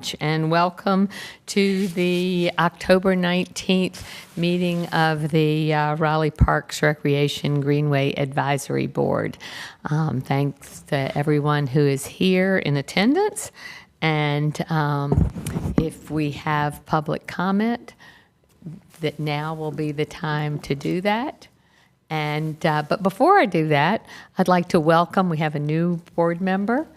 much, and welcome to the October 19th meeting of the Raleigh Parks Recreation Greenway Advisory Board. Thanks to everyone who is here in attendance, and if we have public comment, that now will be the time to do that. And but before I do that, I'd like to welcome, we have a new board member,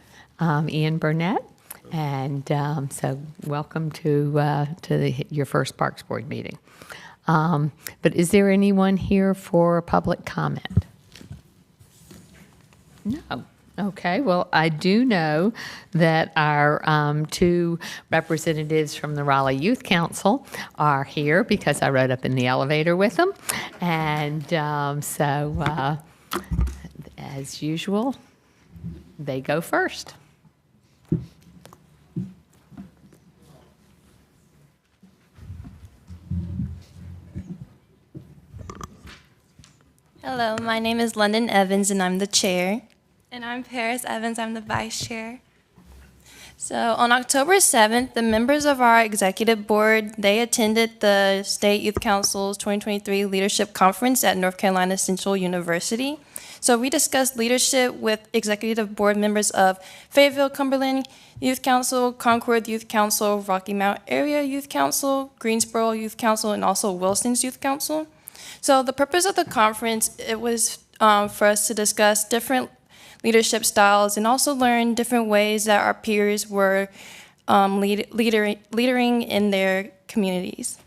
Ian Burnett, and so welcome to your first Parks Board meeting. But is there anyone here for public comment? No. Okay, well, I do know that our two representatives from the Raleigh Youth Council are here because I rode up in the elevator with them. And so, as usual, they go first. Hello, my name is London Evans and I'm the chair. And I'm Paris Evans, I'm the vice chair. So on October 7th, the members of our executive board, they attended the State Youth Council's 2023 Leadership Conference at North Carolina Central University. So we discussed leadership with executive board members of Fayetteville Cumberland Youth Council, Concord Youth Council, Rocky Mount Area Youth Council, Greensboro Youth Council, and also Wilson's Youth Council. So the purpose of the conference, it was for us to discuss different leadership styles and also learn different ways that our peers were leadering in their communities.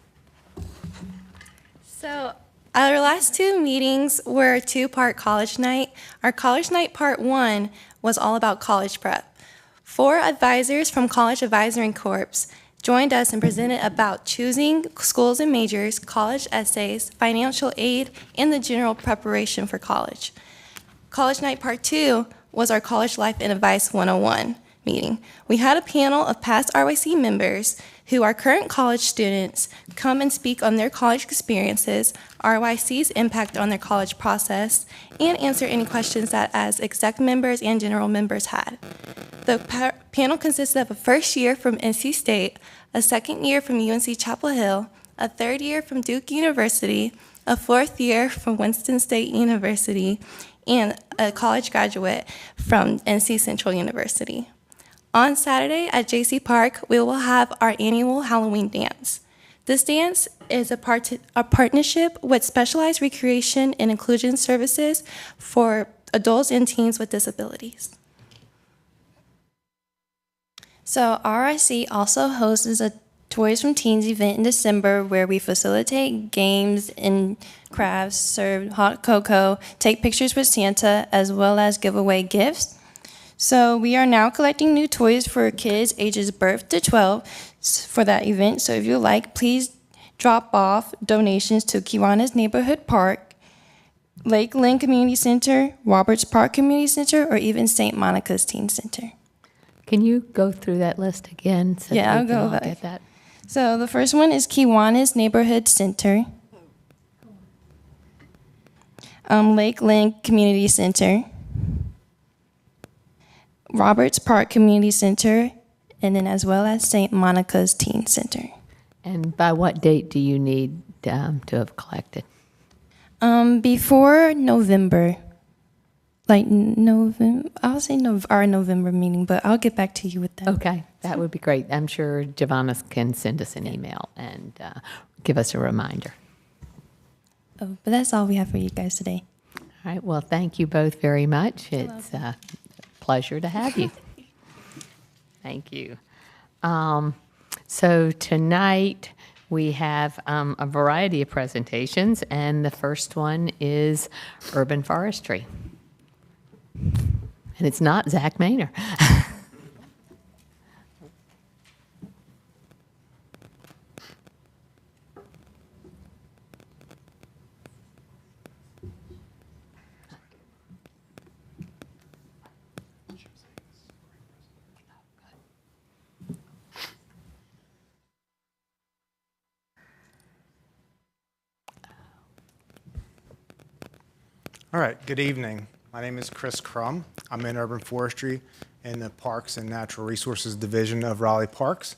So our last two meetings were a two-part college night. Our college night part one was all about college prep. 4 advisors from College Advisory Corps joined us and presented about choosing schools and majors, college essays, financial aid, and the general preparation for college. College Night Part 2 was our College Life and Advice 101 meeting. We had a panel of past RYC members who are current college students come and speak on their college experiences, RYC's impact on their college process, and answer any questions that as exec members and general members had. The panel consisted of a first year from NC State, a second year from UNC Chapel Hill, a third year from Duke University, a fourth year from Winston State University, and a college graduate from NC Central University. On Saturday at JC Park, we will have our annual Halloween dance. This dance is a partnership with Specialized Recreation and Inclusion Services for adults and teens with disabilities. So RIC also hosts a Toys from Teens event in December where we facilitate games and crafts, serve hot cocoa, take pictures with Santa, as well as give away gifts. So we are now collecting new toys for kids ages birth to 12 for that event. So if you like, please drop off donations to Kiwanis Neighborhood Park, Lake Lynn Community Center, Roberts Park Community Center, or even St. Monica's Teen Center. Can you go through that list again? So Yeah, that I'll we can go all back. get that? So the first one is Kiwanis Neighborhood Center, Lake Lynn Community Center, Roberts Park Community Center, and then as well as St. Monica's Teen Center. And by what date do you need to have collected? Before November, like November, I'll say our November meeting, but I'll get back to you with that. Okay, that would be great. I'm sure Giovanna can send us an email and give us a reminder. Oh, but that's all we have for you guys today. All right, well, thank you both very much. It's a pleasure to have you. Thank you. So tonight we have a variety of presentations, and the first one is urban forestry. And it's not Zach Maynor. All right, good evening. My name is Chris Crum. I'm in urban forestry in the Parks and Natural Resources Division of Raleigh Parks.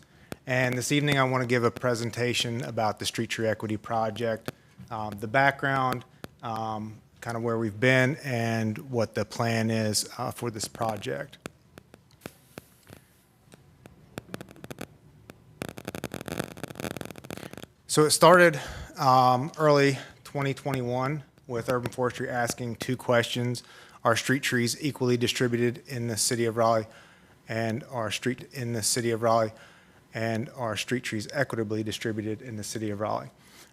And this evening, I want to give a presentation about the Street Tree Equity Project, the background, kind of where we've been, and what the plan is for this project. So it started early 2021 with Urban Forestry asking two questions. Are street trees equally distributed in the city of Raleigh? And are street trees equitably distributed in the city of Raleigh?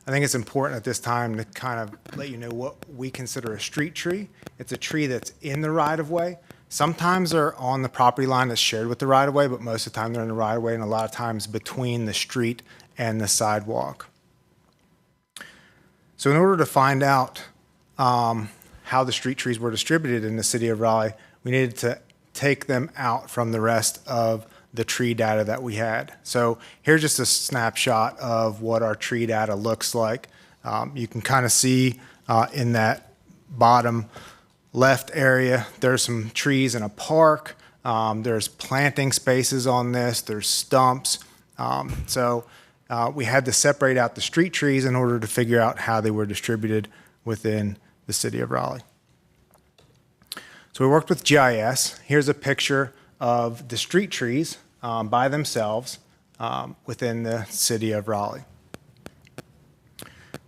I think it's important at this time to kind of let you know what we consider a street tree. It's a tree that's in the right-of-way. Sometimes they're on the property line that's shared with the right-of-way, but most of the time they're in the right-of-way, and a lot of times between the street and the sidewalk. So in order to find out how the street trees were distributed in the city of Raleigh, we needed to take them out from the rest of the tree data that we had. So here's just a snapshot of what our tree data looks like. You can kind of see in that bottom left area, there's some trees in a park. There's planting spaces on this. There's stumps. We had to separate out the street trees in order to figure out how they were distributed within the city of Raleigh. So we worked with GIS. Here's a picture of the street trees by themselves within the city of Raleigh.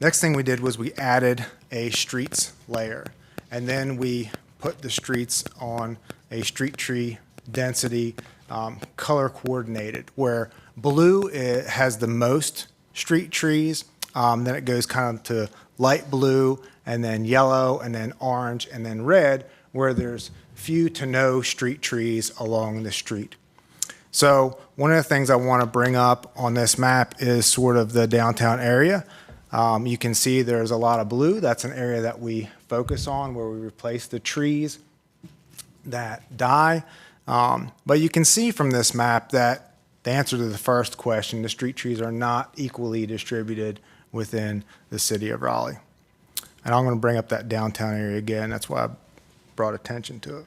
Next thing we did was we added a streets layer, and then we put the streets on a street tree density color coordinated, where blue has the most street trees, then it goes kind of to light blue, and then yellow, and then orange, and then red, where there's few to no street trees along the street. So one of the things I want to bring up on this map is sort of the downtown area. You can see there's a lot of blue. That's an area that we focus on, where we replace the trees that die. But you can see from this map that the answer to the first question, the street trees are not equally distributed within the city of Raleigh. And I'm going to bring up that downtown area again. That's why I brought attention to it.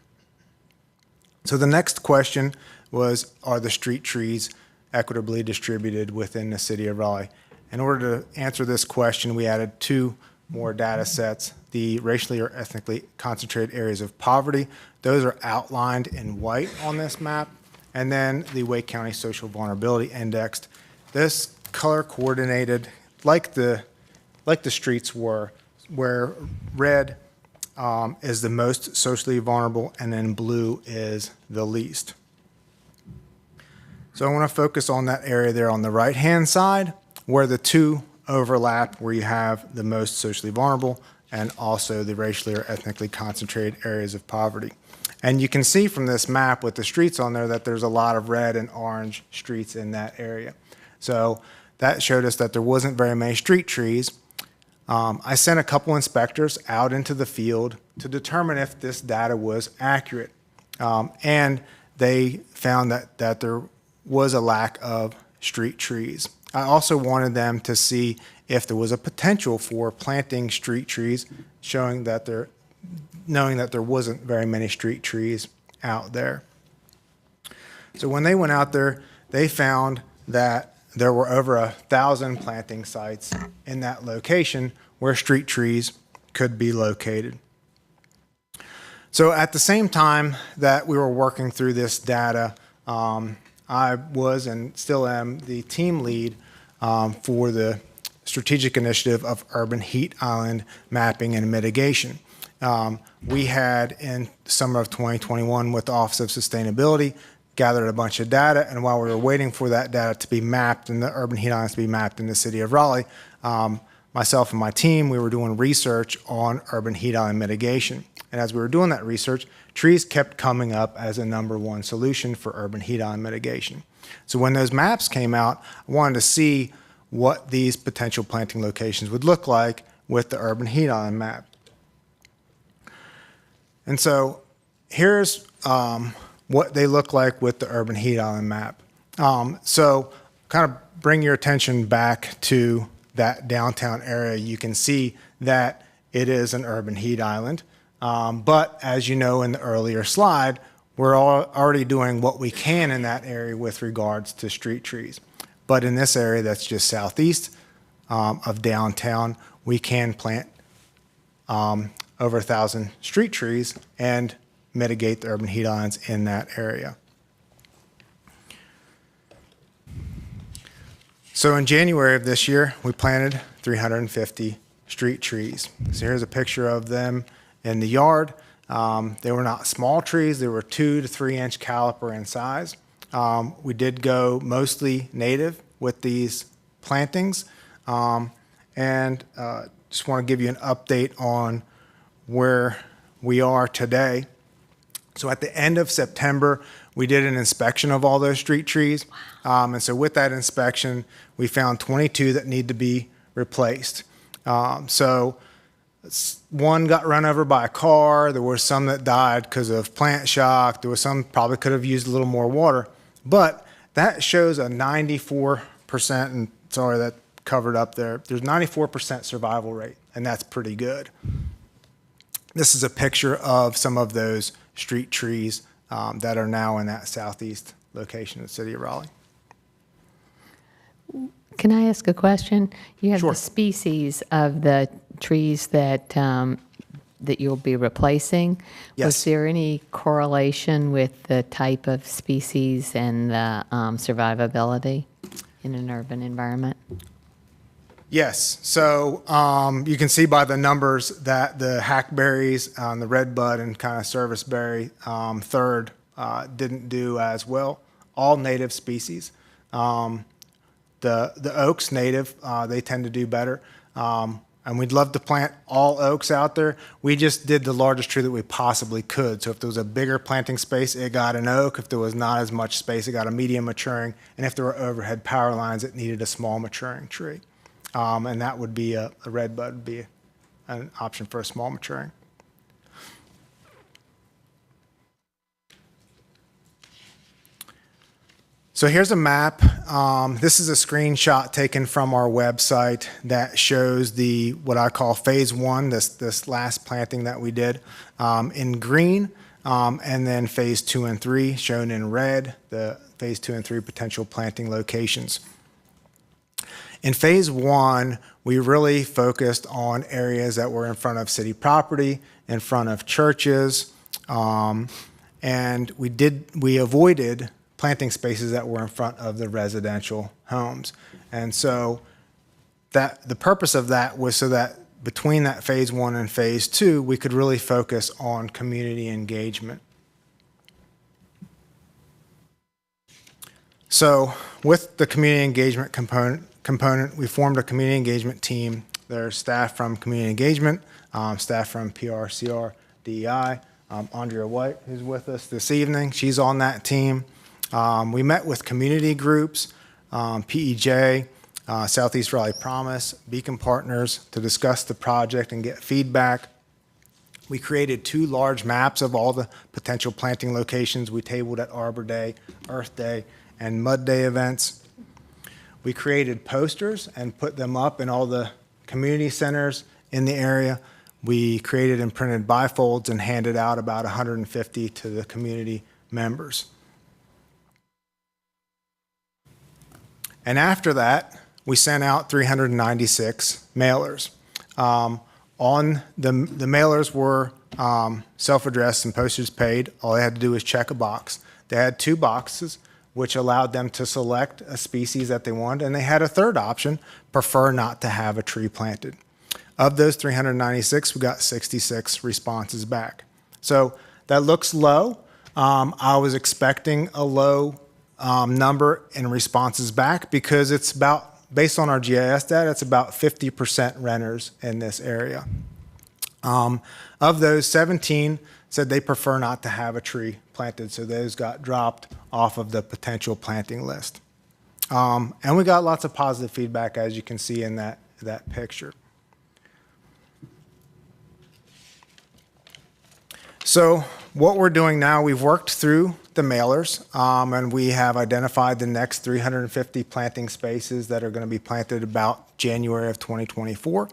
So the next question was, are the street trees equitably distributed within the city of Raleigh? In order to answer this question, we added two more data sets: the racially or ethnically concentrated areas of poverty. Those are outlined in white on this map. And then the Wake County Social Vulnerability Indexed. This color coordinated like the streets were, where red is the most socially vulnerable, and then blue is the least. So I want to focus on that area there on the right-hand side, where the two overlap, where you have the most socially vulnerable and also the racially or ethnically concentrated areas of poverty. And you can see from this map with the streets on there that there's a lot of red and orange streets in that area. So that showed us that there wasn't very many street trees. I sent a couple inspectors out into the field to determine if this data was accurate. And they found that there was a lack of street trees. I also wanted them to see if there was a potential for planting street trees, knowing that there wasn't very many street trees out there. So when they went out there, they found that there were over 1,000 planting sites in that location where street trees could be located. So at the same time that we were working through this data, I was and still am the team lead for the strategic initiative of urban heat island mapping and mitigation. We had in summer of 2021 with the Office of Sustainability gathered a bunch of data, and while we were waiting for that data to be mapped and the urban heat islands to be mapped in the city of Raleigh, myself and my team, we were doing research on urban heat island mitigation. And as we were doing that research, trees kept coming up as a #1 solution for urban heat island mitigation. So when those maps came out, I wanted to see what these potential planting locations would look like with the urban heat island map. And so here's what they look like with the urban heat island map. So kind of bring your attention back to that downtown area. You can see that it is an urban heat island. But as you know in the earlier slide, we're already doing what we can in that area with regards to street trees. But in this area that's just southeast of downtown, we can plant over 1,000 street trees and mitigate the urban heat islands in that area. So in January of this year, we planted 350 street trees. So here's a picture of them in the yard. They were not small trees. They were 2 to 3 inch caliper in size. We did go mostly native with these plantings. And just want to give you an update on where we are today. So at the end of September, we did an inspection of all those street trees. And so with that inspection, we found 22 that need to be replaced. So one got run over by a car. There were some that died because of plant shock. There was some probably could have used a little more water. But that shows a 94%, and sorry that covered up there, there's 94% survival rate, and that's pretty good. This is a picture of some of those street trees that are now in that southeast location of the city of Raleigh. Can I ask a question? You have Sure. the species of the trees that that you'll be replacing. Yes. Was there any correlation with the type of species and the survivability in an urban environment? Yes. So you can see by the numbers that the hackberries, the redbud, and kind of serviceberry third didn't do as well. All native species. The oaks native, they tend to do better. And we'd love to plant all oaks out there. We just did the largest tree that we possibly could. So if there was a bigger planting space, it got an oak. If there was not as much space, it got a medium maturing. And if there were overhead power lines, it needed a small maturing tree. And that would be a redbud would be an option for a small maturing. So here's a map. This is a screenshot taken from our website that shows the what I call phase one, this last planting that we did in green, and then phase 2 and 3 shown in red, the phase 2 and 3 potential planting locations. In phase 1, we really focused on areas that were in front of city property, in front of churches, and we avoided planting spaces that were in front of the residential homes. And so that the purpose of that was so that between that phase 1 and phase 2, we could really focus on community engagement. So with the community engagement component, we formed a community engagement team. There's staff from community engagement, staff from PRCR, DEI, Andrea White, who's with us this evening. She's on that team. We met with community groups, PEJ, Southeast Raleigh Promise, Beacon Partners to discuss the project and get feedback. We created 2 large maps of all the potential planting locations we tabled at Arbor Day, Earth Day, and Mud Day events. We created posters and put them up in all the community centers in the area. We created and printed bifolds and handed out about 150 to the community members. And after that, we sent out 396 mailers. On the mailers were self-addressed and postage paid. All they had to do was check a box. They had 2 boxes, which allowed them to select a species that they wanted, and they had a third option, prefer not to have a tree planted. Of those 396, we got 66 responses back. So that looks low. I was expecting a low number in responses back because it's about, based on our GIS data, it's about 50% renters in this area. Of those, 17 said they prefer not to have a tree planted, so those got dropped off of the potential planting list. And we got lots of positive feedback, as you can see in that picture. So what we're doing now, we've worked through the mailers, and we have identified the next 350 planting spaces that are going to be planted about January of 2024.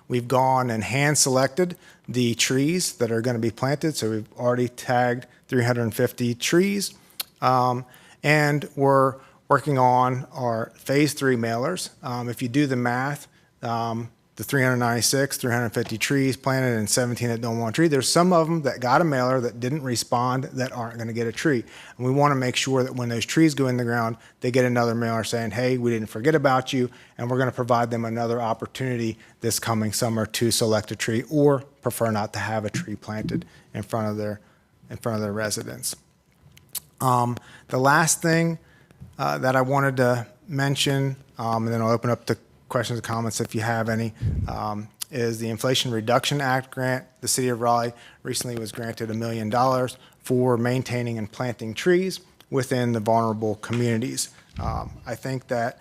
We've gone and hand selected the trees that are going to be planted, so we've already tagged 350 trees, and we're working on are phase 3 mailers. If you do the math, the 396, 350 trees planted and 17 that don't want a tree, there's some of them that got a mailer that didn't respond that aren't going to get a tree. And we want to make sure that when those trees go in the ground, they get another mailer saying, hey, we didn't forget about you, and we're going to provide them another opportunity this coming summer to select a tree or prefer not to have a tree planted in front of their residence. The last thing that I wanted to mention, and then I'll open up to questions and comments if you have any, is the Inflation Reduction Act grant. The city of Raleigh recently was granted $1 million for maintaining and planting trees within the vulnerable communities. I think that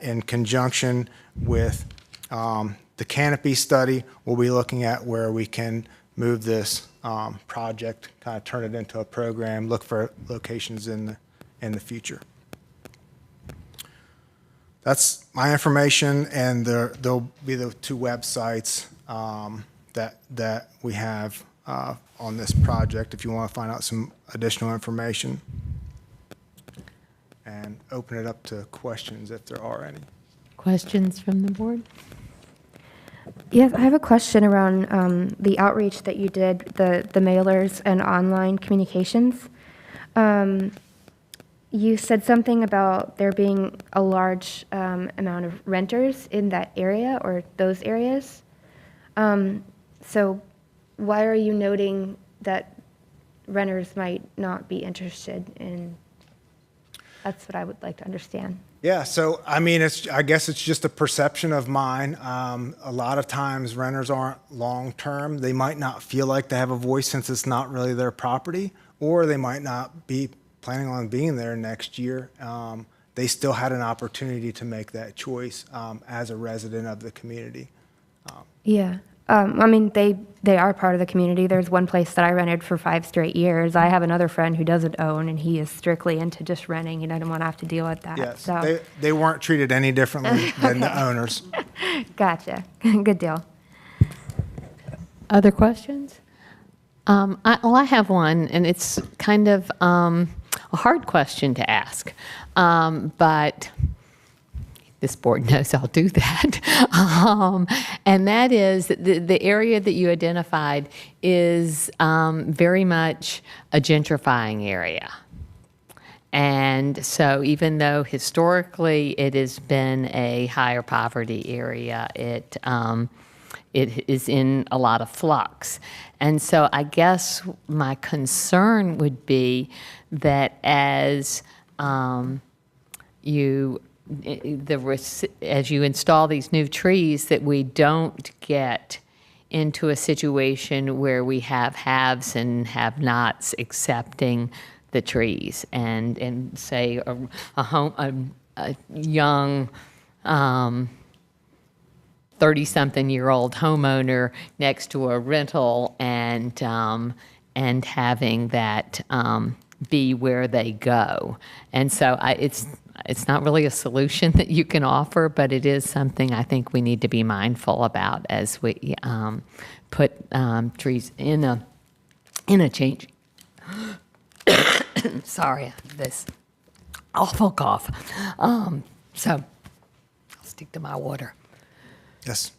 in conjunction with the canopy study, we'll be looking at where we can move this project, kind of turn it into a program, look for locations in the future. That's my information, and there'll be the 2 websites that we have on this project if you want to find out some additional information. And open it up to questions if there are any. Questions from the board? Yes, I have a question around the outreach that you did, the mailers and online communications. You said something about there being a large amount of renters in that area or those areas. So why are you noting that renters might not be interested in? That's what I would like to understand. Yeah, so I mean, I guess it's just a perception of mine. A lot of times renters aren't long-term. They might not feel like they have a voice since it's not really their property, or they might not be planning on being there next year. They still had an opportunity to make that choice as a resident of the community. Yeah. I mean, they are part of the community. There's one place that I rented for 5 straight years. I have another friend who doesn't own, and he is strictly into just renting. He doesn't want to have to deal with that. Yes, So. they weren't treated any differently than the owners. Gotcha. Good deal. Other questions? I have one, and it's kind of a hard question to ask, but this board knows I'll do that. And that is the area that you identified is very much a gentrifying area. And so even though historically it has been a higher poverty area, it is in a lot of flux. And so I guess my concern would be that as you install these new trees, that we don't get into a situation where we have haves and have-nots accepting the trees, and say a young 30-something-year-old homeowner next to a rental and having that be where they go. And so it's not really a solution that you can offer, but it is something I think we need to be mindful about as we put trees in a change. Sorry, this awful cough. So I'll stick to my water. Yes.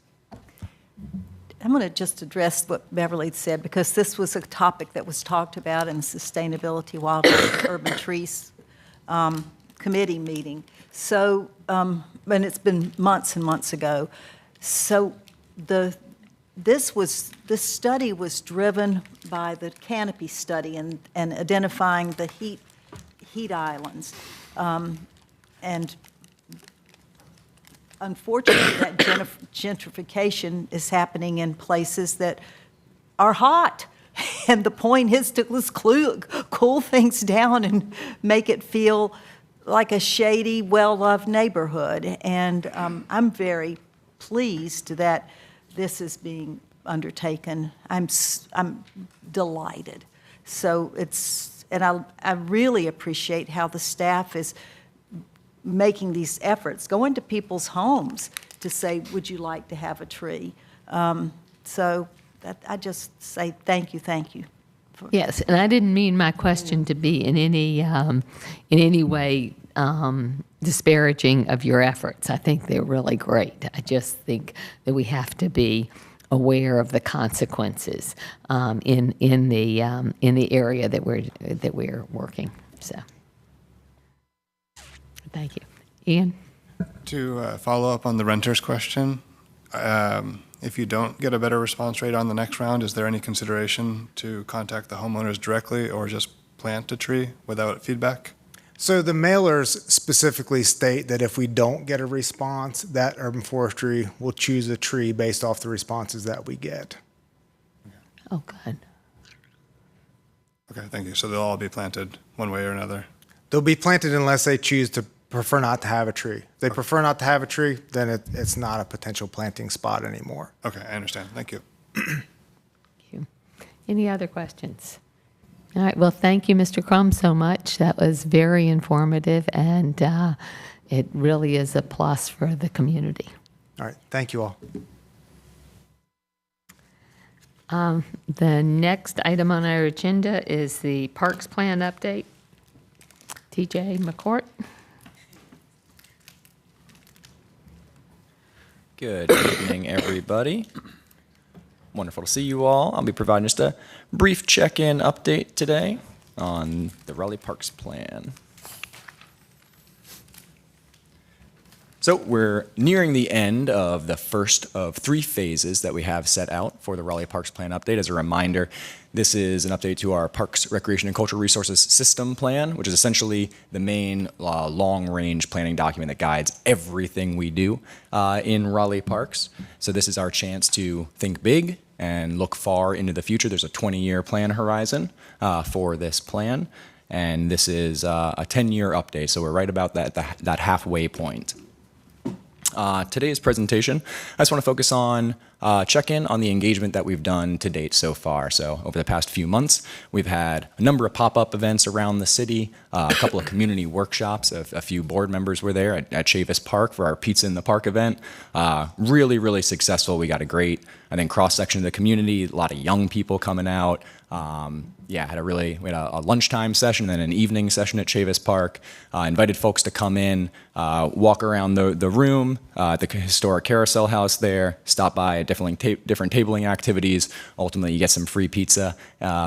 I'm going to just address what Beverly said, because this was a topic that was talked about in the Sustainability Wildlife and Urban Trees Committee meeting. So, and it's been months and months ago. So this study was driven by the canopy study and identifying the heat islands. And unfortunately, that gentrification is happening in places that are hot. And the point is to let's cool things down and make it feel like a shady, well-loved neighborhood. And I'm very pleased that this is being undertaken. I'm delighted. So and I really appreciate how the staff is making these efforts, going to people's homes to say, would you like to have a tree? So I just say thank you. Yes, and I didn't mean my question to be in any way disparaging of your efforts. I think they're really great. I just think that we have to be aware of the consequences in the area that we're working. So, thank you, Ian. To follow up on the renters question, if you don't get a better response rate on the next round, is there any consideration to contact the homeowners directly or just plant a tree without feedback? So the mailers specifically state that if we don't get a response, that Urban Forestry will choose a tree based off the responses that we get. Oh, good. Okay, thank you. So they'll all be planted one way or another? They'll be planted unless they choose to prefer not to have a tree. If they prefer not to have a tree, then it's not a potential planting spot anymore. Okay, I understand. Thank you. Thank you. Any other questions? All right. Well, thank you, Mr. Crum, so much. That was very informative, and it really is a plus for the community. All right. Thank you all. The next item on our agenda is the Parks Plan update. TJ McCourt. Good evening, everybody. Wonderful to see you all. I'll be providing just a brief check-in update today on the Raleigh Parks Plan. So we're nearing the end of the first of 3 phases that we have set out for the Raleigh Parks Plan update. As a reminder, this is an update to our Parks, Recreation, and Cultural Resources System Plan, which is essentially the main long-range planning document that guides everything we do in Raleigh Parks. So this is our chance to think big and look far into the future. There's a 20-year plan horizon for this plan, and this is a 10-year update, so we're right about that halfway point. Today's presentation, I just want to focus on check-in on the engagement that we've done to date so far. So over the past few months, we've had a number of pop-up events around the city, a couple of community workshops. A few board members were there at Chavis Park for our Pizza in the Park event. Really, really successful. We got a great, I think, cross-section of the community, a lot of young people coming out. We had a lunchtime session and then an evening session at Chavis Park. Invited folks to come in, walk around the room, the historic carousel house there, stop by different tabling activities. Ultimately, you get some free pizza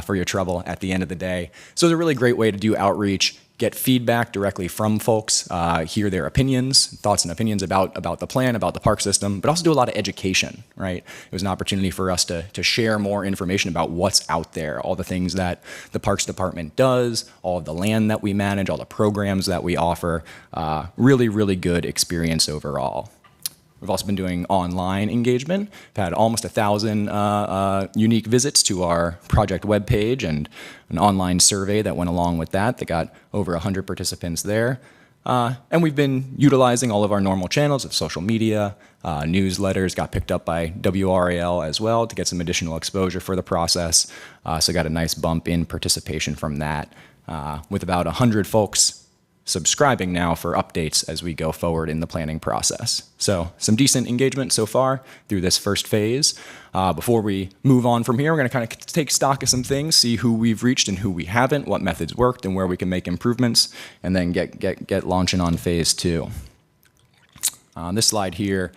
for your trouble at the end of the day. So it's a really great way to do outreach, get feedback directly from folks, hear their opinions, thoughts and opinions about the plan, about the park system, but also do a lot of education, right? It was an opportunity for us to share more information about what's out there, all the things that the Parks Department does, all of the land that we manage, all the programs that we offer. Really, really good experience overall. We've also been doing online engagement. We've had almost 1,000 unique visits to our project webpage and an online survey that went along with that got over 100 participants there. And we've been utilizing all of our normal channels of social media, newsletters, got picked up by WRAL as well to get some additional exposure for the process. So got a nice bump in participation from that, with about 100 folks subscribing now for updates as we go forward in the planning process. So some decent engagement so far through this first phase. Before we move on from here, we're going to kind of take stock of some things, see who we've reached and who we haven't, what methods worked and where we can make improvements, and then get launching on phase 2. On this slide here,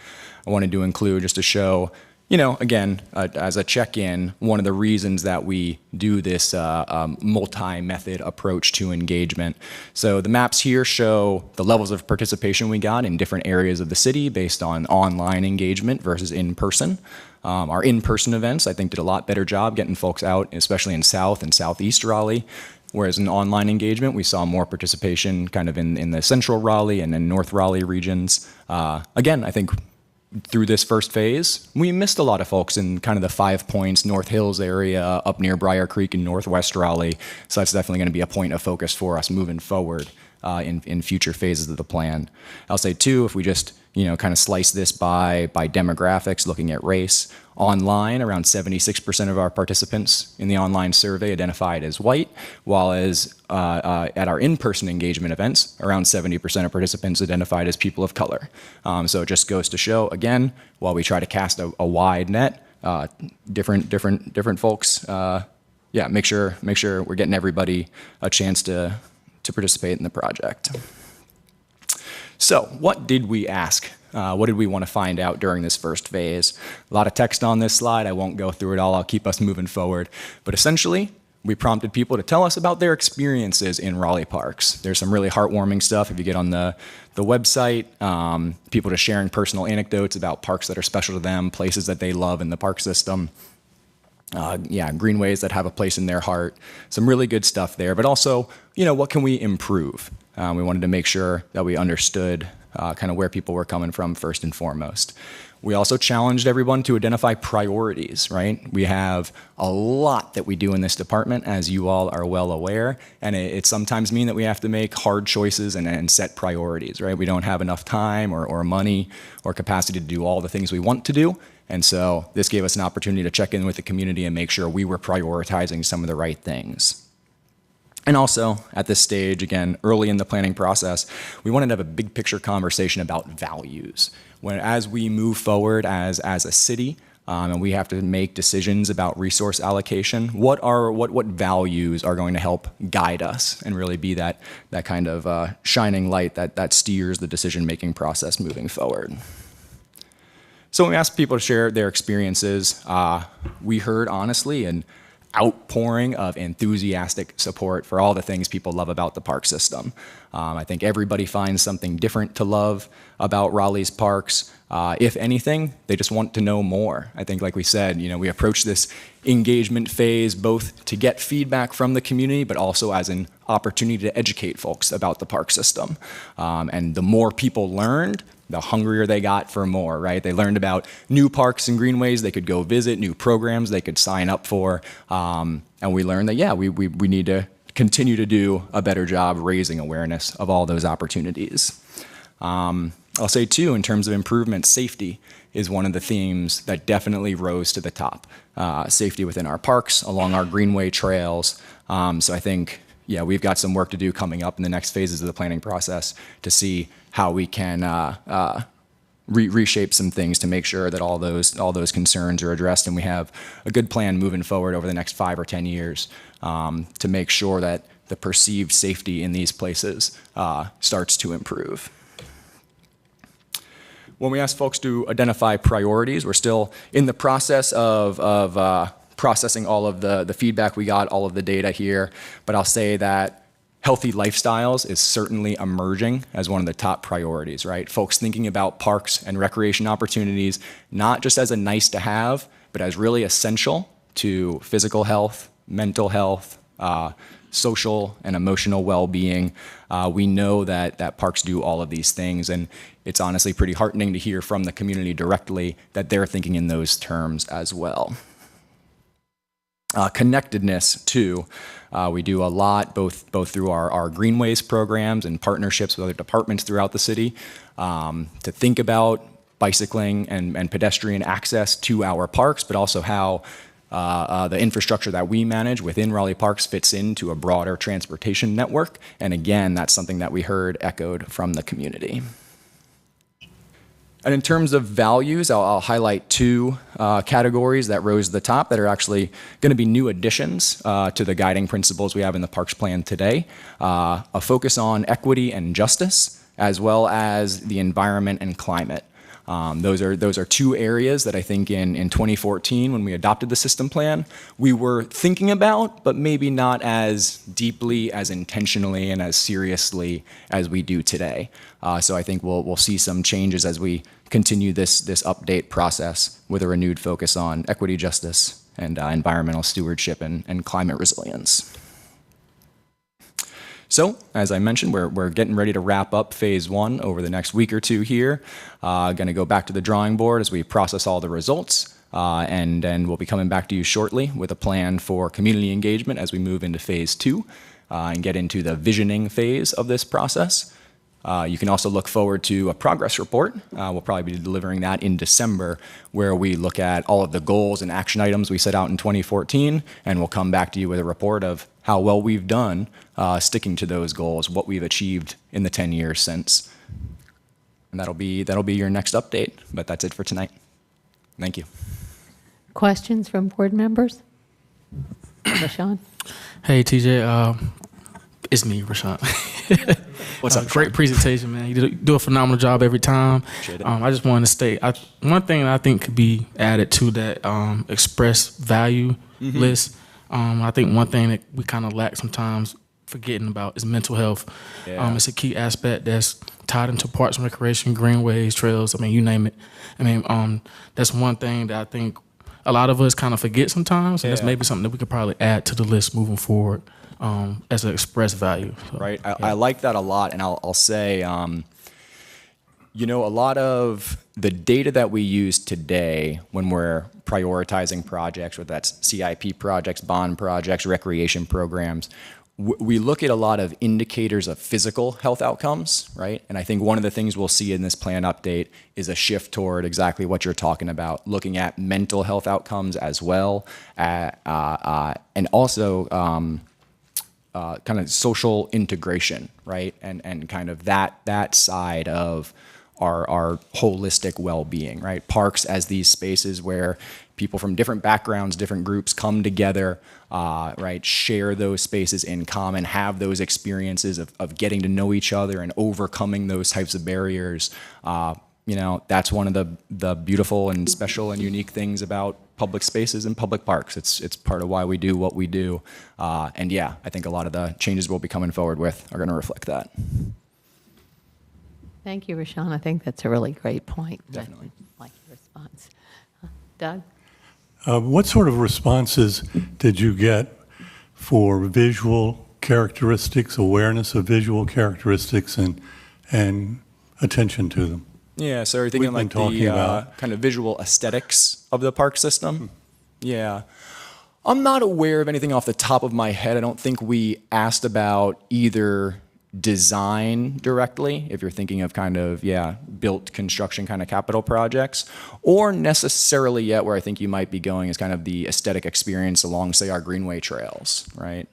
I wanted to include just to show, again, as a check-in, one of the reasons that we do this multi-method approach to engagement. So the maps here show the levels of participation we got in different areas of the city based on online engagement versus in-person. Our in-person events, I think, did a lot better job getting folks out, especially in South and Southeast Raleigh. Whereas in online engagement, we saw more participation kind of in the central Raleigh and in North Raleigh regions. Again, I think through this first phase, we missed a lot of folks in kind of the 5 Points, North Hills area, up near Briar Creek in Northwest Raleigh. So that's definitely going to be a point of focus for us moving forward in future phases of the plan. I'll say too, if we just kind of slice this by demographics, looking at race, online, around 76% of our participants in the online survey identified as white, while as at our in-person engagement events, around 70% of participants identified as people of color. So it just goes to show, again, while we try to cast a wide net, different folks, make sure we're getting everybody a chance to participate in the project. So what did we ask? What did we want to find out during this first phase? A lot of text on this slide. I won't go through it all. I'll keep us moving forward. But essentially, we prompted people to tell us about their experiences in Raleigh parks. There's some really heartwarming stuff if you get on the website, people just sharing personal anecdotes about parks that are special to them, places that they love in the park system. Greenways that have a place in their heart. Some really good stuff there, but also, what can we improve? We wanted to make sure that we understood kind of where people were coming from first and foremost. We also challenged everyone to identify priorities, right? We have a lot that we do in this department, as you all are well aware, and it sometimes means that we have to make hard choices and set priorities, right? We don't have enough time or money or capacity to do all the things we want to do, and so this gave us an opportunity to check in with the community and make sure we were prioritizing some of the right things. And also, at this stage, again, early in the planning process, we wanted to have a big picture conversation about values. As we move forward as a city, and we have to make decisions about resource allocation, what values are going to help guide us and really be that kind of shining light that steers the decision-making process moving forward. So when we asked people to share their experiences, we heard, honestly, an outpouring of enthusiastic support for all the things people love about the park system. I think everybody finds something different to love about Raleigh's parks. If anything, they just want to know more. I think, like we said, we approach this engagement phase both to get feedback from the community, but also as an opportunity to educate folks about the park system. And the more people learned, the hungrier they got for more, right? They learned about new parks and greenways they could go visit, new programs they could sign up for. And we learned that, we need to continue to do a better job raising awareness of all those opportunities. I'll say, too, in terms of improvement, safety is one of the themes that definitely rose to the top. Safety within our parks, along our greenway trails. So I think, we've got some work to do coming up in the next phases of the planning process to see how we can reshape some things to make sure that all those concerns are addressed, and we have a good plan moving forward over the next 5 or 10 years to make sure that the perceived safety in these places starts to improve. When we ask folks to identify priorities, we're still in the process of processing all of the feedback we got, all of the data here, but I'll say that healthy lifestyles is certainly emerging as one of the top priorities, right? Folks thinking about parks and recreation opportunities, not just as a nice to have, but as really essential to physical health, mental health, social and emotional well-being. We know that parks do all of these things, and it's honestly pretty heartening to hear from the community directly that they're thinking in those terms as well. Connectedness, too. We do a lot, both through our Greenways programs and partnerships with other departments throughout the city, to think about bicycling and pedestrian access to our parks, but also how the infrastructure that we manage within Raleigh Parks fits into a broader transportation network. And again, that's something that we heard echoed from the community. And in terms of values, I'll highlight 2 categories that rose to the top that are actually going to be new additions to the guiding principles we have in the Parks Plan today. A focus on equity and justice, as well as the environment and climate. Those are 2 areas that I think in 2014, when we adopted the system plan, we were thinking about, but maybe not as deeply, as intentionally, and as seriously as we do today. So I think we'll see some changes as we continue this update process with a renewed focus on equity, justice, and environmental stewardship and climate resilience. So, as I mentioned, we're getting ready to wrap up phase 1 over the next week or 2 here. Going to go back to the drawing board as we process all the results, and then we'll be coming back to you shortly with a plan for community engagement as we move into phase 2 and get into the visioning phase of this process. You can also look forward to a progress report. We'll probably be delivering that in December, where we look at all of the goals and action items we set out in 2014, and we'll come back to you with a report of how well we've done sticking to those goals, what we've achieved in the 10 years since. And that'll be your next update, but that's it for tonight. Thank you. Questions from board members? LaShawn? Hey, TJ. It's me, Rashawn. What's up, Great Rashawn? presentation, man. You do a phenomenal job every time. Appreciate it. I just wanted to state one thing that I think could be added to that express value Mm-hmm. list. I think one thing that we kind of lack sometimes forgetting about is mental health. Yeah. It's a key aspect that's tied into parks and recreation, greenways, trails. I mean, you name it. I mean, that's one thing that I think a lot of us kind of forget sometimes, and that's Yeah. maybe something that we could probably add to the list moving forward as an express value. So, Right. yeah. I like that a lot. And I'll say, you know, a lot of the data that we use today when we're prioritizing projects, whether that's CIP projects, bond projects, recreation programs, we look at a lot of indicators of physical health outcomes, right? And I think one of the things we'll see in this plan update is a shift toward exactly what you're talking about, looking at mental health outcomes as well, and also kind of social integration, right? And kind of that side of our holistic well-being, right? Parks as these spaces where people from different backgrounds, different groups come together, right? Share those spaces in common, have those experiences of getting to know each other and overcoming those types of barriers. You know, that's one of the beautiful and special and unique things about public spaces and public parks. It's part of why we do what we do. And yeah, I think a lot of the changes we'll be coming forward with are going to reflect that. Thank you, Rashawn. I think that's a really great point. Definitely. I like your response. Doug? What sort of responses did you get for visual characteristics, awareness of visual characteristics, and attention to them? Yeah, so are you thinking We've been like talking the about- kind of visual aesthetics of the park system? Yeah. I'm not aware of anything off the top of my head. I don't think we asked about either design directly, if you're thinking of kind of, built construction kind of capital projects, or necessarily yet where I think you might be going is kind of the aesthetic experience along, say, our Greenway trails, right?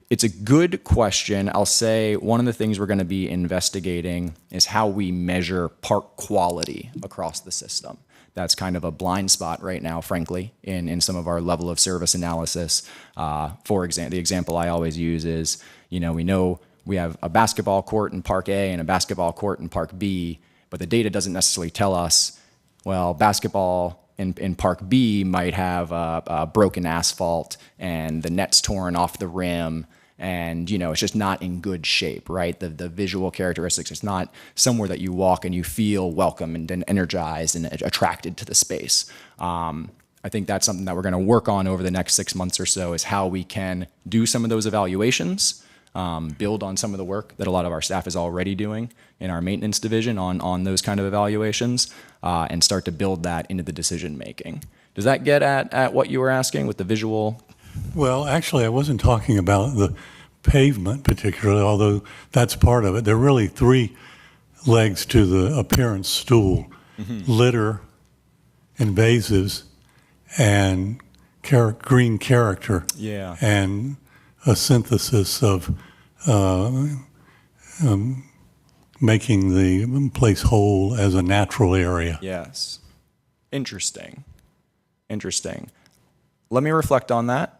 It's a good question. I'll say one of the things we're going to be investigating is how we measure park quality across the system. That's kind of a blind spot right now, frankly, in some of our level of service analysis. For example, the example I always use is, we know we have a basketball court in Park A and a basketball court in Park B, but the data doesn't necessarily tell us, well, basketball in Park B might have broken asphalt and the net's torn off the rim, and it's just not in good shape, right? The visual characteristics, it's not somewhere that you walk and you feel welcome and energized and attracted to the space. I think that's something that we're going to work on over the next 6 months or so, is how we can do some of those evaluations, build on some of the work that a lot of our staff is already doing in our maintenance division on those kind of evaluations, and start to build that into the decision making. Does that get at what you were asking with the visual? Well, actually, I wasn't talking about the pavement particularly, although that's part of it. There are really three legs to the appearance stool: litter, invasives, and green character. Yeah. And a synthesis of making the place whole as a natural area. Yes. Interesting. Let me reflect on that.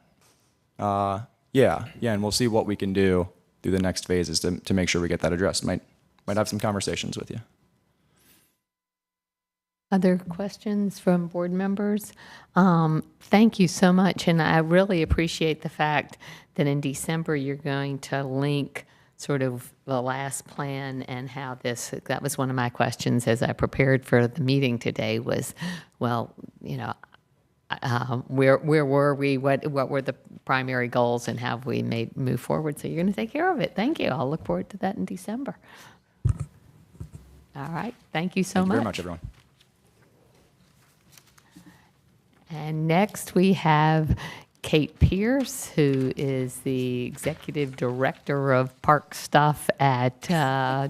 And we'll see what we can do through the next phases to make sure we get that addressed. Might have some conversations with you. Other questions from board members? Thank you so much, and I really appreciate the fact that in December you're going to link sort of the last plan and how that was one of my questions as I prepared for the meeting today was, well, where were we, what were the primary goals, and how have we move forward? So you're going to take care of it. Thank you. I'll look forward to that in December. All right. Thank you so Thank you much. very much, everyone. And next we have Kate Pierce, who is the Executive Director of Park Stuff at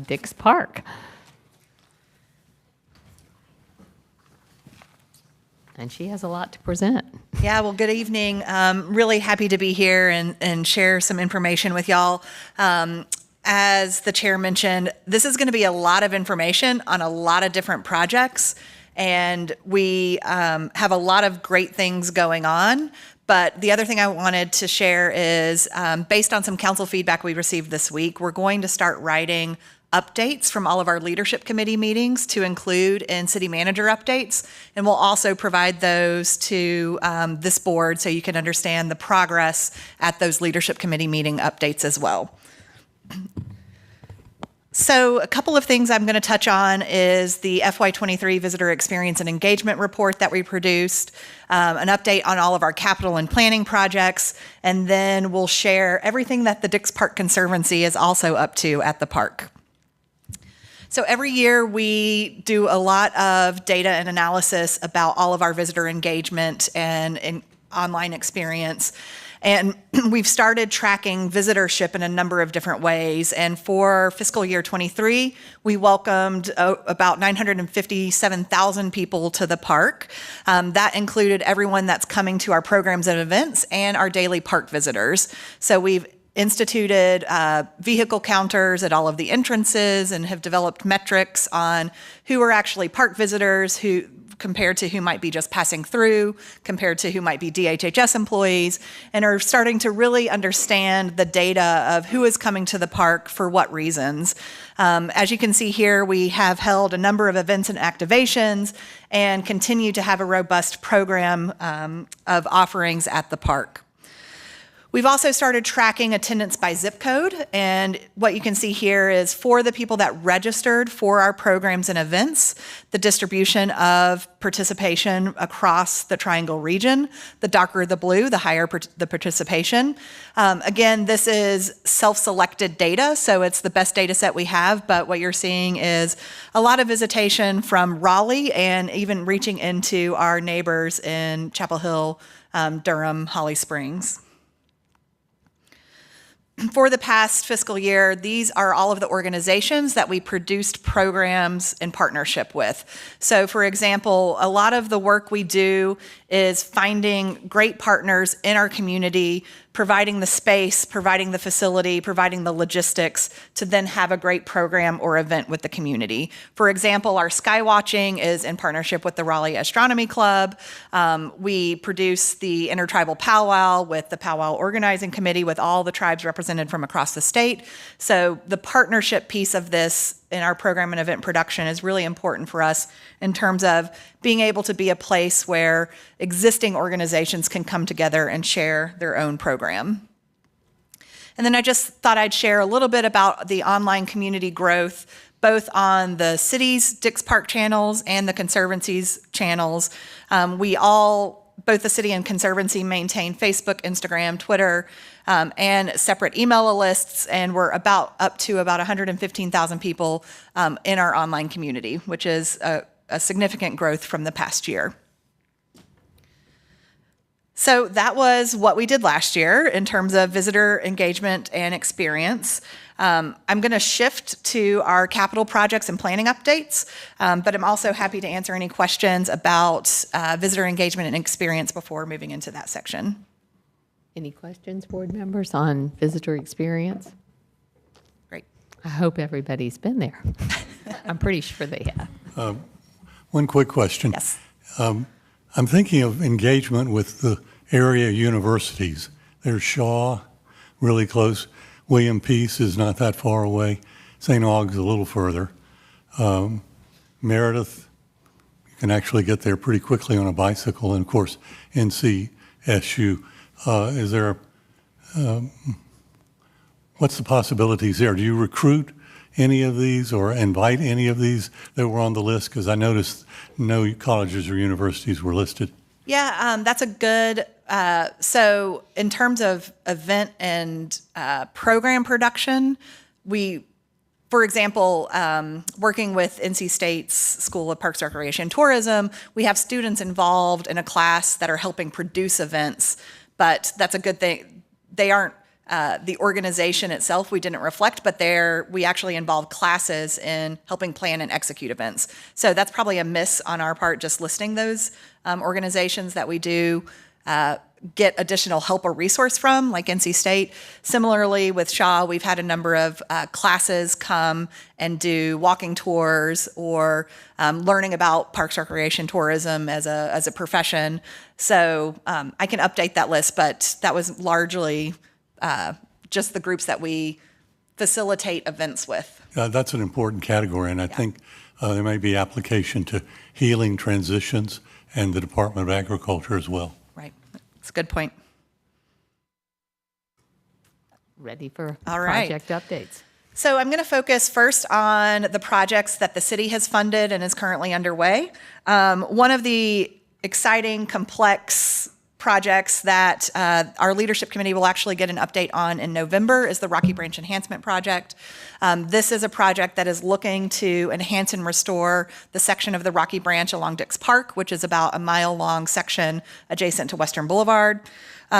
Dix Park. And she has a lot to present. Yeah, well, good evening. Really happy to be here and share some information with y'all. As the chair mentioned, this is going to be a lot of information on a lot of different projects. And we have a lot of great things going on, But the other thing I wanted to share is, based on some council feedback we received this week, we're going to start writing updates from all of our leadership committee meetings to include in city manager updates. And we'll also provide those to this board so you can understand the progress at those leadership committee meeting updates as well. So a couple of things I'm going to touch on is the FY23 Visitor Experience and Engagement Report that we produced, an update on all of our capital and planning projects, and then we'll share everything that the Dix Park Conservancy is also up to at the park. So every year we do a lot of data and analysis about all of our visitor engagement and online experience. And we've started tracking visitorship in a number of different ways. And for fiscal year 23, we welcomed about 957,000 people to the park. That included everyone that's coming to our programs and events and our daily park visitors. So we've instituted vehicle counters at all of the entrances and have developed metrics on who are actually park visitors, who compared to who might be just passing through, compared to who might be DHHS employees, and are starting to really understand the data of who is coming to the park for what reasons. As you can see here, we have held a number of events and activations and continue to have a robust program of offerings at the park. We've also started tracking attendance by zip code, and what you can see here is for the people that registered for our programs and events, the distribution of participation across the Triangle region. The darker the blue, the higher the participation. Again, this is self-selected data, so it's the best data set we have, but what you're seeing is a lot of visitation from Raleigh and even reaching into our neighbors in Chapel Hill, Durham, Holly Springs. For the past fiscal year, these are all of the organizations that we produced programs in partnership with. So for example, a lot of the work we do is finding great partners in our community, providing the space, providing the facility, providing the logistics to then have a great program or event with the community. For example, our sky watching is in partnership with the Raleigh Astronomy Club. We produce the Intertribal Powwow with the Powwow Organizing Committee with all the tribes represented from across the state. So the partnership piece of this in our program and event production is really important for us in terms of being able to be a place where existing organizations can come together and share their own program. And then I just thought I'd share a little bit about the online community growth, both on the city's Dix Park channels and the Conservancy's channels. Both the city and Conservancy maintain Facebook, Instagram, Twitter, and separate email lists, and we're up to about 115,000 people in our online community, which is a significant growth from the past year. So that was what we did last year in terms of visitor engagement and experience. I'm going to shift to our capital projects and planning updates, but I'm also happy to answer any questions about visitor engagement and experience before moving into that section. Any questions, board members, on visitor experience? Great. I hope everybody's been there. I'm pretty sure they have. One quick question. Yes. I'm thinking of engagement with the area universities. There's Shaw, really close. William Peace is not that far away. St. Aug's a little further. Meredith, you can actually get there pretty quickly on a bicycle. And of course, NCSU. Is there, what's the possibilities there? Do you recruit any of these or invite any of these that were on the list? Because I noticed no colleges or universities were listed. Yeah, that's a good, so in terms of event and program production, for example, working with NC State's School of Parks, Recreation, and Tourism, we have students involved in a class that are helping produce events, but that's a good thing. They aren't the organization itself, we didn't reflect, but we actually involved classes in helping plan and execute events. So that's probably a miss on our part, just listing those organizations that we do get additional help or resource from, like NC State. Similarly, with Shaw, we've had a number of classes come and do walking tours or learning about parks, recreation, tourism as a profession. So I can update that list, but that was largely just the groups that we facilitate events with. That's an important category, and I think there may be application to healing transitions and the Department of Agriculture as well. Right. That's a good point. Ready for All right. project updates. So I'm going to focus first on the projects that the city has funded and is currently underway. One of the exciting, complex projects that our leadership committee will actually get an update on in November is the Rocky Branch Enhancement Project. This is a project that is looking to enhance and restore the section of the Rocky Branch along Dix Park, which is about a mile-long section adjacent to Western Boulevard.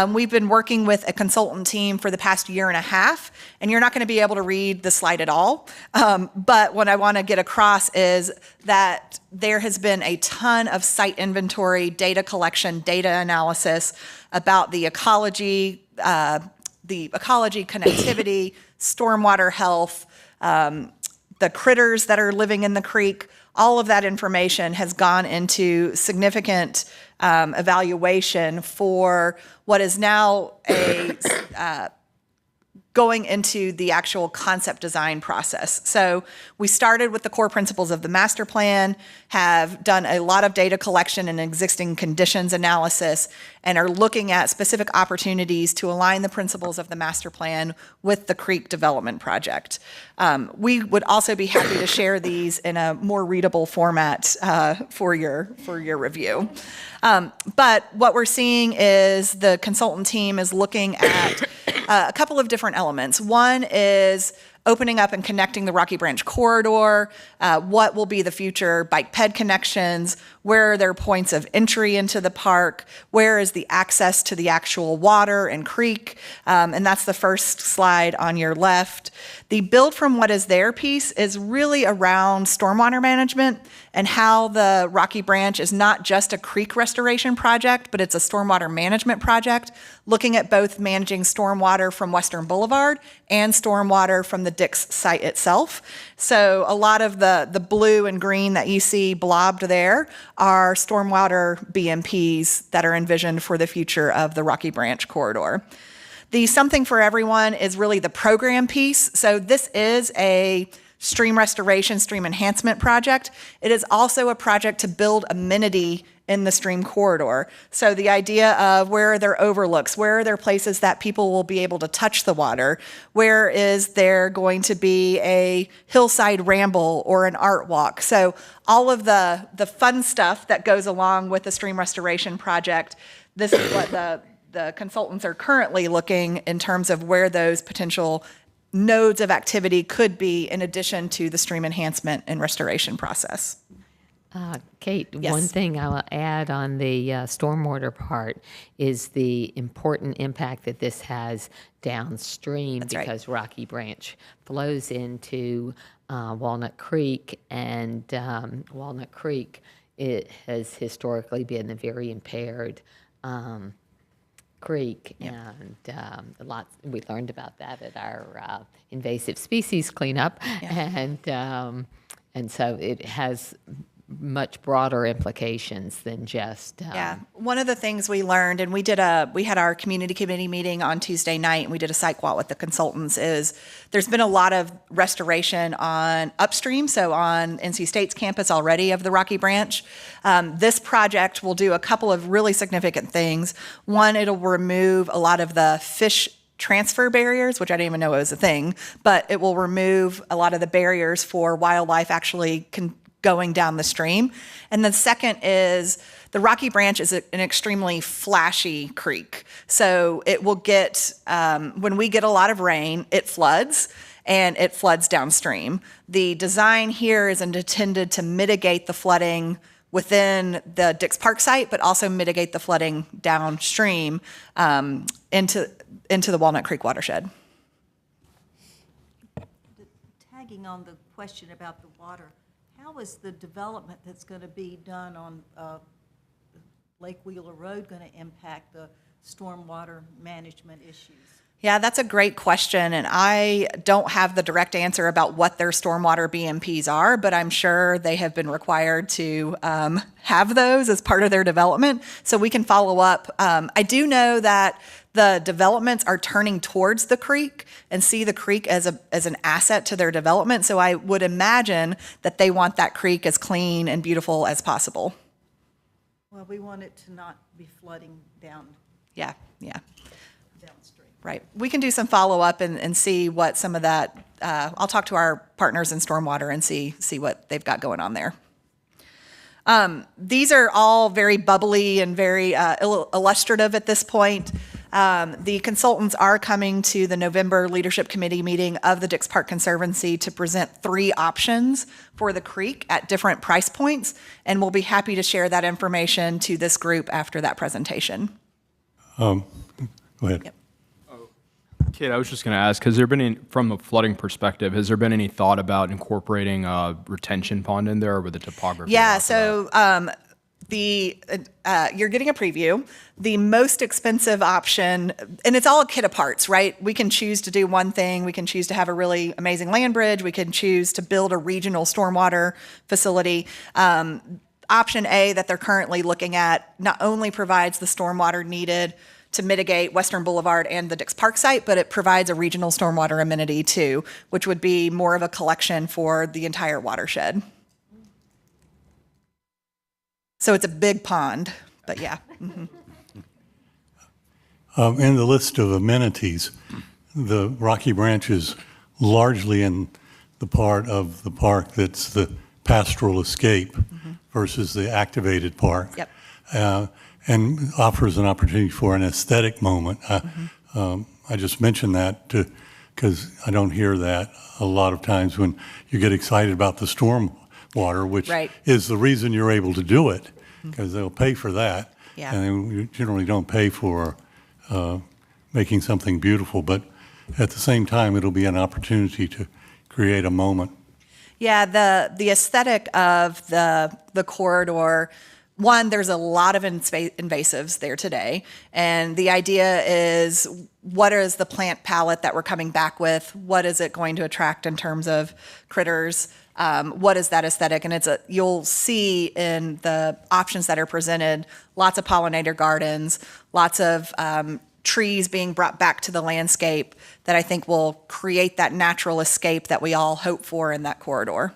We've been working with a consultant team for the past year and a half, and you're not going to be able to read the slide at all. But what I want to get across is that there has been a ton of site inventory, data collection, data analysis about the ecology, connectivity, stormwater health, the critters that are living in the creek. All of that information has gone into significant evaluation for what is now going into the actual concept design process. So we started with the core principles of the master plan, have done a lot of data collection and existing conditions analysis, and are looking at specific opportunities to align the principles of the master plan with the creek development project. We would also be happy to share these in a more readable format for your review. But what we're seeing is the consultant team is looking at a couple of different elements. One is opening up and connecting the Rocky Branch corridor, what will be the future bike ped connections, where are there points of entry into the park, where is the access to the actual water and creek, and that's the first slide on your left. The build from what is there piece is really around stormwater management and how the Rocky Branch is not just a creek restoration project, but it's a stormwater management project, looking at both managing stormwater from Western Boulevard and stormwater from the Dix site itself. So a lot of the blue and green that you see blobbed there are stormwater BMPs that are envisioned for the future of the Rocky Branch corridor. The Something for Everyone is really the program piece. So this is a stream restoration, stream enhancement project. It is also a project to build amenity in the stream corridor. So the idea of where are there overlooks, where are there places that people will be able to touch the water, where is there going to be a hillside ramble or an art walk. So all of the fun stuff that goes along with the stream restoration project, this is what the consultants are currently looking in terms of where those potential nodes of activity could be in addition to the stream enhancement and restoration process. Kate, Yes. one thing I will add on the stormwater part is the important impact that this has downstream. That's right. Because Rocky Branch flows into Walnut Creek, and Walnut Creek, it has historically been a very impaired creek, and we learned about that at our invasive species cleanup, and so it has much broader implications than just One of the things we learned, and we had our community committee meeting on Tuesday night, and we did a site walk with the consultants, is there's been a lot of restoration on upstream, so on NC State's campus already of the Rocky Branch. This project will do a couple of really significant things. One, it'll remove a lot of the fish transfer barriers, which I didn't even know was a thing, but it will remove a lot of the barriers for wildlife actually going down the stream. And the second is the Rocky Branch is an extremely flashy creek. So it will get, when we get a lot of rain, it floods, and it floods downstream. The design here is intended to mitigate the flooding within the Dix Park site, but also mitigate the flooding downstream into the Walnut Creek watershed. Tagging on the question about the water, how is the development that's going to be done on Lake Wheeler Road going to impact the stormwater management issues? Yeah, that's a great question, and I don't have the direct answer about what their stormwater BMPs are, but I'm sure they have been required to have those as part of their development, so we can follow up. I do know that the developments are turning towards the creek and see the creek as an asset to their development, so I would imagine that they want that creek as clean and beautiful as possible. Well, we want it to not be flooding downstream. Yeah. Right. We can do some follow-up and see what some of that, I'll talk to our partners in stormwater and see what they've got going on there. These are all very bubbly and very illustrative at this point. The consultants are coming to the November Leadership Committee meeting of the Dix Park Conservancy to present 3 options for the creek at different price points, and we'll be happy to share that information to this group after that presentation. Go ahead. Yep. Kate, I was just going to ask, from a flooding perspective, has there been any thought about incorporating a retention pond in there with the topography? Yeah, so you're getting a preview. The most expensive option, and it's all a kit of parts, right? We can choose to do one thing. We can choose to have a really amazing land bridge. We can choose to build a regional stormwater facility. Option A that they're currently looking at not only provides the stormwater needed to mitigate Western Boulevard and the Dix Park site, but it provides a regional stormwater amenity too, which would be more of a collection for the entire watershed. So it's a big pond, but yeah. Mm-hmm. In the list of amenities, the Rocky Branch is largely in the part of the park that's the pastoral escape versus the activated park. Yep. And offers an opportunity for an aesthetic moment. I just mentioned that because I don't hear that a lot of times when you get excited about the storm water, which is the reason you're able to do it, because they'll pay for that. Yeah. And you generally don't pay for making something beautiful, but at the same time, it'll be an opportunity to create a moment. Yeah, the aesthetic of the corridor. One, there's a lot of invasives there today, and the idea is, what is the plant palette that we're coming back with? What is it going to attract in terms of critters? What is that aesthetic? And you'll see in the options that are presented, lots of pollinator gardens, lots of trees being brought back to the landscape that I think will create that natural escape that we all hope for in that corridor.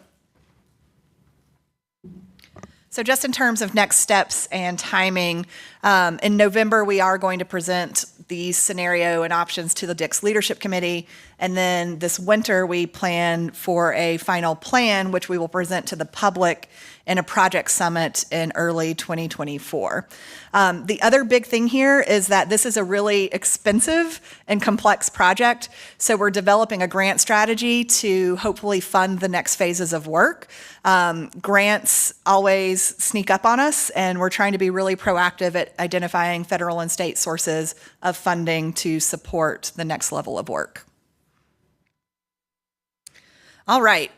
So just in terms of next steps and timing, in November, we are going to present these scenario and options to the Dix Leadership Committee. And then this winter, we plan for a final plan, which we will present to the public in a project summit in early 2024. The other big thing here is that this is a really expensive and complex project. So we're developing a grant strategy to hopefully fund the next phases of work. Grants always sneak up on us, and we're trying to be really proactive at identifying federal and state sources of funding to support the next level of work. All right,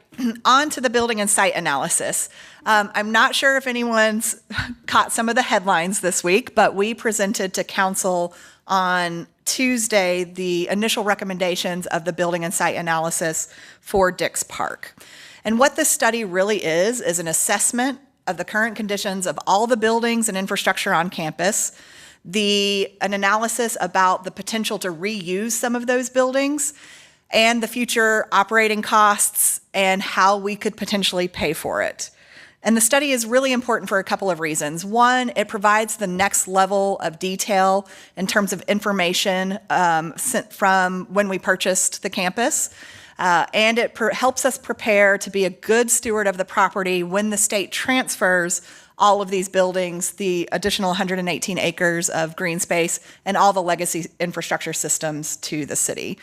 on to the building and site analysis. I'm not sure if anyone's caught some of the headlines this week, but we presented to council on Tuesday the initial recommendations of the building and site analysis for Dix Park. And what this study really is an assessment of the current conditions of all the buildings and infrastructure on campus, an analysis about the potential to reuse some of those buildings, and the future operating costs and how we could potentially pay for it. And the study is really important for a couple of reasons. One, it provides the next level of detail in terms of information sent from when we purchased the campus. And it helps us prepare to be a good steward of the property when the state transfers all of these buildings, the additional 118 acres of green space, and all the legacy infrastructure systems to the city.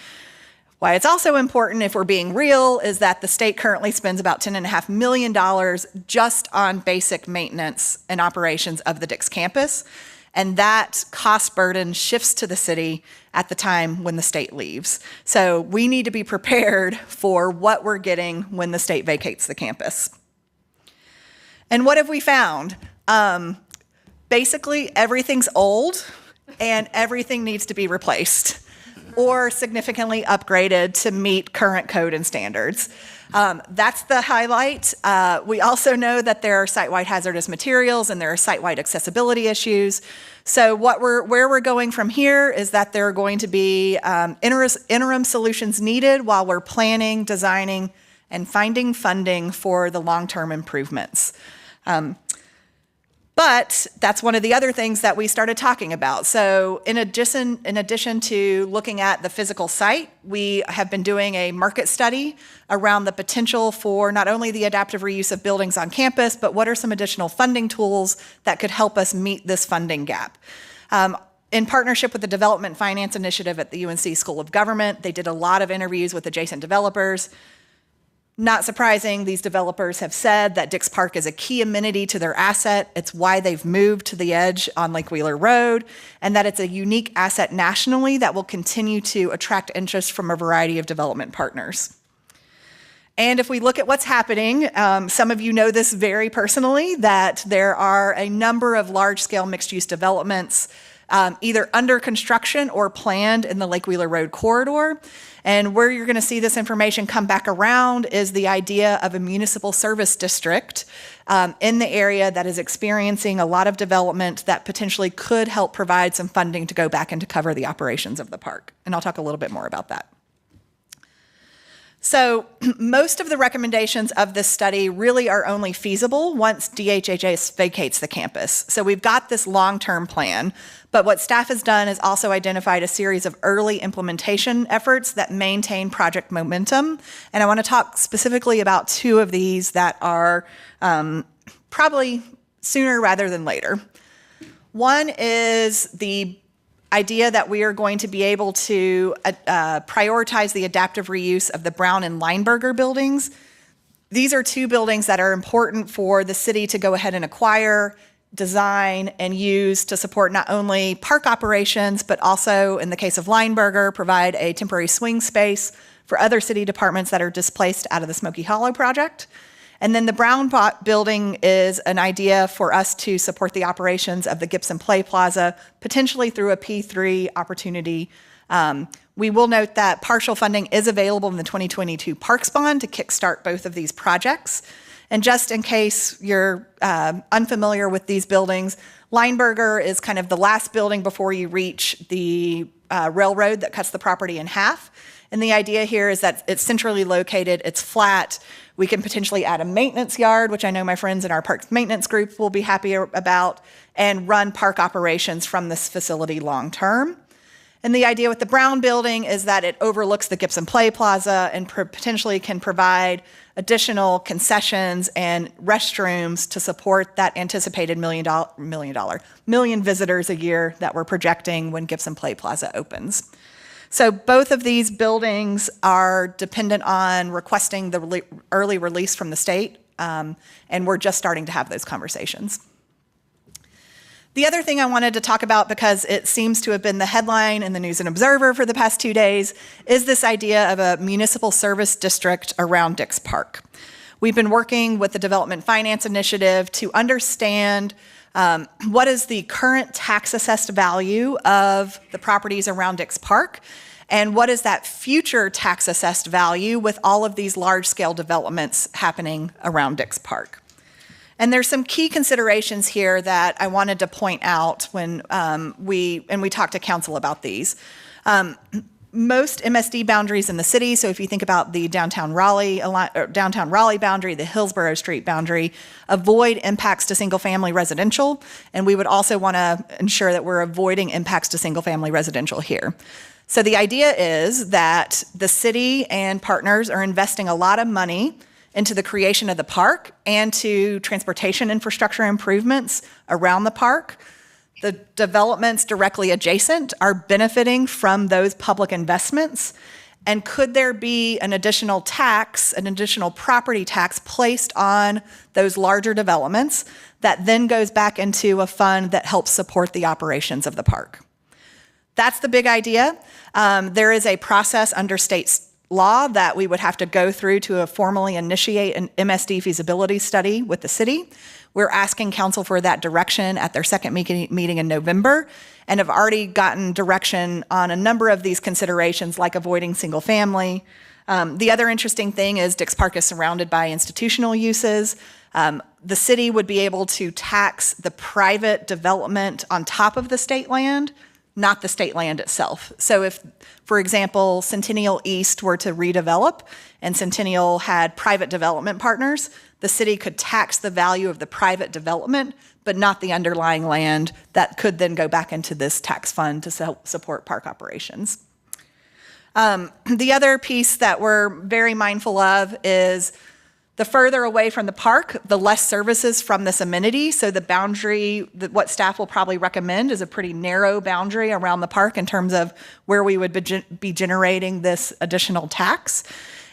Why it's also important, if we're being real, is that the state currently spends about $10.5 million just on basic maintenance and operations of the Dix campus. And that cost burden shifts to the city at the time when the state leaves. So we need to be prepared for what we're getting when the state vacates the campus. And what have we found? Basically, everything's old and everything needs to be replaced or significantly upgraded to meet current code and standards. That's the highlight. We also know that there are site-wide hazardous materials and there are site-wide accessibility issues. So where we're going from here is that there are going to be interim solutions needed while we're planning, designing, and finding funding for the long-term improvements. But that's one of the other things that we started talking about. So in addition to looking at the physical site, we have been doing a market study around the potential for not only the adaptive reuse of buildings on campus, but what are some additional funding tools that could help us meet this funding gap. In partnership with the Development Finance Initiative at the UNC School of Government, they did a lot of interviews with adjacent developers. Not surprising, these developers have said that Dix Park is a key amenity to their asset. It's why they've moved to the edge on Lake Wheeler Road, and that it's a unique asset nationally that will continue to attract interest from a variety of development partners. And if we look at what's happening, some of you know this very personally, that there are a number of large-scale mixed-use developments either under construction or planned in the Lake Wheeler Road corridor. And where you're going to see this information come back around is the idea of a municipal service district in the area that is experiencing a lot of development that potentially could help provide some funding to go back and to cover the operations of the park. And I'll talk a little bit more about that. So most of the recommendations of this study really are only feasible once DHHS vacates the campus. So we've got this long-term plan, but what staff has done is also identified a series of early implementation efforts that maintain project momentum. And I want to talk specifically about two of these that are probably sooner rather than later. One is the idea that we are going to be able to prioritize the adaptive reuse of the Brown and Lineberger buildings. These are two buildings that are important for the city to go ahead and acquire, design, and use to support not only park operations, but also, in the case of Lineberger, provide a temporary swing space for other city departments that are displaced out of the Smoky Hollow project. And then the Brown building is an idea for us to support the operations of the Gibson Play Plaza, potentially through a P3 opportunity. We will note that partial funding is available in the 2022 Parks Bond to kickstart both of these projects. And just in case you're unfamiliar with these buildings, Lineberger is kind of the last building before you reach the railroad that cuts the property in half. And the idea here is that it's centrally located, it's flat. We can potentially add a maintenance yard, which I know my friends in our parks maintenance group will be happy about, and run park operations from this facility long term. And the idea with the Brown building is that it overlooks the Gibson Play Plaza and potentially can provide additional concessions and restrooms to support that anticipated million visitors a year that we're projecting when Gibson Play Plaza opens. So both of these buildings are dependent on requesting the early release from the state, and we're just starting to have those conversations. The other thing I wanted to talk about, because it seems to have been the headline in the News and Observer for the past 2 days, is this idea of a municipal service district around Dix Park. We've been working with the Development Finance Initiative to understand what is the current tax assessed value of the properties around Dix Park, and what is that future tax assessed value with all of these large scale developments happening around Dix Park. And there's some key considerations here that I wanted to point out when we talked to council about these. Most MSD boundaries in the city, so if you think about the downtown Raleigh boundary, the Hillsborough Street boundary, avoid impacts to single-family residential, and we would also want to ensure that we're avoiding impacts to single-family residential here. So the idea is that the city and partners are investing a lot of money into the creation of the park and to transportation infrastructure improvements around the park. The developments directly adjacent are benefiting from those public investments. And could there be an additional tax, an additional property tax placed on those larger developments that then goes back into a fund that helps support the operations of the park? That's the big idea. There is a process under state law that we would have to go through to formally initiate an MSD feasibility study with the city. We're asking council for that direction at their second meeting in November, and have already gotten direction on a number of these considerations, like avoiding single family. The other interesting thing is Dix Park is surrounded by institutional uses. The city would be able to tax the private development on top of the state land, not the state land itself. So if, for example, Centennial East were to redevelop and Centennial had private development partners, the city could tax the value of the private development, but not the underlying land that could then go back into this tax fund to support park operations. The other piece that we're very mindful of is the further away from the park, the less services from this amenity. So the boundary, what staff will probably recommend is a pretty narrow boundary around the park in terms of where we would be generating this additional tax.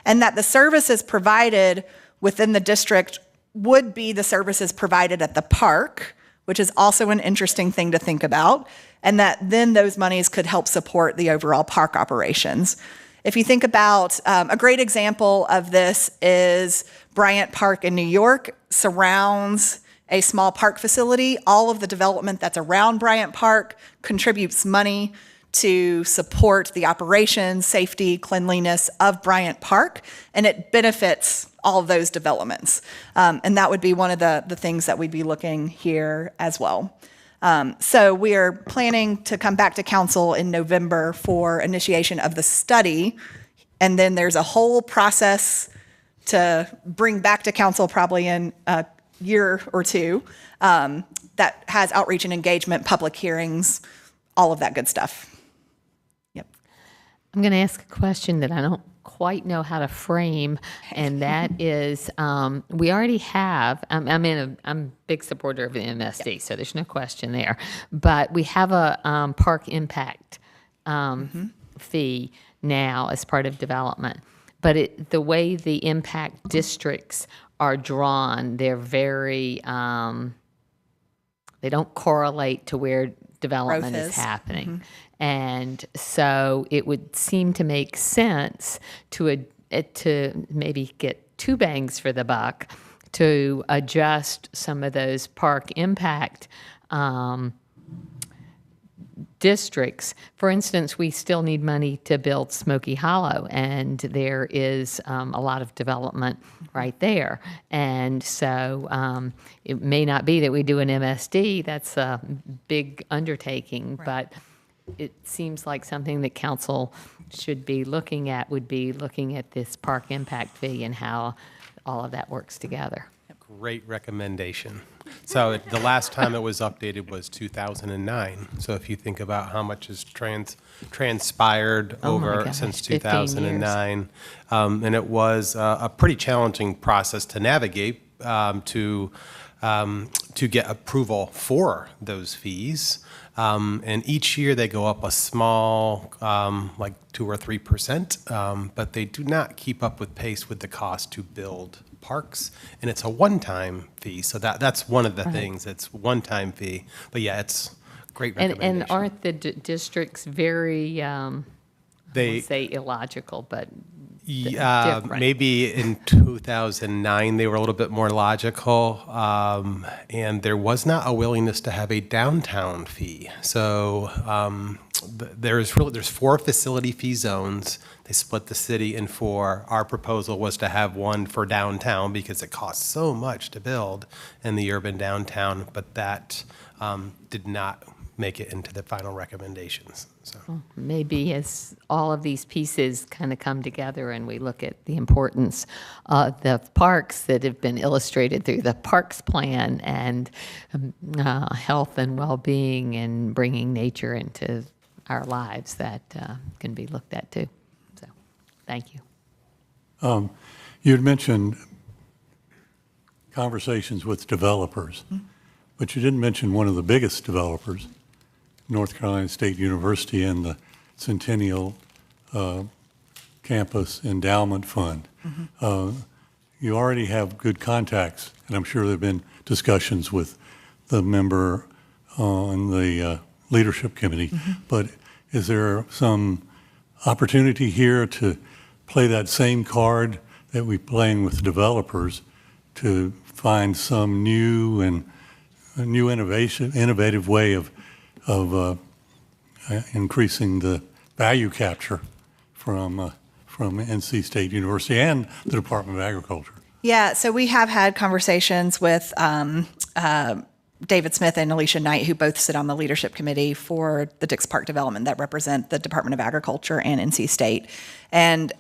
And that the services provided within the district would be the services provided at the park, which is also an interesting thing to think about. And that then those monies could help support the overall park operations. If you think about a great example of this is Bryant Park in New York surrounds a small park facility. All of the development that's around Bryant Park contributes money to support the operations, safety, cleanliness of Bryant Park, and it benefits all of those developments. And that would be one of the things that we'd be looking here as well. So we are planning to come back to council in November for initiation of the study, and then there's a whole process to bring back to council probably in a year or two that has outreach and engagement, public hearings, all of that good stuff. Yep. I'm going to ask a question that I don't quite know how to frame, and that is, we already have, I'm a big supporter of the MSD, so there's no question there, but we have a park impact fee now as part of development. But the way the impact districts are drawn, they're very, they don't correlate to where development is happening. Mm-hmm. And so it would seem to make sense to maybe get two bangs for the buck, to adjust some of those park impact districts. For instance, we still need money to build Smoky Hollow, and there is a lot of development right there. And so it may not be that we do an MSD, that's a big undertaking, right. But it seems like something that council should be looking at would be looking at this park impact fee and how all of that works together. Great recommendation. So the last time it was updated was 2009. So if you think about how much has transpired since 2009, and it was a pretty challenging process to navigate to get approval for those fees. And each year they go up a small, like 2 or 3%, but they do not keep up with pace with the cost to build parks, and it's a one-time fee. So that's one of the things. It's one-time fee. But yeah, it's great recommendation. And aren't the districts very, I won't say illogical, but different? Maybe in 2009 they were a little bit more logical, and there was not a willingness to have a downtown fee. So there's 4 facility fee zones. They split the city in 4. Our proposal was to have one for downtown because it costs so much to build in the urban downtown, but that did not make it into the final recommendations. So well, maybe as all of these pieces kind of come together and we look at the importance of the parks that have been illustrated through the parks plan and health and well-being and bringing nature into our lives, that can be looked at too. So thank you. You had mentioned conversations with developers, but you didn't mention one of the biggest developers, North Carolina State University and the Centennial Campus Endowment Fund. You already have good contacts, and I'm sure there have been discussions with the member on the leadership committee, but is there some opportunity here to play that same card that we playing with developers to find some new and a new innovative way of increasing the value capture from NC State University and the Department of Agriculture. Yeah, so we have had conversations with David Smith and Alicia Knight, who both sit on the leadership committee for the Dix Park development that represent the Department of Agriculture and NC State. And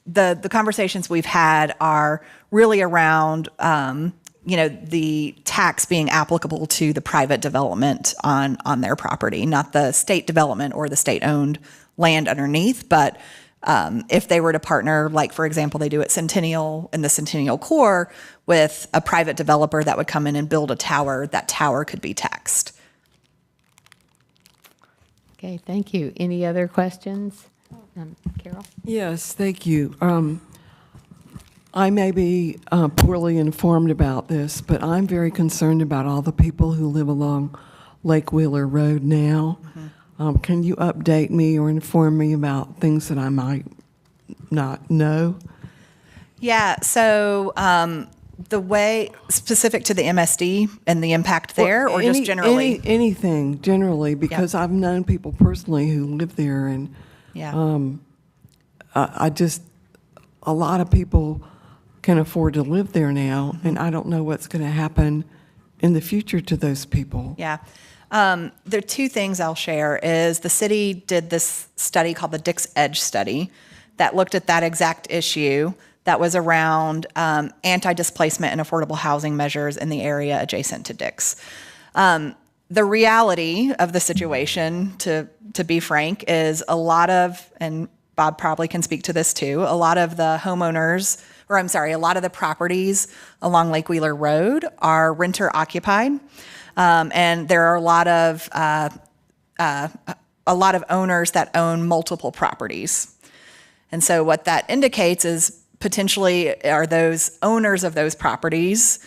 the conversations we've had are really around the tax being applicable to the private development on their property, not the state development or the state-owned land underneath, but if they were to partner, like, for example, they do at Centennial in the Centennial Core with a private developer that would come in and build a tower, that tower could be taxed. Okay, thank you. Any other questions? Carol? Yes, thank you. I may be poorly informed about this, but I'm very concerned about all the people who live along Lake Wheeler Road now. Can you update me or inform me about things that I might not know? Yeah, so the way specific to the MSD and the impact there, or just generally? Anything, generally, because I've known people personally who live there, and a lot of people can afford to live there now, and I don't know what's going to happen in the future to those people. Yeah. There are two things I'll share is the city did this study called the Dix Edge study that looked at that exact issue that was around anti-displacement and affordable housing measures in the area adjacent to Dix. The reality of the situation, to be frank, is a lot of, and Bob probably can speak to this too, a lot of the homeowners, or I'm sorry, a lot of the properties along Lake Wheeler Road are renter occupied. And there are a lot of owners that own multiple properties. And so what that indicates is potentially are those owners of those properties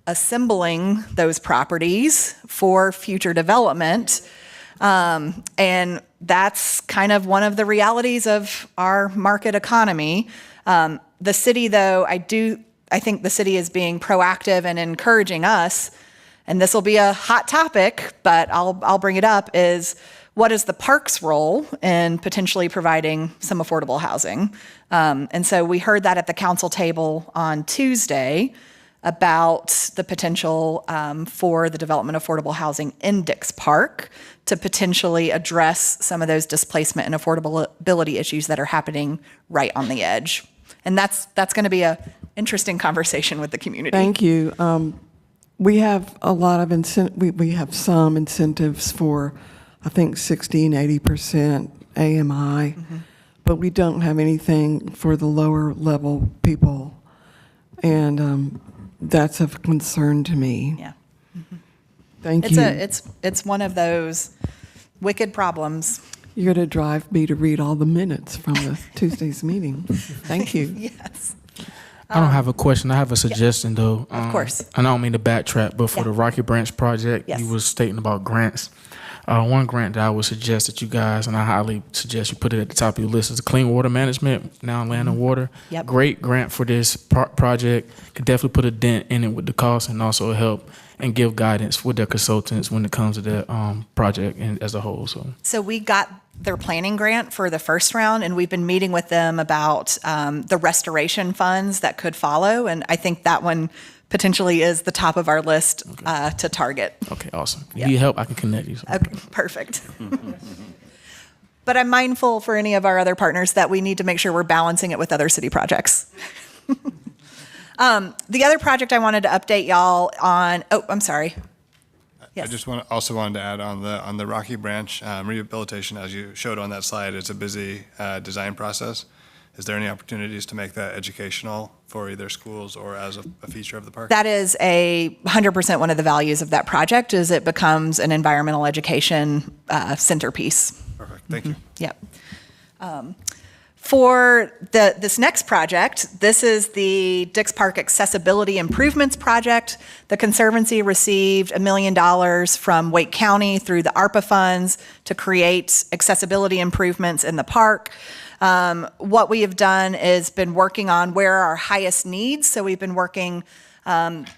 assembling those properties for future development. And that's kind of one of the realities of our market economy. The city, though, I think the city is being proactive and encouraging us, and this will be a hot topic, but I'll bring it up, is what is the park's role in potentially providing some affordable housing? And so we heard that at the council table on Tuesday about the potential for the development of affordable housing in Dix Park to potentially address some of those displacement and affordability issues that are happening right on the edge. And that's going to be an interesting conversation with the community. Thank you. We have a lot of we have some incentives for, I think, 60 and 80% AMI, but we don't have anything for the lower level people, and that's of concern to me. Yeah. Thank you. It's one of those wicked problems. You're going to drive me to read all the minutes from the Tuesday's meeting. Thank you. Yes. I don't have a question. I have a suggestion, though. Of course. I don't mean to backtrack, but for the Rocky Branch project, you was stating about grants. One grant that I would suggest that you guys, and I highly suggest you put it at the top of your list, is clean water management, now land and water. Yep. Great grant for this project. Could definitely put a dent in it with the cost and also help and give guidance with their consultants when it comes to the project and as a whole. So we got their planning grant for the first round, and we've been meeting with them about the restoration funds that could follow, and I think that one potentially is the top of our list to target. Okay, awesome. If you need help, I can connect you. Okay, perfect. But I'm mindful for any of our other partners that we need to make sure we're balancing it with other city projects. The other project I wanted to update y'all on, I'm sorry. Yes. I just also wanted to add on the Rocky Branch rehabilitation, as you showed on that slide, it's a busy design process. Is there any opportunities to make that educational for either schools or as a feature of the park? That is 100% one of the values of that project, is it becomes an environmental education centerpiece. Perfect, thank you. Yep. For this next project, this is the Dix Park Accessibility Improvements Project. The Conservancy received $1 million from Wake County through the ARPA funds to create accessibility improvements in the park. What we have done is been working on where are our highest needs. So we've been working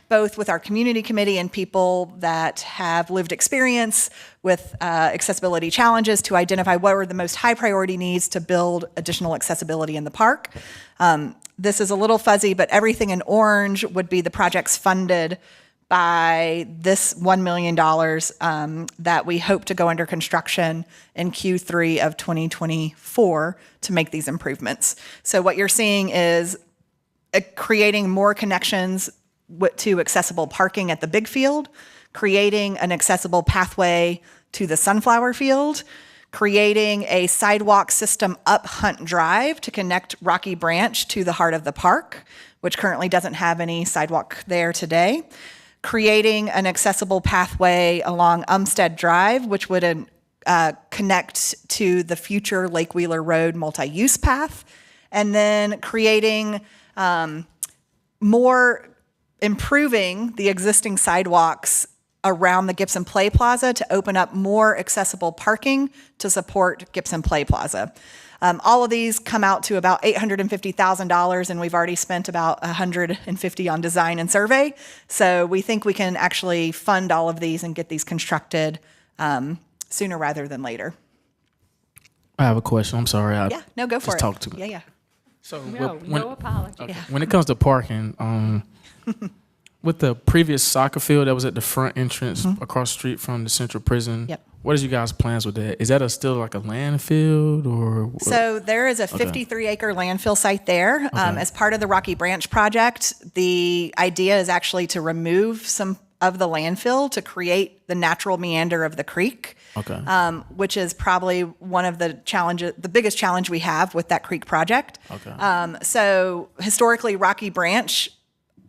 both with our community committee and people that have lived experience with accessibility challenges to identify what are the most high priority needs to build additional accessibility in the park. This is a little fuzzy, but everything in orange would be the projects funded by this $1 million that we hope to go under construction in Q3 of 2024 to make these improvements. So what you're seeing is creating more connections to accessible parking at the big field, creating an accessible pathway to the sunflower field, creating a sidewalk system up Hunt Drive to connect Rocky Branch to the heart of the park, which currently doesn't have any sidewalk there today, creating an accessible pathway along Umstead Drive, which would connect to the future Lake Wheeler Road multi-use path, and then creating improving the existing sidewalks around the Gibson Play Plaza to open up more accessible parking to support Gibson Play Plaza. All of these come out to about $850,000, and we've already spent about $150 on design and survey. So we think we can actually fund all of these and get these constructed sooner rather than later. I have a question. I'm sorry. Yeah, no, go for it. Just talk to me. Yeah. So No apology. okay. When it comes to parking, with the previous soccer field that was at the front entrance across the street from the central prison, Yep. what is you guys' plans with that? Is that still like a landfill or? So there is a 53-acre landfill site there. As part of the Rocky Branch project, the idea is actually to remove some of the landfill to create the natural meander of the creek, which is probably one of the challenges, the biggest challenge we have with that creek project. So historically, Rocky Branch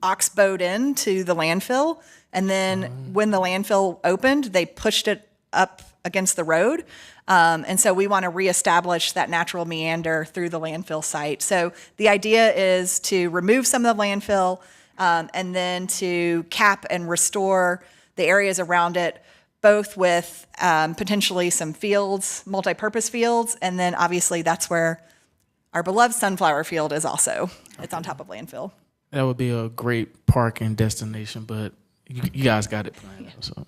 oxbowed into the landfill, and then when the landfill opened, they pushed it up against the road. And so we want to reestablish that natural meander through the landfill site. So the idea is to remove some of the landfill and then to cap and restore the areas around it, both with potentially some fields, multi-purpose fields, and then obviously that's where our beloved sunflower field is also. It's on top of landfill. That would be a great parking destination, but you guys got it planned. So.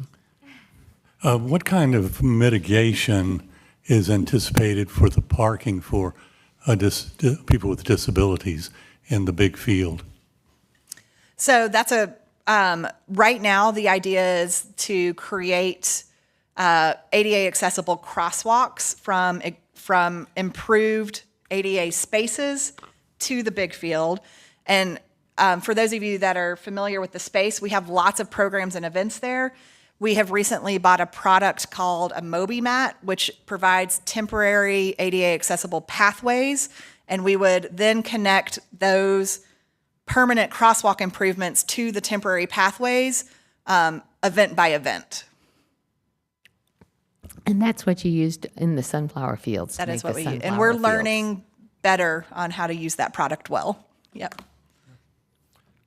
What kind of mitigation is anticipated for the parking for people with disabilities in the big field? So that's right now the idea is to create ADA accessible crosswalks from improved ADA spaces to the big field. And for those of you that are familiar with the space, we have lots of programs and events there. We have recently bought a product called a Moby Mat, which provides temporary ADA accessible pathways, and we would then connect those permanent crosswalk improvements to the temporary pathways, event by event. And that's what you used in the sunflower fields. That is what we use. And we're learning better on how to use that product well. Yep.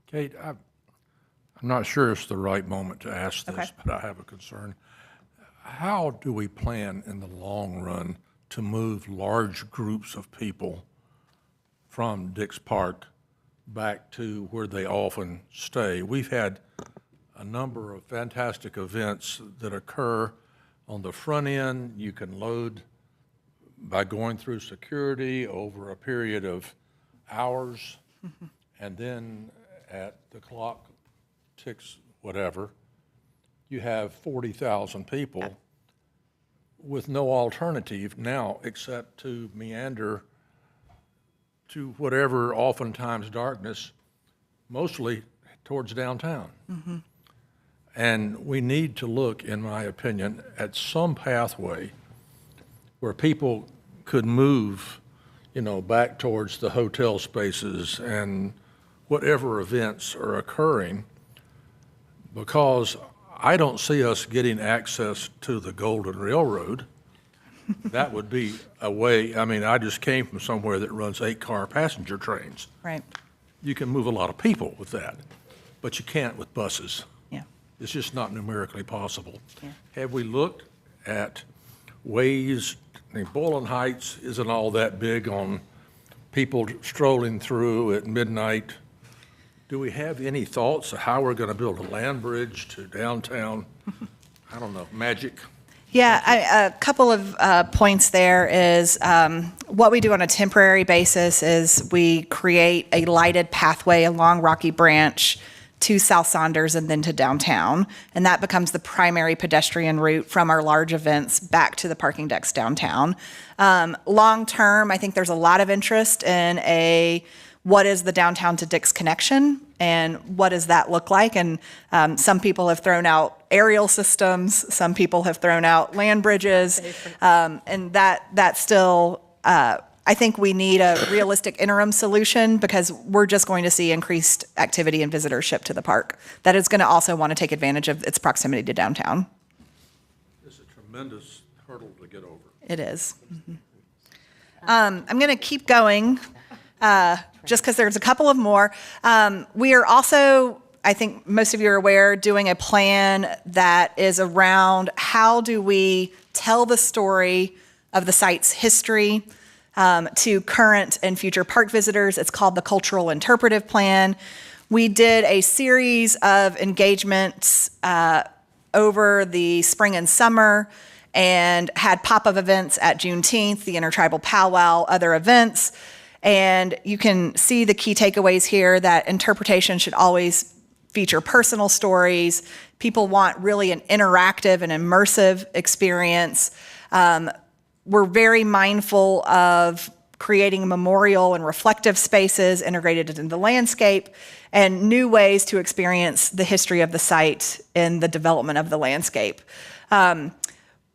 Kate, I'm not sure it's the right moment to ask this, but I have a concern. How do we plan in the long run to move large groups of people from Dix Park back to where they often stay? We've had a number of fantastic events that occur on the front end. You can load by going through security over a period of hours, and then at the clock ticks whatever, you have 40,000 people with no alternative now except to meander to whatever, oftentimes darkness, mostly towards downtown. And we need to look, in my opinion, at some pathway where people could move, back towards the hotel spaces and whatever events are occurring, because I don't see us getting access to the Golden Railroad That would be a way, I mean, I just came from somewhere that runs 8-car passenger trains. Right. You can move a lot of people with that, but you can't with buses. Yeah. It's just not numerically possible. Yeah. Have we looked at ways, I mean, Boylan Heights isn't all that big on people strolling through at midnight. Do we have any thoughts of how we're going to build a land bridge to downtown? I don't know, magic? Yeah, a couple of points there is what we do on a temporary basis is we create a lighted pathway along Rocky Branch to South Saunders and then to downtown. And that becomes the primary pedestrian route from our large events back to the parking decks downtown. Long term, I think there's a lot of interest in what is the downtown to Dix connection and what does that look like? And some people have thrown out aerial systems, some people have thrown out land bridges, and that still, I think we need a realistic interim solution because we're just going to see increased activity and visitorship to the park. That is going to also want to take advantage of its proximity to downtown. It's a tremendous hurdle to get over. It is. Mm-hmm. I'm going to keep going. Just because there's a couple of more. We are also, I think most of you are aware, doing a plan that is around how do we tell the story of the site's history to current and future park visitors. It's called the Cultural Interpretive Plan. We did a series of engagements over the spring and summer and had pop-up events at Juneteenth, the Intertribal Powwow, other events. And you can see the key takeaways here that interpretation should always feature personal stories. People want really an interactive and immersive experience. We're very mindful of creating memorial and reflective spaces integrated into the landscape and new ways to experience the history of the site in the development of the landscape. Some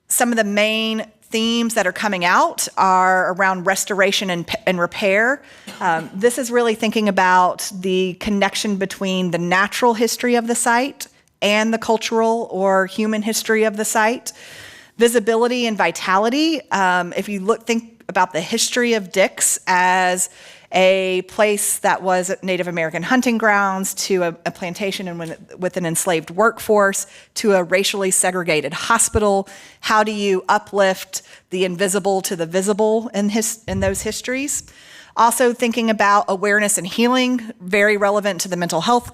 of the main themes that are coming out are around restoration and repair. This is really thinking about the connection between the natural history of the site and the cultural or human history of the site. Visibility and vitality. If you think about the history of Dix as a place that was Native American hunting grounds to a plantation and with an enslaved workforce to a racially segregated hospital. How do you uplift the invisible to the visible in those histories? Also thinking about awareness and healing, very relevant to the mental health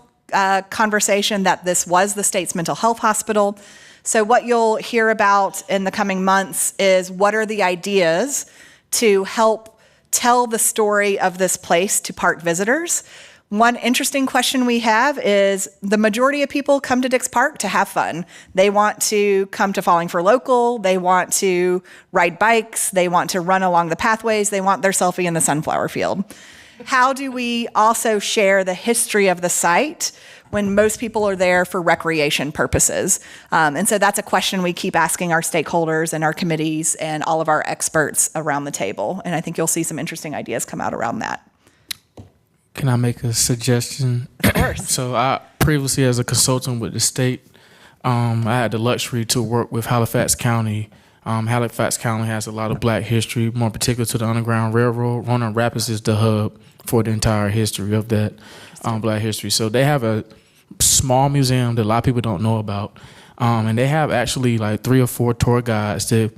conversation that this was the state's mental health hospital. So what you'll hear about in the coming months is what are the ideas to help tell the story of this place to park visitors. One interesting question we have is the majority of people come to Dix Park to have fun. They want to come to Falling for Local. They want to ride bikes. They want to run along the pathways. They want their selfie in the sunflower field. How do we also share the history of the site when most people are there for recreation purposes? And so that's a question we keep asking our stakeholders and our committees and all of our experts around the table. And I think you'll see some interesting ideas come out around that. Can I make a suggestion? Of course. So I previously, as a consultant with the state, I had the luxury to work with Halifax County. Halifax County has a lot of black history, more particular to the Underground Railroad. Roanoke Rapids is the hub for the entire history of that black history. So they have a small museum that a lot of people don't know about. And they have actually like 3 or 4 tour guides that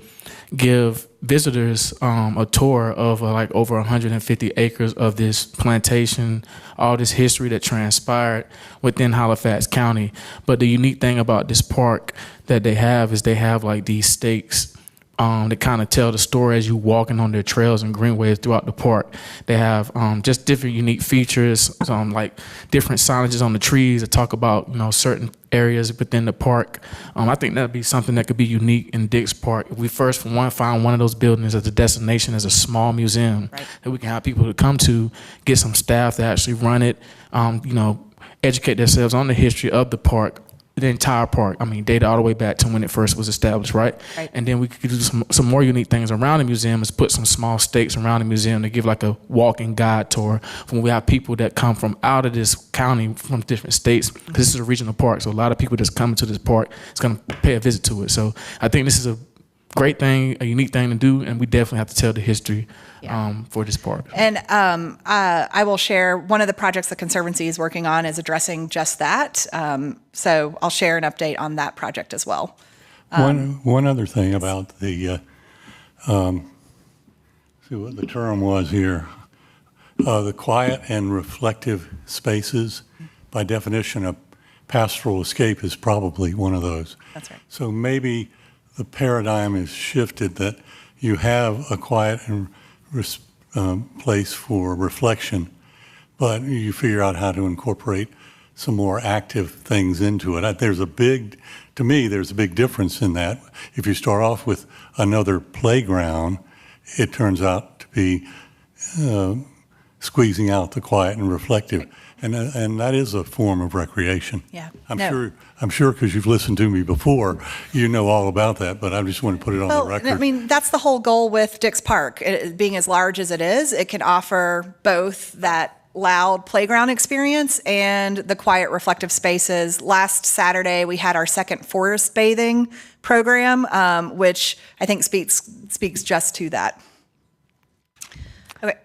give visitors a tour of like over 150 acres of this plantation, all this history that transpired within Halifax County. But the unique thing about this park that they have is they have like these stakes that kind of tell the story as you walking on their trails and greenways throughout the park. They have just different unique features, like different signages on the trees that talk about certain areas within the park. I think that'd be something that could be unique in Dix Park. If we first find one of those buildings as a destination, as a small museum that we can have people to come to, get some staff to actually run it, educate themselves on the history of the park. The entire park, data all the way back to when it first was established, right? And then we could do some more unique things around the museum is put some small stakes around the museum to give like a walking guide tour when we have people that come from out of this county from different states, because this is a regional park. So a lot of people that's coming to this park is going to pay a visit to it. So I think this is a great thing, a unique thing to do, and we definitely have to tell the history for this park. And I will share one of the projects the Conservancy is working on is addressing just that. So I'll share an update on that project as well. One other thing about the, see what the term was here, the quiet and reflective spaces. By definition, a pastoral escape is probably one of those. That's right. So maybe the paradigm is shifted that you have a quiet and place for reflection, but you figure out how to incorporate some more active things into it. To me, there's a big difference in that. If you start off with another playground, it turns out to be squeezing out the quiet and reflective. And that is a form of recreation. Yeah. I'm sure because you've listened to me before, you know all about that, but I just want to put it on the record. I mean, that's the whole goal with Dix Park. Being as large as it is, it can offer both that loud playground experience and the quiet reflective spaces. Last Saturday, we had our second forest bathing program, which I think speaks just to that. Okay.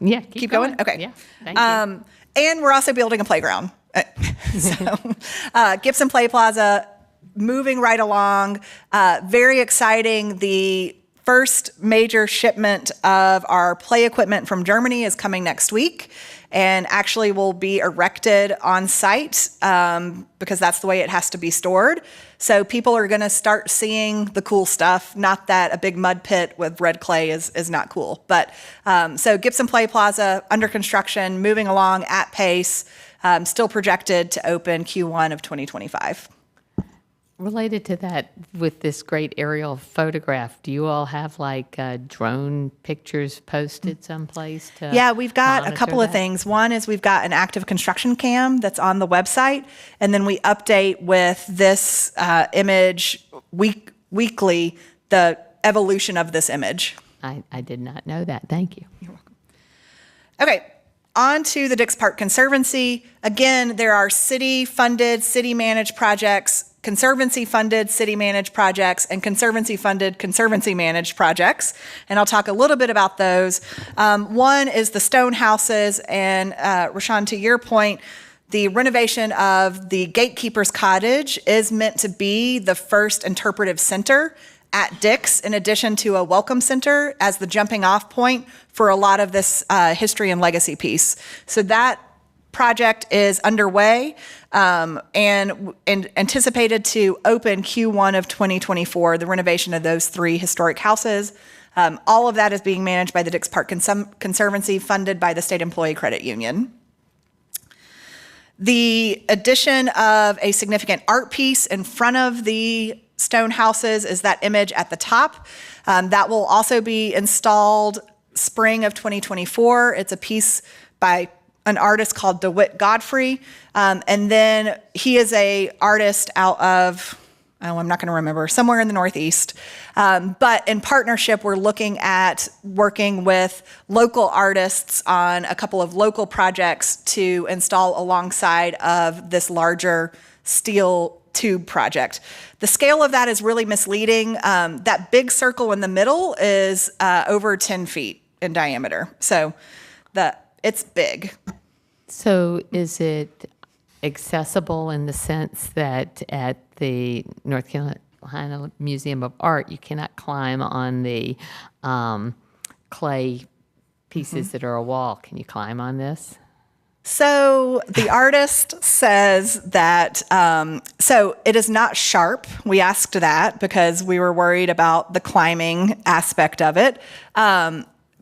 Yeah, keep going? Okay. Yeah, thank you. And we're also building a playground. Gibson Play Plaza, moving right along. Very exciting. The first major shipment of our play equipment from Germany is coming next week and actually will be erected on site because that's the way it has to be stored. So people are going to start seeing the cool stuff. Not that a big mud pit with red clay is not cool. But so Gibson Play Plaza under construction, moving along at pace, still projected to open Q1 of 2025. Related to that, with this great aerial photograph, do you all have like drone pictures posted someplace to Yeah, we've got a monitor couple of that? things. One is we've got an active construction cam that's on the website, and then we update with this image weekly, the evolution of this image. I did not know that. Thank you. Okay, on to the Dix Park Conservancy. Again, there are city-funded, city-managed projects, Conservancy-funded, city-managed projects, and Conservancy-funded, Conservancy-managed projects. And I'll talk a little bit about those. One is the stone houses, and Rashawn, to your point, the renovation of the Gatekeeper's Cottage is meant to be the first interpretive center at Dix, in addition to a welcome center as the jumping off point for a lot of this history and legacy piece. So that project is underway and anticipated to open Q1 of 2024, the renovation of those three historic houses. All of that is being managed by the Dix Park Conservancy, funded by the State Employee Credit Union. The addition of a significant art piece in front of the stone houses is that image at the top. That will also be installed spring of 2024. It's a piece by an artist called DeWitt Godfrey. And then he is a artist out of, I'm not going to remember, somewhere in the Northeast. But in partnership, we're looking at working with local artists on a couple of local projects to install alongside of this larger steel tube project. The scale of that is really misleading. That big circle in the middle is over 10 feet in diameter. So it's big. So is it accessible in the sense that at the North Carolina Museum of Art, you cannot climb on the clay pieces that are a wall? Can you climb on this? So the artist says that, so it is not sharp. We asked that because we were worried about the climbing aspect of it.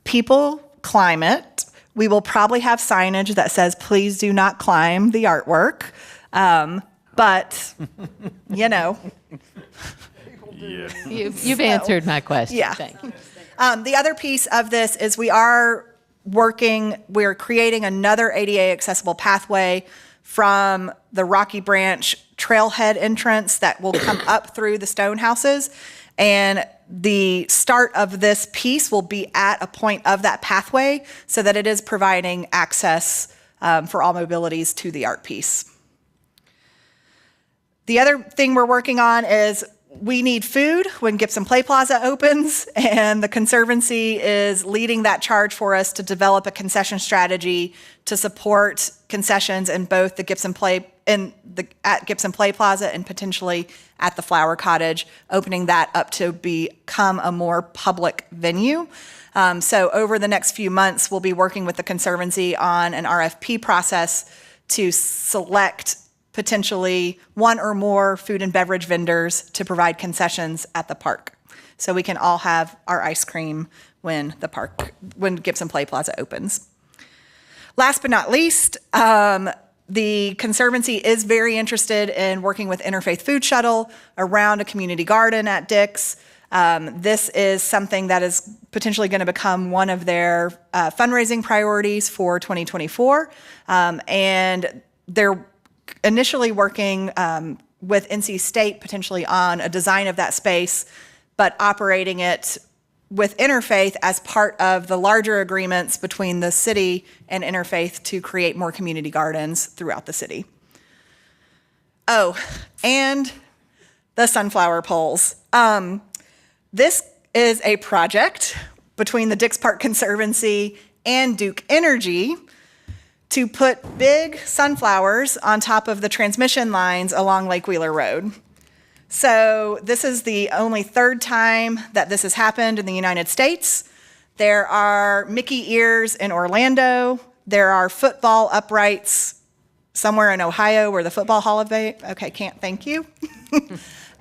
People climb it. We will probably have signage that says, please do not climb the artwork. But, you know. You've answered my question. Yeah. Thank you. The other piece of this is we're creating another ADA accessible pathway from the Rocky Branch trailhead entrance that will come up through the stone houses. And the start of this piece will be at a point of that pathway so that it is providing access for all mobilities to the art piece. The other thing we're working on is we need food when Gibson Play Plaza opens, and the Conservancy is leading that charge for us to develop a concession strategy to support concessions in both the at Gibson Play Plaza and potentially at the Flower Cottage, opening that up to become a more public venue. So over the next few months, we'll be working with the Conservancy on an RFP process to select potentially one or more food and beverage vendors to provide concessions at the park. So we can all have our ice cream when Gibson Play Plaza opens. Last but not least, the Conservancy is very interested in working with Interfaith Food Shuttle around a community garden at Dick's. This is something that is potentially going to become one of their fundraising priorities for 2024. And they're initially working with NC State potentially on a design of that space, but operating it with Interfaith as part of the larger agreements between the city and Interfaith to create more community gardens throughout the city. Oh, and the sunflower poles. This is a project between the Dix Park Conservancy and Duke Energy to put big sunflowers on top of the transmission lines along Lake Wheeler Road. So this is the only third time that this has happened in the United States. There are Mickey ears in Orlando. There are football uprights somewhere in Ohio where the Football Hall of Fame, okay, can't thank you.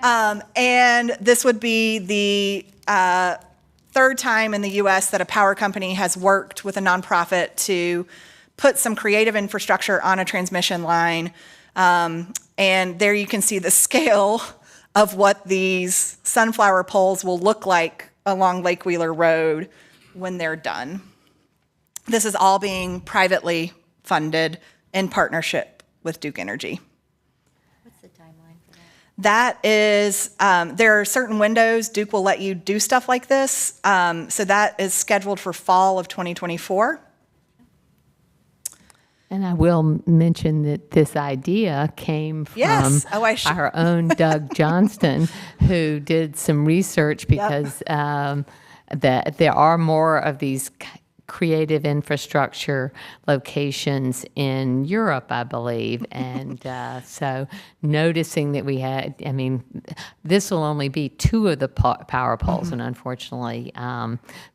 And this would be the third time in the US that a power company has worked with a nonprofit to put some creative infrastructure on a transmission line. And there you can see the scale of what these sunflower poles will look like along Lake Wheeler Road when they're done. This is all being privately funded in partnership with Duke Energy. What's the timeline for That that? is, there are certain windows Duke will let you do stuff like this. So that is scheduled for fall of 2024. And I will mention that this idea came from our own Doug Johnston, who did some research because that there are more of these creative infrastructure locations in Europe, I believe. And so noticing that we had, I mean, this will only be two of the power poles. And unfortunately,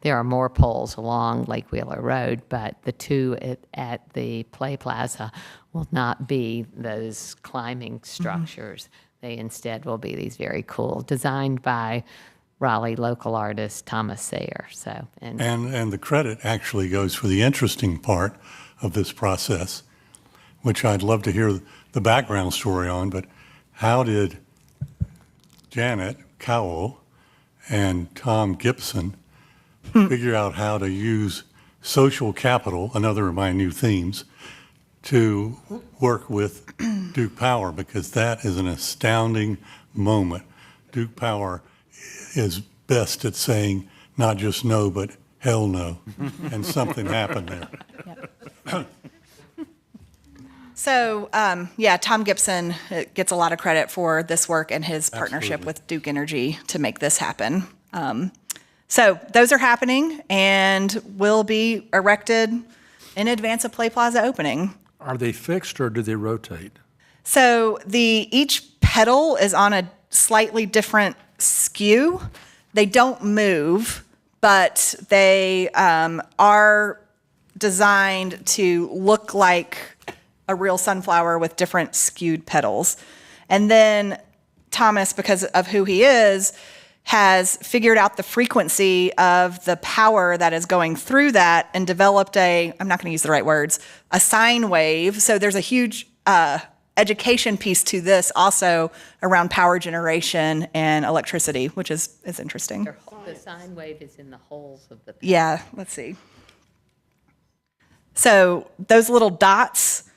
there are more poles along Lake Wheeler Road, but the two at the Play Plaza will not be those climbing structures. They instead will be these very cool, designed by Raleigh local artist Thomas Sayer. So and the credit actually goes for the interesting part of this process, which I'd love to hear the background story on. But how did Janet Cowell and Tom Gibson figure out how to use social capital, another of my new themes, to work with Duke Power? Because that is an astounding moment. Duke Power is best at saying not just no, but hell no. And something happened there. So, Tom Gibson gets a lot of credit for this work and his partnership with Duke Energy to make this happen. So those are happening and will be erected in advance of Play Plaza opening. Are they fixed or do they rotate? So each pedal is on a slightly different skew. They don't move, but they are designed to look like a real sunflower with different skewed petals. And then Thomas, because of who he is, has figured out the frequency of the power that is going through that and developed I'm not going to use the right words, a sine wave. So there's a huge education piece to this also around power generation and electricity, which is interesting. The sine wave is in the holes of the pedal. Yeah, let's see. So those little dots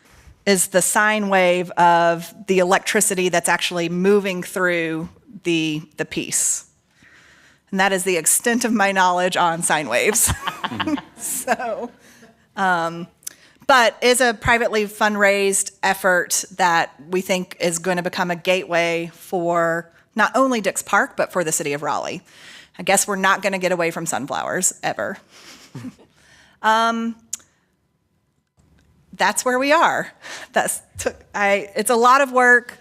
is the sine wave of the electricity that's actually moving through the piece. And that is the extent of my knowledge on sine waves. So, but is a privately fundraised effort that we think is going to become a gateway for not only Dix Park, but for the city of Raleigh. I guess we're not going to get away from sunflowers ever. That's where we are. It's a lot of work.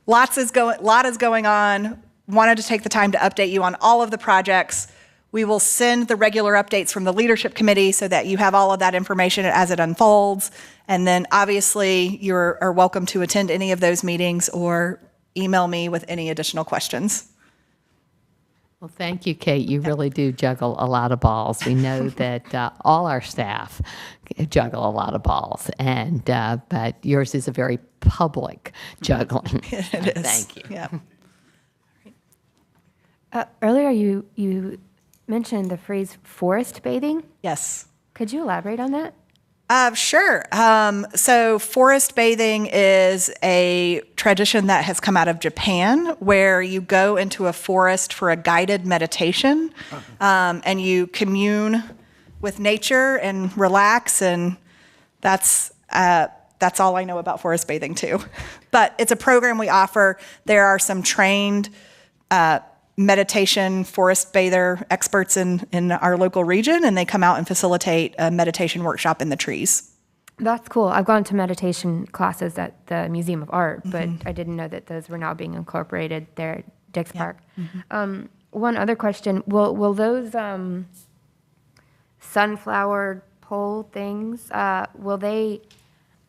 Lot is going on. Wanted to take the time to update you on all of the projects. We will send the regular updates from the leadership committee so that you have all of that information as it unfolds. And then obviously you are welcome to attend any of those meetings or email me with any additional questions. Well, thank you, Kate. You really do juggle a lot of balls. We know that all our staff juggle a lot of balls, and but yours is a very public juggling. It is. Thank you. Yeah. Earlier, you mentioned the phrase forest bathing. Yes. Could you elaborate on that? Sure. So forest bathing is a tradition that has come out of Japan where you go into a forest for a guided meditation and you commune with nature and relax, and that's all I know about forest bathing too. But it's a program we offer. There are some trained meditation forest bather experts in our local region, and they come out and facilitate a meditation workshop in the trees. That's cool. I've gone to meditation classes at the Museum of Art, but I didn't know that those were now being incorporated there at Dix Park. One other question, will those sunflower pole things, will they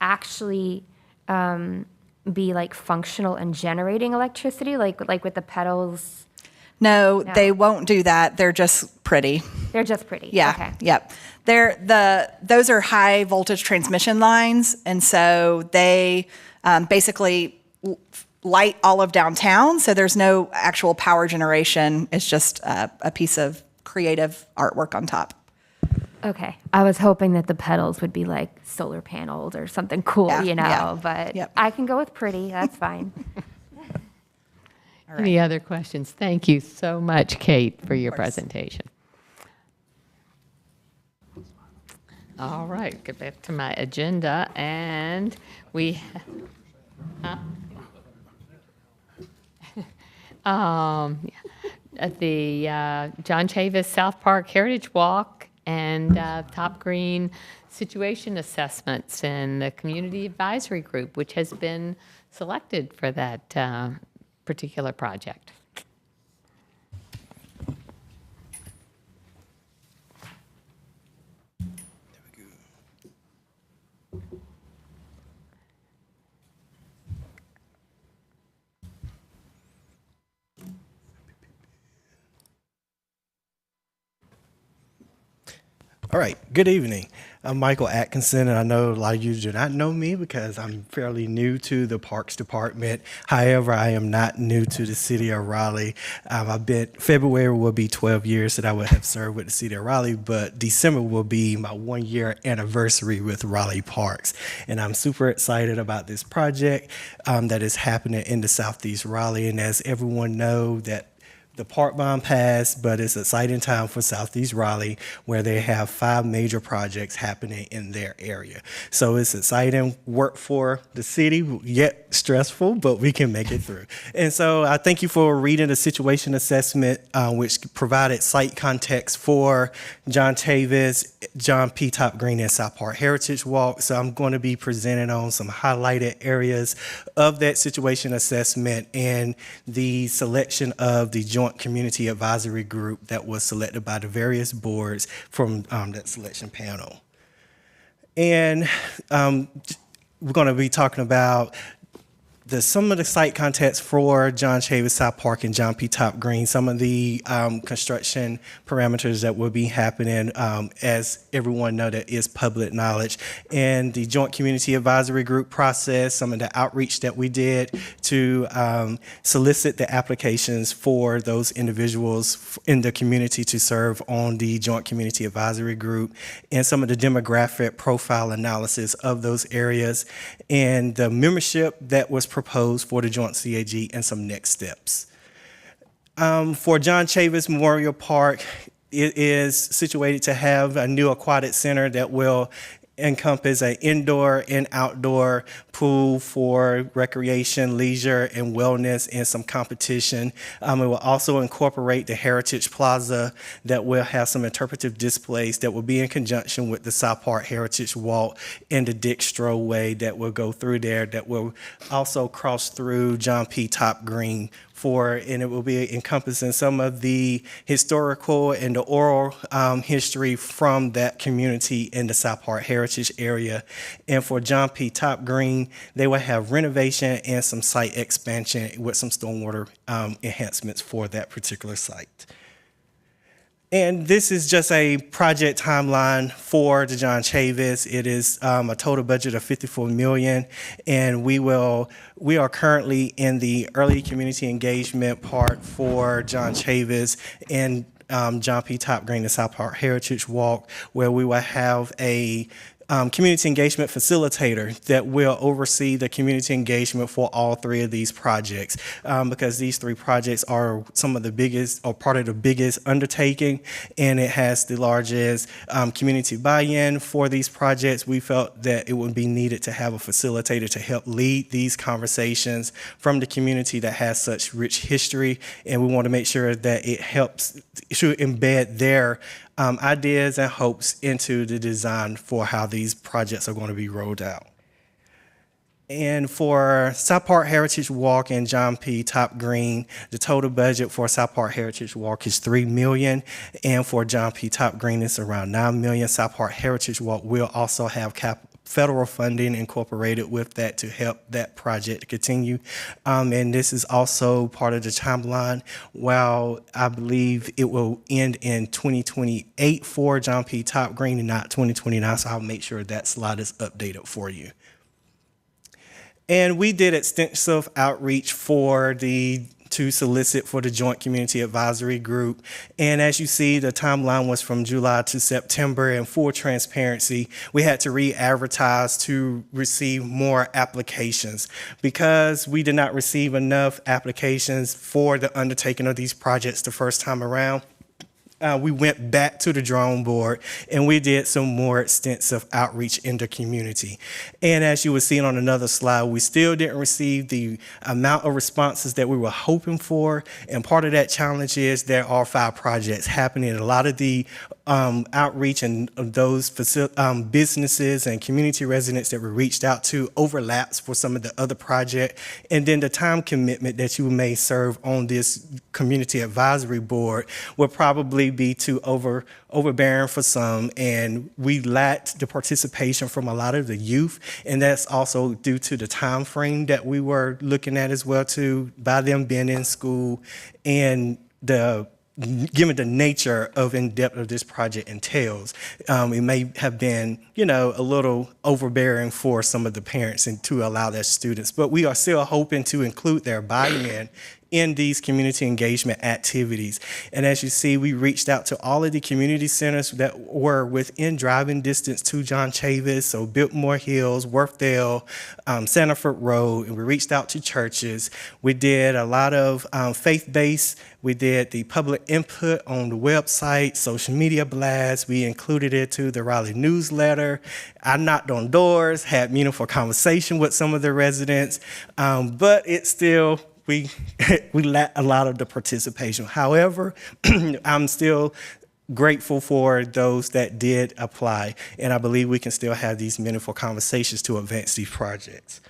actually be like functional and generating electricity, like with the petals? No, they won't do that. They're just pretty. They're just pretty. Yeah. Okay. Yep. Those are high voltage transmission lines, and so they basically light all of downtown. So there's no actual power generation. It's just a piece of creative artwork on top. Okay. I was hoping that the petals would be like solar panels or something cool, but I can go with pretty. That's fine. Any other questions? Thank you so much, Kate, for your presentation. All right, get back to my agenda, and we at the John Chavis South Park Heritage Walk and Top Green situation assessments and the community advisory group, which has been selected for that particular project. All right, good evening. I'm Michael Atkinson, and I know a lot of you do not know me because I'm fairly new to the Parks Department. However, I am not new to the city of Raleigh. February will be 12 years that I would have served with the city of Raleigh, but December will be my 1-year anniversary with Raleigh Parks. And I'm super excited about this project that is happening in the Southeast Raleigh. And as everyone knows, that the park bond passed, but it's an exciting time for Southeast Raleigh where they have 5 major projects happening in their area. So it's exciting work for the city, yet stressful, but we can make it through. And so I thank you for reading the situation assessment, which provided site context for John Chavis, John P. Top Green, and South Park Heritage Walk. So I'm going to be presenting on some highlighted areas of that situation assessment and the selection of the Joint Community Advisory Group that was selected by the various boards from that selection panel. And we're going to be talking about some of the site context for John Chavis South Park and John P. Top Green, some of the construction parameters that will be happening, as everyone know that is public knowledge, and the Joint Community Advisory Group process, some of the outreach that we did to solicit the applications for those individuals in the community to serve on the Joint Community Advisory Group, and some of the demographic profile analysis of those areas, and the membership that was proposed for the Joint CAG and some next steps. For John Chavis Memorial Park, it is situated to have a new aquatic center that will encompass an indoor and outdoor pool for recreation, leisure, and wellness, and some competition. It will also incorporate the Heritage Plaza that will have some interpretive displays that will be in conjunction with the South Park Heritage Walk and the Dick Strowway that will go through there, that will also cross through John P. Top Green and it will be encompassing some of the historical and the oral history from that community in the South Park Heritage area. And for John P. Top Green, they will have renovation and some site expansion with some stormwater enhancements for that particular site. And this is just a project timeline for the John Chavis. It is a total budget of $54 million, and we are currently in the early community engagement part for John Chavis and John P. Top Green, the South Park Heritage Walk, where we will have a community engagement facilitator that will oversee the community engagement for all three of these projects, because these three projects are some of the biggest, or part of the biggest undertaking, and it has the largest community buy-in for these projects. We felt that it would be needed to have a facilitator to help lead these conversations from the community that has such rich history, and we want to make sure that it helps to embed their ideas and hopes into the design for how these projects are going to be rolled out. And for South Park Heritage Walk and John P. Top Green, the total budget for South Park Heritage Walk is $3 million, and for John P. Top Green, it's around $9 million. South Park Heritage Walk will also have federal funding incorporated with that to help that project continue. And this is also part of the timeline. While I believe it will end in 2028 for John P. Top Green and not 2029, so I'll make sure that slide is updated for you. And we did extensive outreach to solicit for the Joint Community Advisory Group. And as you see, the timeline was from July to September. And full transparency, we had to re-advertise to receive more applications. Because we did not receive enough applications for the undertaking of these projects the first time around, we went back to the drawing board and we did some more extensive outreach in the community. And as you were seeing on another slide, we still didn't receive the amount of responses that we were hoping for. And part of that challenge is there are 5 projects happening. A lot of the outreach and those businesses and community residents that we reached out to overlaps for some of the other projects. And then the time commitment that you may serve on this community advisory board will probably be too overbearing for some, and we lacked the participation from a lot of the youth, and that's also due to the time frame that we were looking at as well too, by them being in school and given the nature of in-depth of this project entails. It may have been, a little overbearing for some of the parents and to allow their students, but we are still hoping to include their buy-in in these community engagement activities. And as you see, we reached out to all of the community centers that were within driving distance to John Chavis, so Biltmore Hills, Worthdale, Sanford Road, and we reached out to churches. We did a lot of faith-based. We did the public input on the website, social media blasts. We included it to the Raleigh newsletter. I knocked on doors, had meaningful conversation with some of the residents, but it's still, we lack a lot of the participation. However, I'm still grateful for those that did apply, and I believe we can still have these meaningful conversations to advance these projects.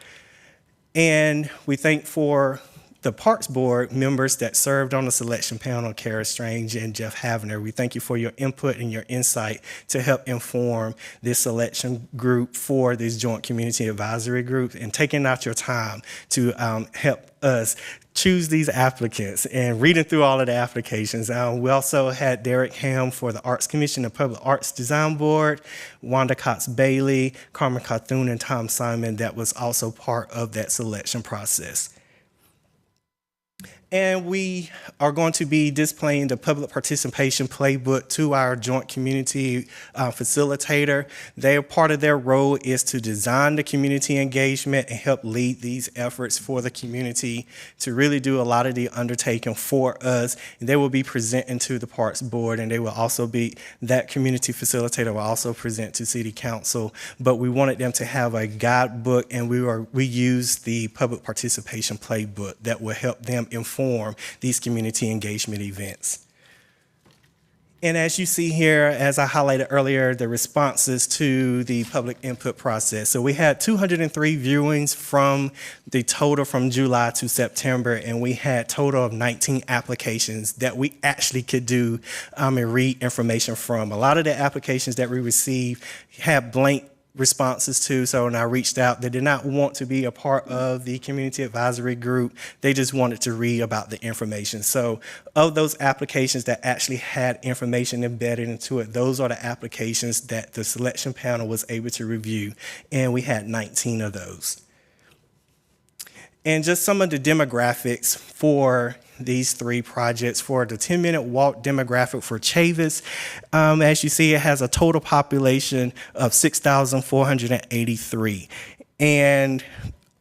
And we thank for the Parks Board members that served on the selection panel, Kara Strange and Jeff Havner. We thank you for your input and your insight to help inform this selection group for this Joint Community Advisory Group and taking out your time to help us choose these applicants and reading through all of the applications. We also had Derek Ham for the Arts Commission and Public Arts Design Board, Wanda Cox-Bailey, Carmen Carthun, and Tom Simon that was also part of that selection process. And we are going to be displaying the public participation playbook to our joint community facilitator. Part of their role is to design the community engagement and help lead these efforts for the community to really do a lot of the undertaking for us. And they will be presenting to the Parks Board, and they will also that community facilitator will also present to City Council. But we wanted them to have a guidebook, and we used the public participation playbook that will help them inform these community engagement events. And as you see here, as I highlighted earlier, the responses to the public input process. So we had 203 viewings from the total from July to September, and we had total of 19 applications that we actually could do and read information from. A lot of the applications that we received had blank responses to. So when I reached out, they did not want to be a part of the community advisory group. They just wanted to read about the information. So of those applications that actually had information embedded into it, those are the applications that the selection panel was able to review. And we had 19 of those. And just some of the demographics for these three projects. For the 10-minute walk demographic for Chavis, as you see, it has a total population of 6,483. And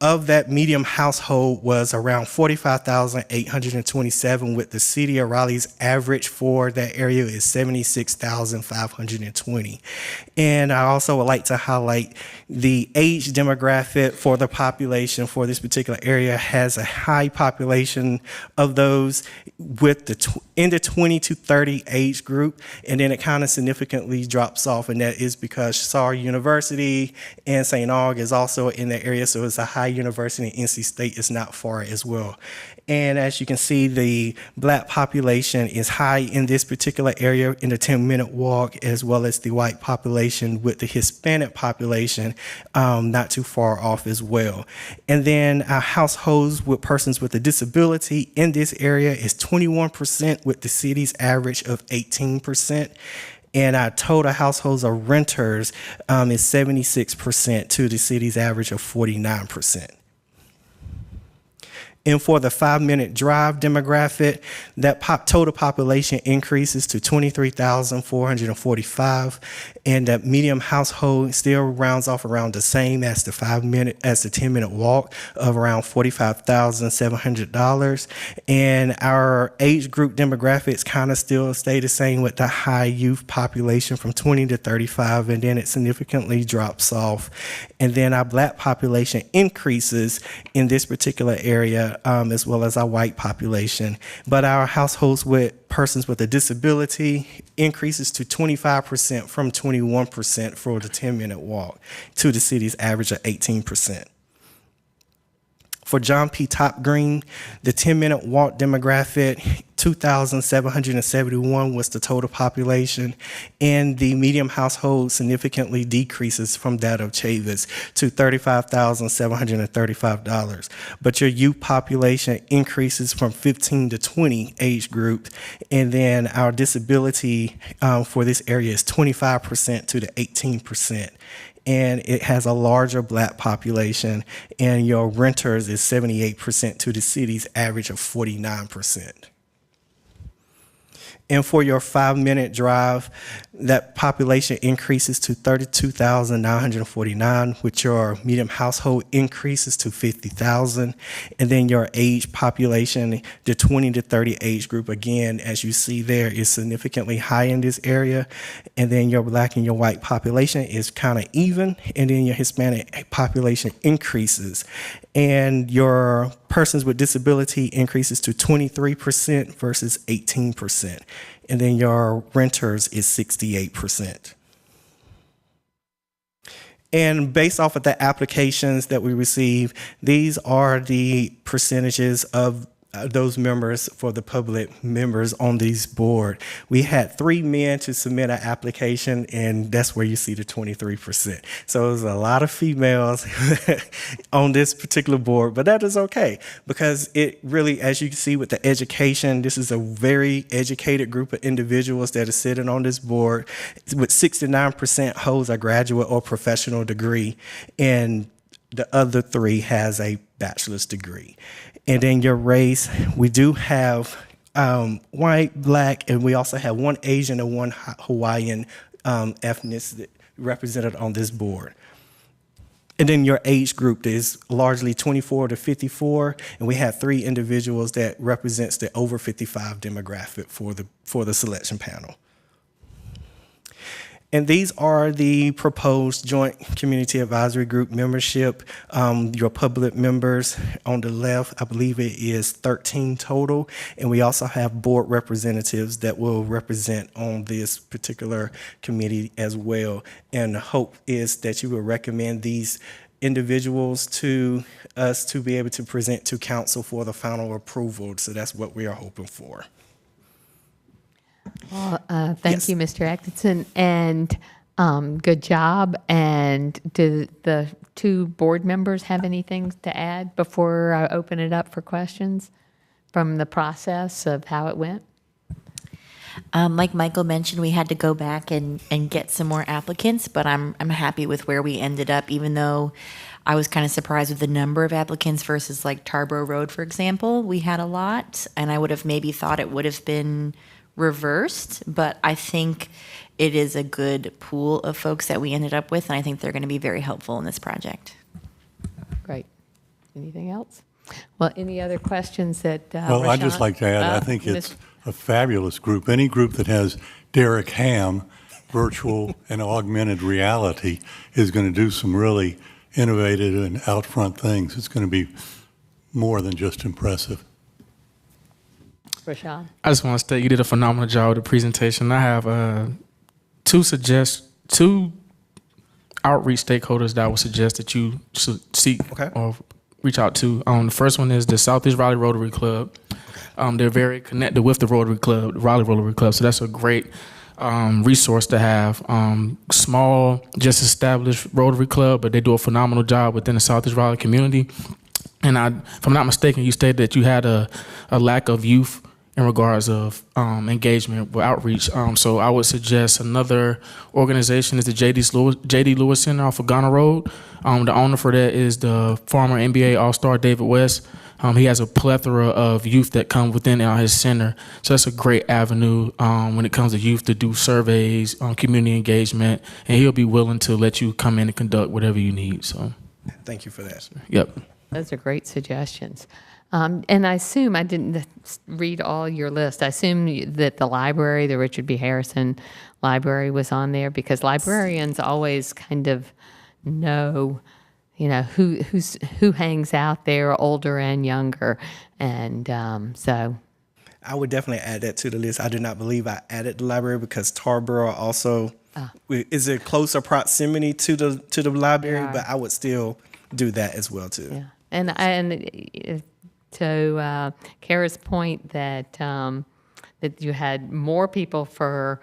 of that, medium household was around 45,827, with the city of Raleigh's average for that area is 76,520. And I also would like to highlight the age demographic for the population for this particular area has a high population of those with in the 20 to 30 age group, and then it kind of significantly drops off, and that is because Sauer University and St. Aug is also in the area, so it's a high university, and NC State is not far as well. And as you can see, the Black population is high in this particular area in the 10-minute walk, as well as the white population, with the Hispanic population not too far off as well. And then our households with persons with a disability in this area is 21%, with the city's average of 18%. And our total households of renters is 76% to the city's average of 49%. And for the 5-minute drive demographic, that total population increases to 23,445, and that medium household still rounds off around the same as the 10-minute walk of around $45,700. And our age group demographics kind of still stay the same, with the high youth population from 20 to 35, and then it significantly drops off. And then our Black population increases in this particular area, as well as our white population. But our households with persons with a disability increases to 25% from 21% for the 10-minute walk to the city's average of 18%. For John P. Top Green, the 10-minute walk demographic, 2,771 was the total population, and the medium household significantly decreases from that of Chavis to $35,735. But your youth population increases from 15 to 20 age group, and then our disability for this area is 25% to the 18%. And it has a larger Black population, and your renters is 78% to the city's average of 49%. And for your 5-minute drive, that population increases to 32,949, with your medium household increases to 50,000. And then your age population, the 20 to 30 age group, again, as you see there, is significantly high in this area. And then your Black and your white population is kind of even. And then your Hispanic population increases. And your persons with disability increases to 23% versus 18%. And then your renters is 68%. And based off of the applications that we receive, these are the percentages of those members for the public members on these board. We had 3 men to submit an application, and that's where you see the 23%. So there's a lot of females on this particular board, but that is okay, because it really, as you can see with the education, this is a very educated group of individuals that are sitting on this board, with 69% holds a graduate or professional degree, and the other 3 has a bachelor's degree. And then your race, we do have white, black, and we also have one Asian and one Hawaiian ethnicity represented on this board. And then your age group is largely 24 to 54, and we have 3 individuals that represents the over 55 demographic for the selection panel. And these are the proposed joint community advisory group membership. Your public members on the left, I believe it is 13 total. And we also have board representatives that will represent on this particular committee as well. And the hope is that you will recommend these individuals to us to be able to present to council for the final approval. So that's what we are hoping for. Well, thank you, Mr. Atkinson, and good job. And do the 2 board members have anything to add before I open it up for questions from the process of how it went? Like Michael mentioned, we had to go back and get some more applicants, but I'm happy with where we ended up, even though I was kind of surprised with the number of applicants versus like Tarboro Road, for example. We had a lot, and I would have maybe thought it would have been reversed, but I think it is a good pool of folks that we ended up with, and I think they're going to be very helpful in this project. Great. Anything else? Well, any other questions that Well, I'd just like to add, I think it's a fabulous group. Any group that has Derek Ham, virtual and augmented reality, is going to do some really innovative and out front things. It's going to be more than just impressive. Rashad? I just want to state you did a phenomenal job with the presentation. I have 2 outreach stakeholders that I would suggest that you should seek or reach out to. The first one is the Southeast Raleigh Rotary Club. They're very connected with the Rotary Club, the Raleigh Rotary Club, so that's a great resource to have. Small, just established Rotary Club, but they do a phenomenal job within the Southeast Raleigh community. And if I'm not mistaken, you stated that you had a lack of youth in regards of engagement with outreach. So I would suggest another organization is the J.D. Lewis Center off of Ghana Road. The owner for that is the former NBA All-Star David West. He has a plethora of youth that come within his center. So that's a great avenue when it comes to youth to do surveys, community engagement, and he'll be willing to let you come in and conduct whatever you need. So, thank you for that. Yep. Those are great suggestions. And I assume, I didn't read all your list, I assume that the library, the Richard B. Harrison Library was on there, because librarians always kind of know, who hangs out there, older and younger. And so I would definitely add that to the list. I do not believe I added the library because Tarboro also is a closer proximity to the library, but I would still do that as well too. Yeah. And to Kara's point that that you had more people for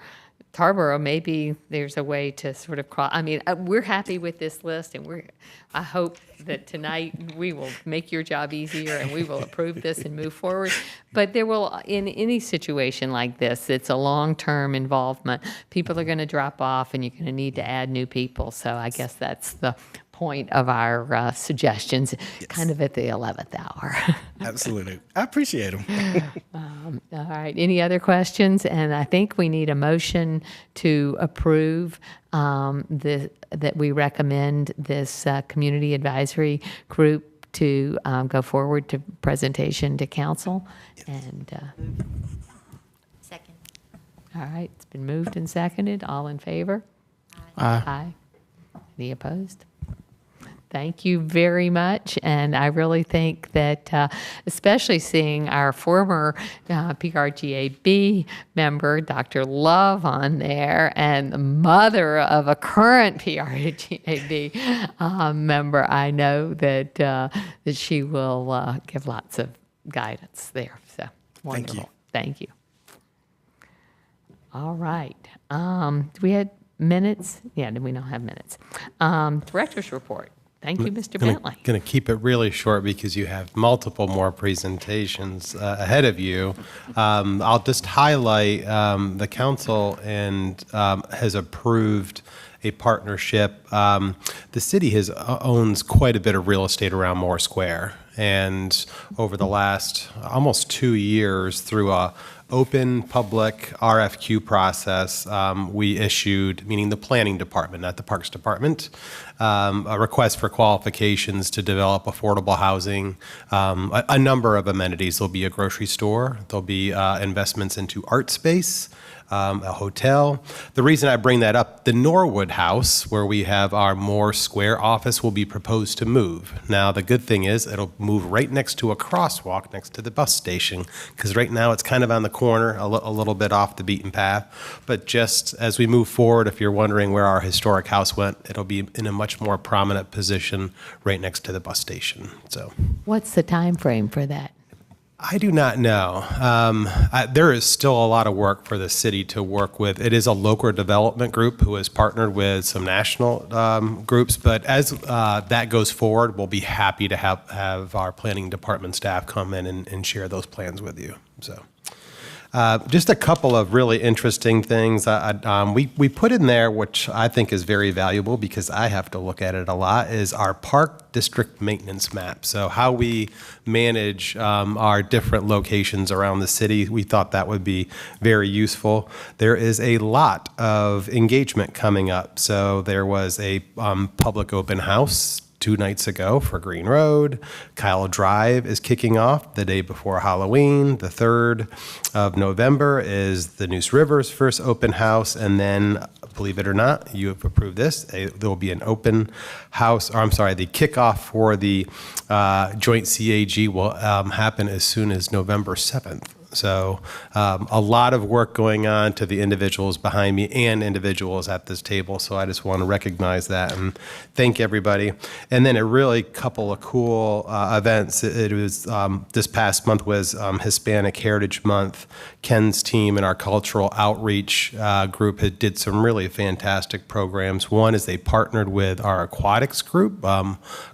Tarboro, maybe there's a way to sort of cross. I mean, we're happy with this list, and I hope that tonight we will make your job easier and we will approve this and move forward. But there will, in any situation like this, it's a long-term involvement. People are going to drop off, and you're going to need to add new people. So I guess that's the point of our suggestions, kind of at the 11th hour. Absolutely. I appreciate them. All right. Any other questions? And I think we need a motion to approve that we recommend this community advisory group to go forward to presentation to council. And Second. All right. It's been moved and seconded. All in favor? Aye. Aye. Any opposed? Thank you very much. And I really think that, especially seeing our former PRGAB member, Dr. Love, on there, and the mother of a current PRGAB member, I know that that she will give lots of guidance there. So wonderful. Thank you. All right. Do we have minutes? Yeah, we don't have minutes. Director's report. Thank you, Mr. Bentley. Going to keep it really short because you have multiple more presentations ahead of you. I'll just highlight the council and has approved a partnership. The city owns quite a bit of real estate around Moore Square. And over the last almost 2 years, through a open public RFQ process, we issued, meaning the planning department, not the parks department, a request for qualifications to develop affordable housing, a number of amenities. There'll be a grocery store, there'll be investments into art space, a hotel. The reason I bring that up, the Norwood House, where we have our Moore Square office, will be proposed to move. Now, the good thing is it'll move right next to a crosswalk next to the bus station, because right now it's kind of on the corner, a little bit off the beaten path. But just as we move forward, if you're wondering where our historic house went, it'll be in a much more prominent position right next to the bus station. So, What's the time frame for that? I do not know. There is still a lot of work for the city to work with. It is a local development group who has partnered with some national groups, but as that goes forward, we'll be happy to have our planning department staff come in and share those plans with you. So. Just a couple of really interesting things. We put in there, which I think is very valuable because I have to look at it a lot, is our park district maintenance map. So how we manage our different locations around the city, we thought that would be very useful. There is a lot of engagement coming up. So there was a public open house 2 nights ago for Green Road. Kyle Drive is kicking off the day before Halloween. The 3rd of November is the Neuse River's first open house. And then, believe it or not, you have approved this. There will be an open house, or I'm sorry, the kickoff for the joint CAG will happen as soon as November 7th. So a lot of work going on to the individuals behind me and individuals at this table. So I just want to recognize that and thank everybody. And then a really couple of cool events. It was this past month was Hispanic Heritage Month. Ken's team and our cultural outreach group did some really fantastic programs. One is they partnered with our aquatics group,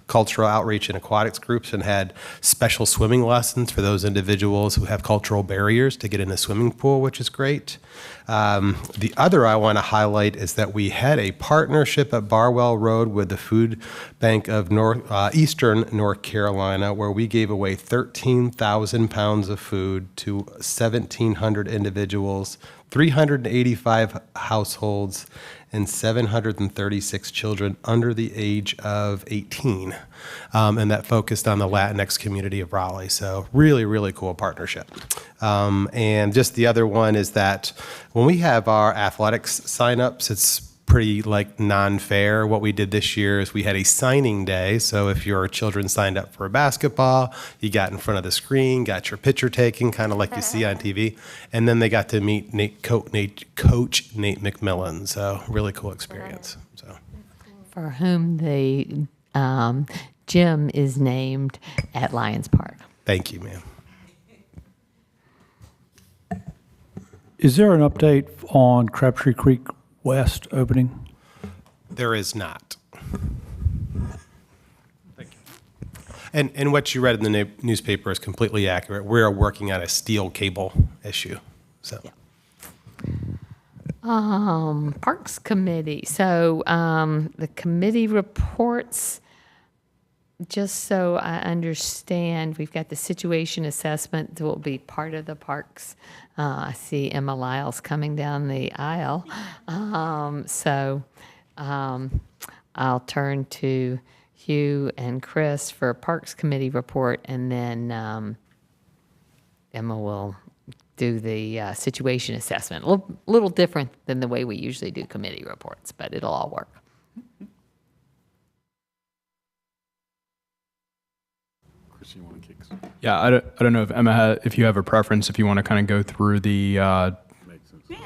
cultural outreach and aquatics groups, and had special swimming lessons for those individuals who have cultural barriers to get in a swimming pool, which is great. The other I want to highlight is that we had a partnership at Barwell Road with the Food Bank of Eastern North Carolina, where we gave away 13,000 pounds of food to 1,700 individuals, 385 households, and 736 children under the age of 18. And that focused on the Latinx community of Raleigh. So really, really cool partnership. And just the other one is that when we have our athletics signups, it's pretty like non-fair. What we did this year is we had a signing day. So if your children signed up for a basketball, you got in front of the screen, got your picture taken, kind of like you see on TV. And then they got to meet Coach Nate McMillan. So really cool experience. So For whom the gym is named at Lions Park. Thank you, ma'am. Is there an update on Crabtree Creek West opening? There is not. Thank you. And what you read in the newspaper is completely accurate. We are working on a steel cable issue. So. Yeah. Parks Committee. So the committee reports, just so I understand, we've got the situation assessment that will be part of the parks. I see Emma Lyles coming down the aisle. I'll turn to Hugh and Chris for a Parks Committee report, and then Emma will do the situation assessment. A little different than the way we usually do committee reports, but it'll all work. Chris, you want to kick? Yeah, I don't know if Emma, if you have a preference, if you want to kind of go through the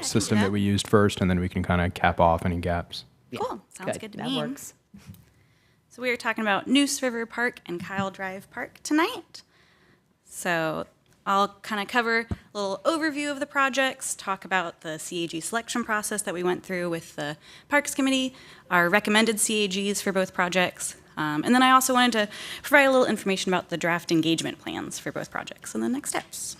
system that we used first, and then we can kind of cap off any gaps. Cool. Sounds good to that me. Works. So we are talking about Neuse River Park and Kyle Drive Park tonight. So I'll kind of cover a little overview of the projects, talk about the CAG selection process that we went through with the Parks Committee, our recommended CAGs for both projects, and then I also wanted to provide a little information about the draft engagement plans for both projects and the next steps.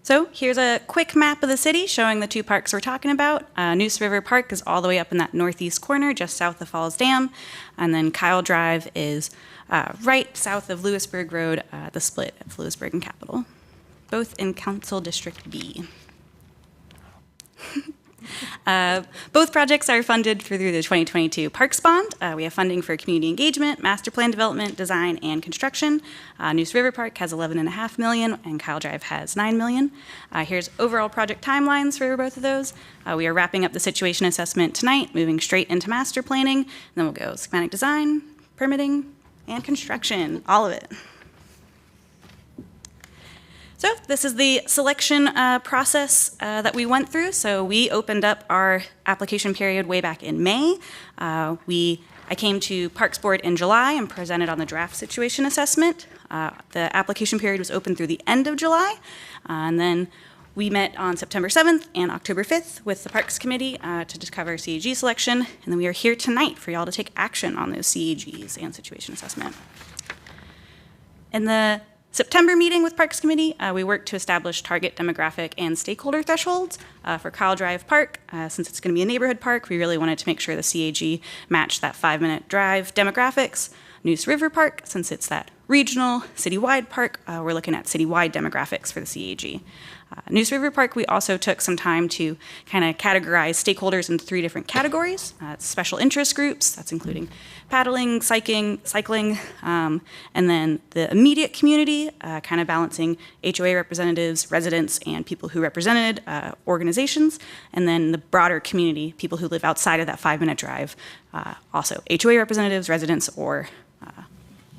So here's a quick map of the city showing the two parks we're talking about. Neuse River Park is all the way up in that northeast corner, just south of Falls Dam. And then Kyle Drive is right south of Lewisburg Road, the split of Lewisburg and Capitol, both in Council District B. Both projects are funded through the 2022 Parks Bond. We have funding for community engagement, master plan development, design, and construction. Neuse River Park has $11.5 million, and Kyle Drive has $9 million. Here's overall project timelines for both of those. We are wrapping up the situation assessment tonight, moving straight into master planning, and then we'll go schematic design, permitting, and construction, all of it. So this is the selection process that we went through. So we opened up our application period way back in May. I came to Parks Board in July and presented on the draft situation assessment. The application period was open through the end of July. And then we met on September 7th and October 5th with the Parks Committee to cover CAG selection. And then we are here tonight for y'all to take action on those CAGs and situation assessment. In the September meeting with Parks Committee, we worked to establish target demographic and stakeholder thresholds for Kyle Drive Park. Since it's going to be a neighborhood park, we really wanted to make sure the CAG matched that 5-minute drive demographics. Neuse River Park, since it's that regional, citywide park, we're looking at citywide demographics for the CAG. Neuse River Park, we also took some time to kind of categorize stakeholders into 3 different categories. Special interest groups, that's including paddling, cycling, and then the immediate community, kind of balancing HOA representatives, residents, and people who represented organizations, and then the broader community, people who live outside of that 5-minute drive, also HOA representatives, residents, or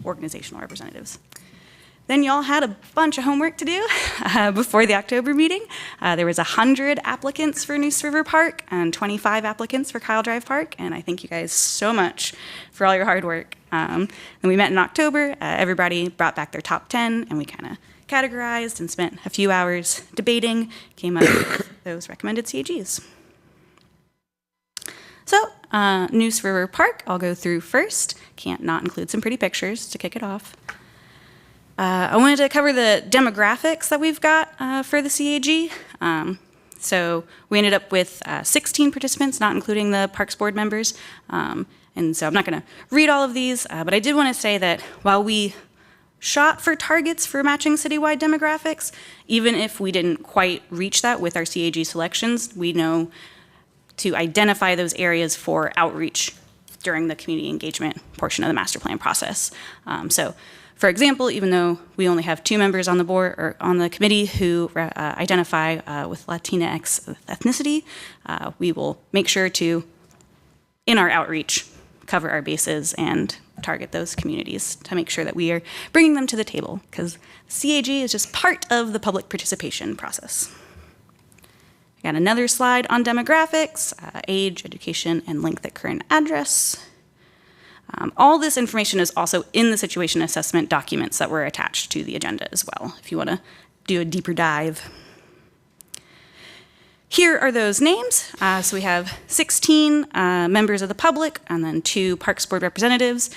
organizational representatives. Then y'all had a bunch of homework to do before the October meeting. There was 100 applicants for Neuse River Park and 25 applicants for Kyle Drive Park, and I thank you guys so much for all your hard work. And we met in October. Everybody brought back their top 10, and we kind of categorized and spent a few hours debating, came up with those recommended CAGs. So, Neuse River Park, I'll go through first. Can't not include some pretty pictures to kick it off. I wanted to cover the demographics that we've got for the CAG. So we ended up with 16 participants, not including the Parks Board members. And so I'm not going to read all of these, but I did want to say that while we shot for targets for matching citywide demographics, even if we didn't quite reach that with our CAG selections, we know to identify those areas for outreach during the community engagement portion of the master plan process. So, for example, even though we only have 2 members on the board or on the committee who identify with Latinx ethnicity, we will make sure to, in our outreach, cover our bases and target those communities to make sure that we are bringing them to the table, because CAG is just part of the public participation process. Got another slide on demographics, age, education, and length at current address. All this information is also in the situation assessment documents that were attached to the agenda as well, if you want to do a deeper dive. Here are those names. So we have 16 members of the public and then 2 Parks Board representatives.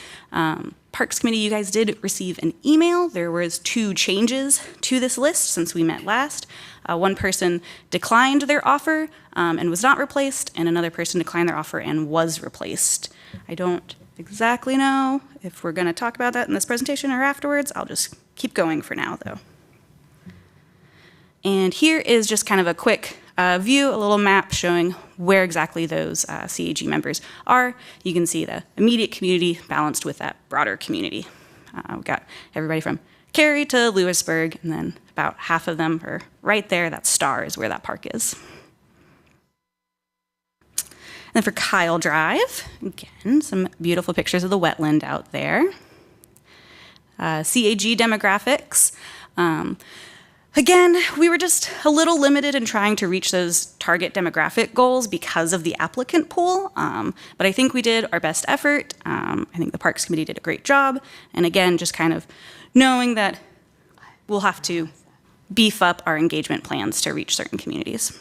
Parks Committee, you guys did receive an email. There was 2 changes to this list since we met last. One person declined their offer and was not replaced, and another person declined their offer and was replaced. I don't exactly know if we're going to talk about that in this presentation or afterwards. I'll just keep going for now, though. And here is just kind of a quick view, a little map showing where exactly those CAG members are. You can see the immediate community balanced with that broader community. We've got everybody from Cary to Lewisburg, and then about half of them are right there. That star is where that park is. And then for Kyle Drive, again, some beautiful pictures of the wetland out there. CAG demographics. Again, we were just a little limited in trying to reach those target demographic goals because of the applicant pool, but I think we did our best effort. I think the Parks Committee did a great job, and again, just kind of knowing that we'll have to beef up our engagement plans to reach certain communities.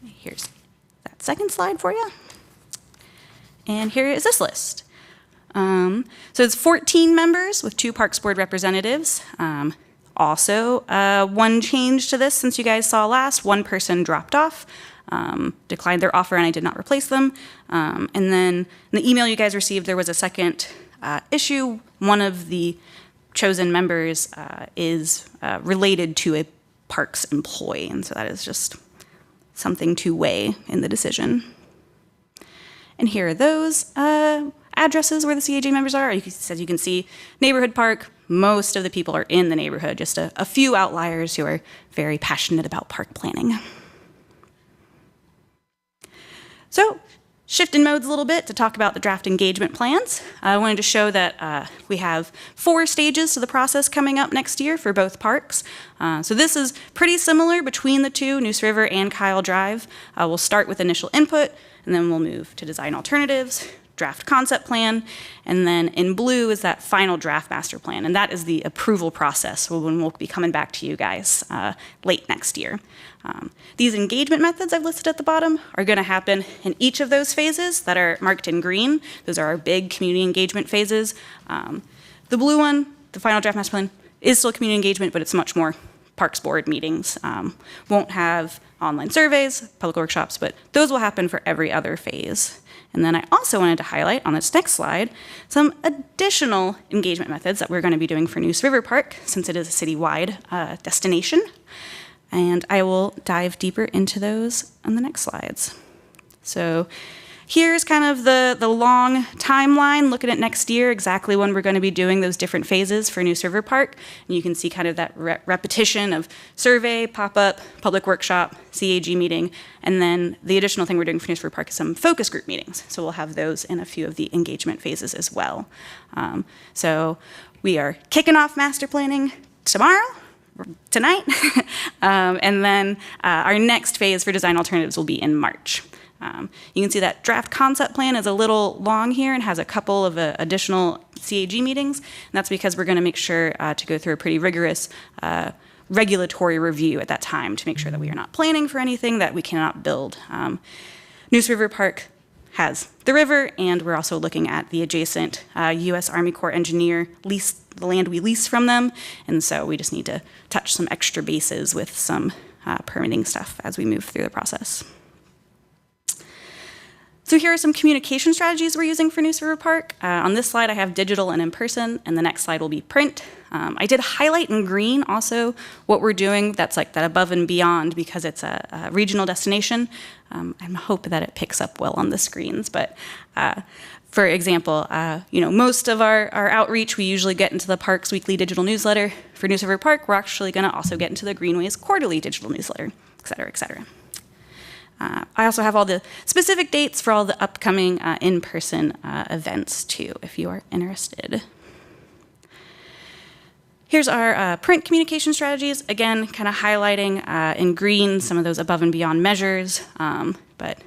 Here's that second slide for you. And here is this list. So it's 14 members with 2 Parks Board representatives. also one change to this since you guys saw last. One person dropped off, declined their offer, and I did not replace them. And then in the email you guys received, there was a second issue. One of the chosen members is related to a Parks employee, and so that is just something to weigh in the decision. And here are those addresses where the CAG members are. As you can see, neighborhood park, most of the people are in the neighborhood, just a few outliers who are very passionate about park planning. So, shifting modes a little bit to talk about the draft engagement plans. I wanted to show that we have 4 stages to the process coming up next year for both parks. So this is pretty similar between the two, Neuse River and Kyle Drive. We'll start with initial input, and then we'll move to design alternatives, draft concept plan, and then in blue is that final draft master plan, and that is the approval process when we'll be coming back to you guys late next year. These engagement methods I've listed at the bottom are going to happen in each of those phases that are marked in green. Those are our big community engagement phases. The blue one, the final draft master plan, is still community engagement, but it's much more Parks Board meetings. Won't have online surveys, public workshops, but those will happen for every other phase. And then I also wanted to highlight on this next slide some additional engagement methods that we're going to be doing for Neuse River Park, since it is a citywide destination. And I will dive deeper into those on the next slides. So here's kind of the long timeline, looking at next year, exactly when we're going to be doing those different phases for Neuse River Park. And you can see kind of that repetition of survey, pop-up, public workshop, CAG meeting, and then the additional thing we're doing for Neuse River Park is some focus group meetings. So we'll have those in a few of the engagement phases as well. So we are kicking off master planning tomorrow. Tonight, and then our next phase for design alternatives will be in March. You can see that draft concept plan is a little long here and has a couple of additional CAG meetings, and that's because we're going to make sure to go through a pretty rigorous regulatory review at that time to make sure that we are not planning for anything that we cannot build. Neuse River Park has the river, and we're also looking at the adjacent U.S. Army Corps engineer lease, the land we lease from them, and so we just need to touch some extra bases with some permitting stuff as we move through the process. So here are some communication strategies we're using for Neuse River Park. On this slide I have digital and in-person, and the next slide will be print. I did highlight in green also what we're doing that's like that above and beyond because it's a regional destination. I'm hoping that it picks up well on the screens, but for example, most of our outreach, we usually get into the park's weekly digital newsletter. For Neuse River Park, we're actually going to also get into the Greenways quarterly digital newsletter, et cetera, et cetera. I also have all the specific dates for all the upcoming in-person events too, if you are interested. Here's our print communication strategies. Again, kind of highlighting in green some of those above and beyond measures, but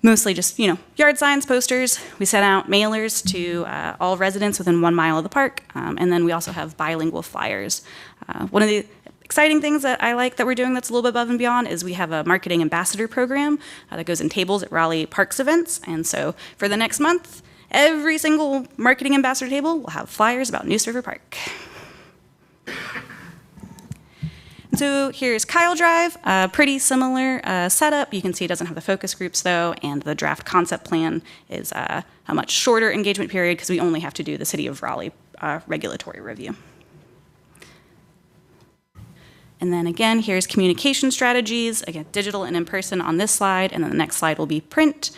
mostly just, yard signs, posters. We sent out mailers to all residents within 1 mile of the park, and then we also have bilingual flyers. One of the exciting things that I like that we're doing that's a little bit above and beyond is we have a marketing ambassador program that goes in tables at Raleigh Parks events, and so for the next month, every single marketing ambassador table will have flyers about Neuse River Park. So here's Kyle Drive, pretty similar setup. You can see it doesn't have the focus groups though, and the draft concept plan is a much shorter engagement period because we only have to do the City of Raleigh regulatory review. And then again, here's communication strategies, again, digital and in-person on this slide, and then the next slide will be print.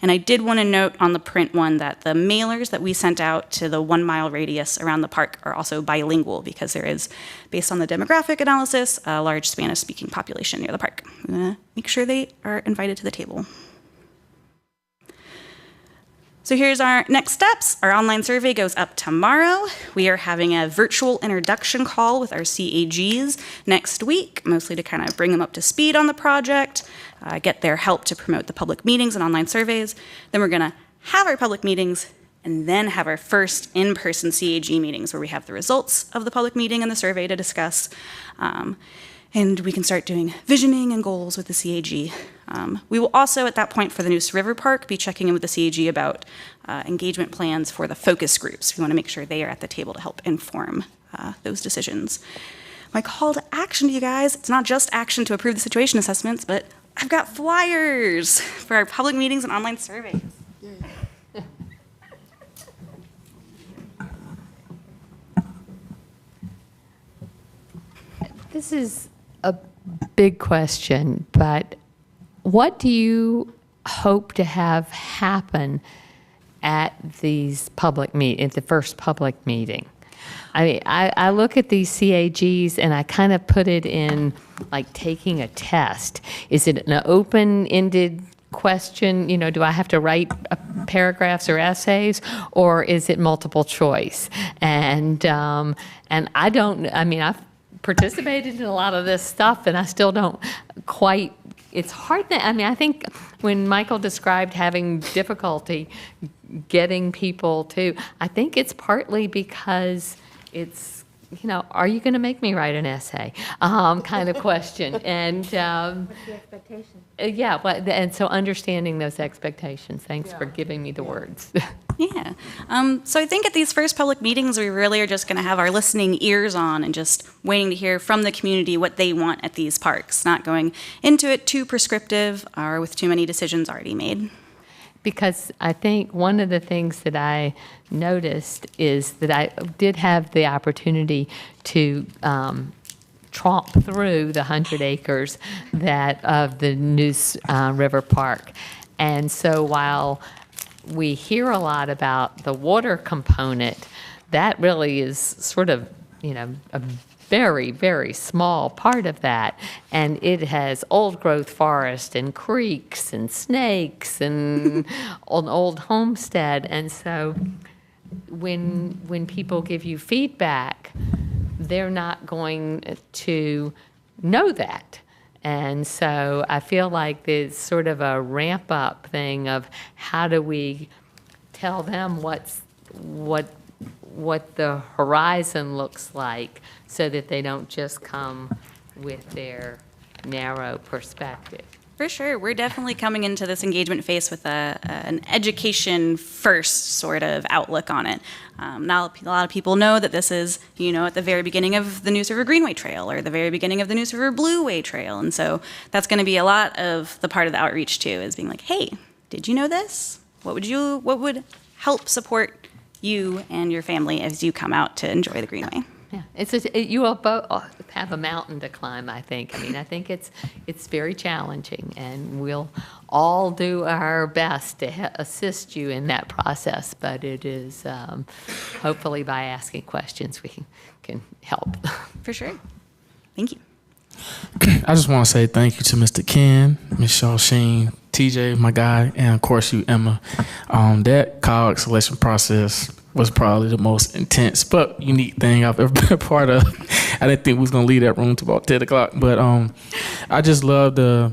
And I did want to note on the print one that the mailers that we sent out to the 1 mile radius around the park are also bilingual because there is, based on the demographic analysis, a large Spanish-speaking population near the park. I'm going to make sure they are invited to the table. So here's our next steps. Our online survey goes up tomorrow. We are having a virtual introduction call with our CAGs next week, mostly to kind of bring them up to speed on the project, get their help to promote the public meetings and online surveys. Then we're gonna have our public meetings and then have our first in-person CAG meetings where we have the results of the public meeting and the survey to discuss. And we can start doing visioning and goals with the CAG We will also, at that point, for the Neuse River Park, be checking in with the CAG about engagement plans for the focus groups. We want to make sure they are at the table to help inform those decisions. My call to action to you guys, it's not just action to approve the situation assessments, but I've got flyers for our public meetings and online surveys. This is a big question, but what do you hope to have happen at these at the first public meeting? I mean, I look at these CAGs and I kind of put it in like taking a test. Is it an open-ended question? You know, do I have to write paragraphs or essays, or is it multiple choice? And I don't. I mean, I've participated in a lot of this stuff, and I still don't quite. It's hard. I mean, I think when Michael described having difficulty getting people to, I think it's partly because it's, you know, are you going to make me write an essay kind of question. And What's the expectation? yeah, and so understanding those expectations. Thanks for giving me the words. Yeah. So I think at these first public meetings, we really are just going to have our listening ears on and just waiting to hear from the community what they want at these parks, not going into it too prescriptive or with too many decisions already made. Because I think one of the things that I noticed is that I did have the opportunity to tromp through the 100 acres of the Neuse River Park. And so while we hear a lot about the water component, that really is sort of, you know, a very, very small part of that. And it has old growth forest and creeks and snakes and an old homestead. And so when people give you feedback, they're not going to know that. And so I feel like there's sort of a ramp up thing of how do we tell them what the horizon looks like so that they don't just come with their narrow perspective. For sure. We're definitely coming into this engagement phase with an education first sort of outlook on it. Now, a lot of people know that this is, you know, at the very beginning of the Neuse River Greenway Trail or the very beginning of the Neuse River Blueway Trail. And so that's going to be a lot of the part of the outreach too, is being like, hey, did you know this? What would help support you and your family as you come out to enjoy the Greenway? Yeah, you will both have a mountain to climb, I think. I mean, I think it's very challenging, and we'll all do our best to assist you in that process. But it is hopefully by asking questions we can help. For sure. Thank you. I just want to say thank you to Mr. Ken, Ms. Shawsheen, TJ, my guy, and of course you, Emma. That college selection process was probably the most intense but unique thing I've ever been a part of. I didn't think we was gonna leave that room till about 10 o'clock, but I just love the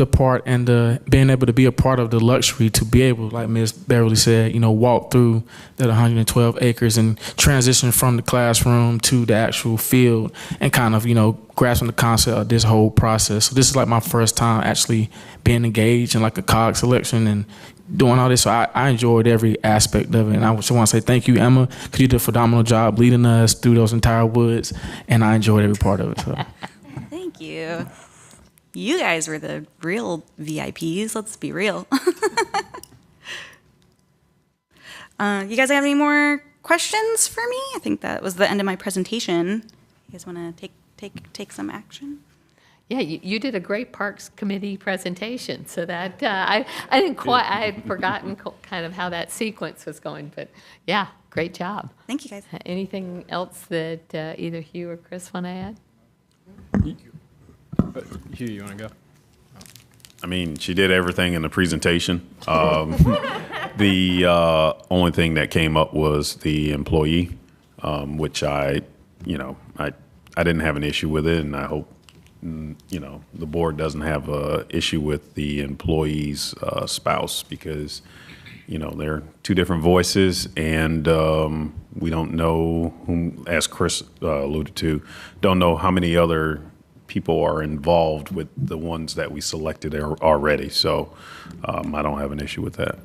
part and being able to be a part of the luxury to be able, like Ms. Beverly said, you know, walk through that 112 acres and transition from the classroom to the actual field and kind of, you know, grasping the concept of this whole process. So this is like my first time actually being engaged in like a college selection and doing all this. So I enjoyed every aspect of it. And I just want to say thank you, Emma, because you did a phenomenal job leading us through those entire woods. And I enjoyed every part of it. So. Thank you. You guys were the real VIPs. Let's be real. You guys have any more questions for me? I think that was the end of my presentation. You guys want to take some action? Yeah, you did a great Parks Committee presentation. So that I had forgotten kind of how that sequence was going, but yeah, great job. Thank you, guys. Anything else that either Hugh or Chris want to add? Hugh, you want to go? I mean, she did everything in the presentation. The only thing that came up was the employee, which I didn't have an issue with it, and I hope the board doesn't have a issue with the employee's spouse, because they're two different voices, and we don't know whom, as Chris alluded to, don't know how many other people are involved with the ones that we selected already. So I don't have an issue with that.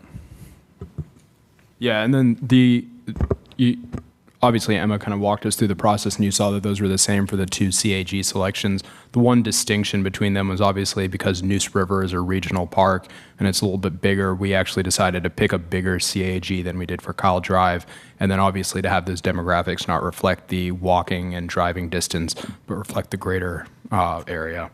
Yeah, and then obviously Emma kind of walked us through the process, and you saw that those were the same for the two CAG selections. The one distinction between them was obviously because Neuse River is a regional park and it's a little bit bigger, we actually decided to pick a bigger CAG than we did for Kyle Drive, and then obviously to have those demographics not reflect the walking and driving distance, but reflect the greater area.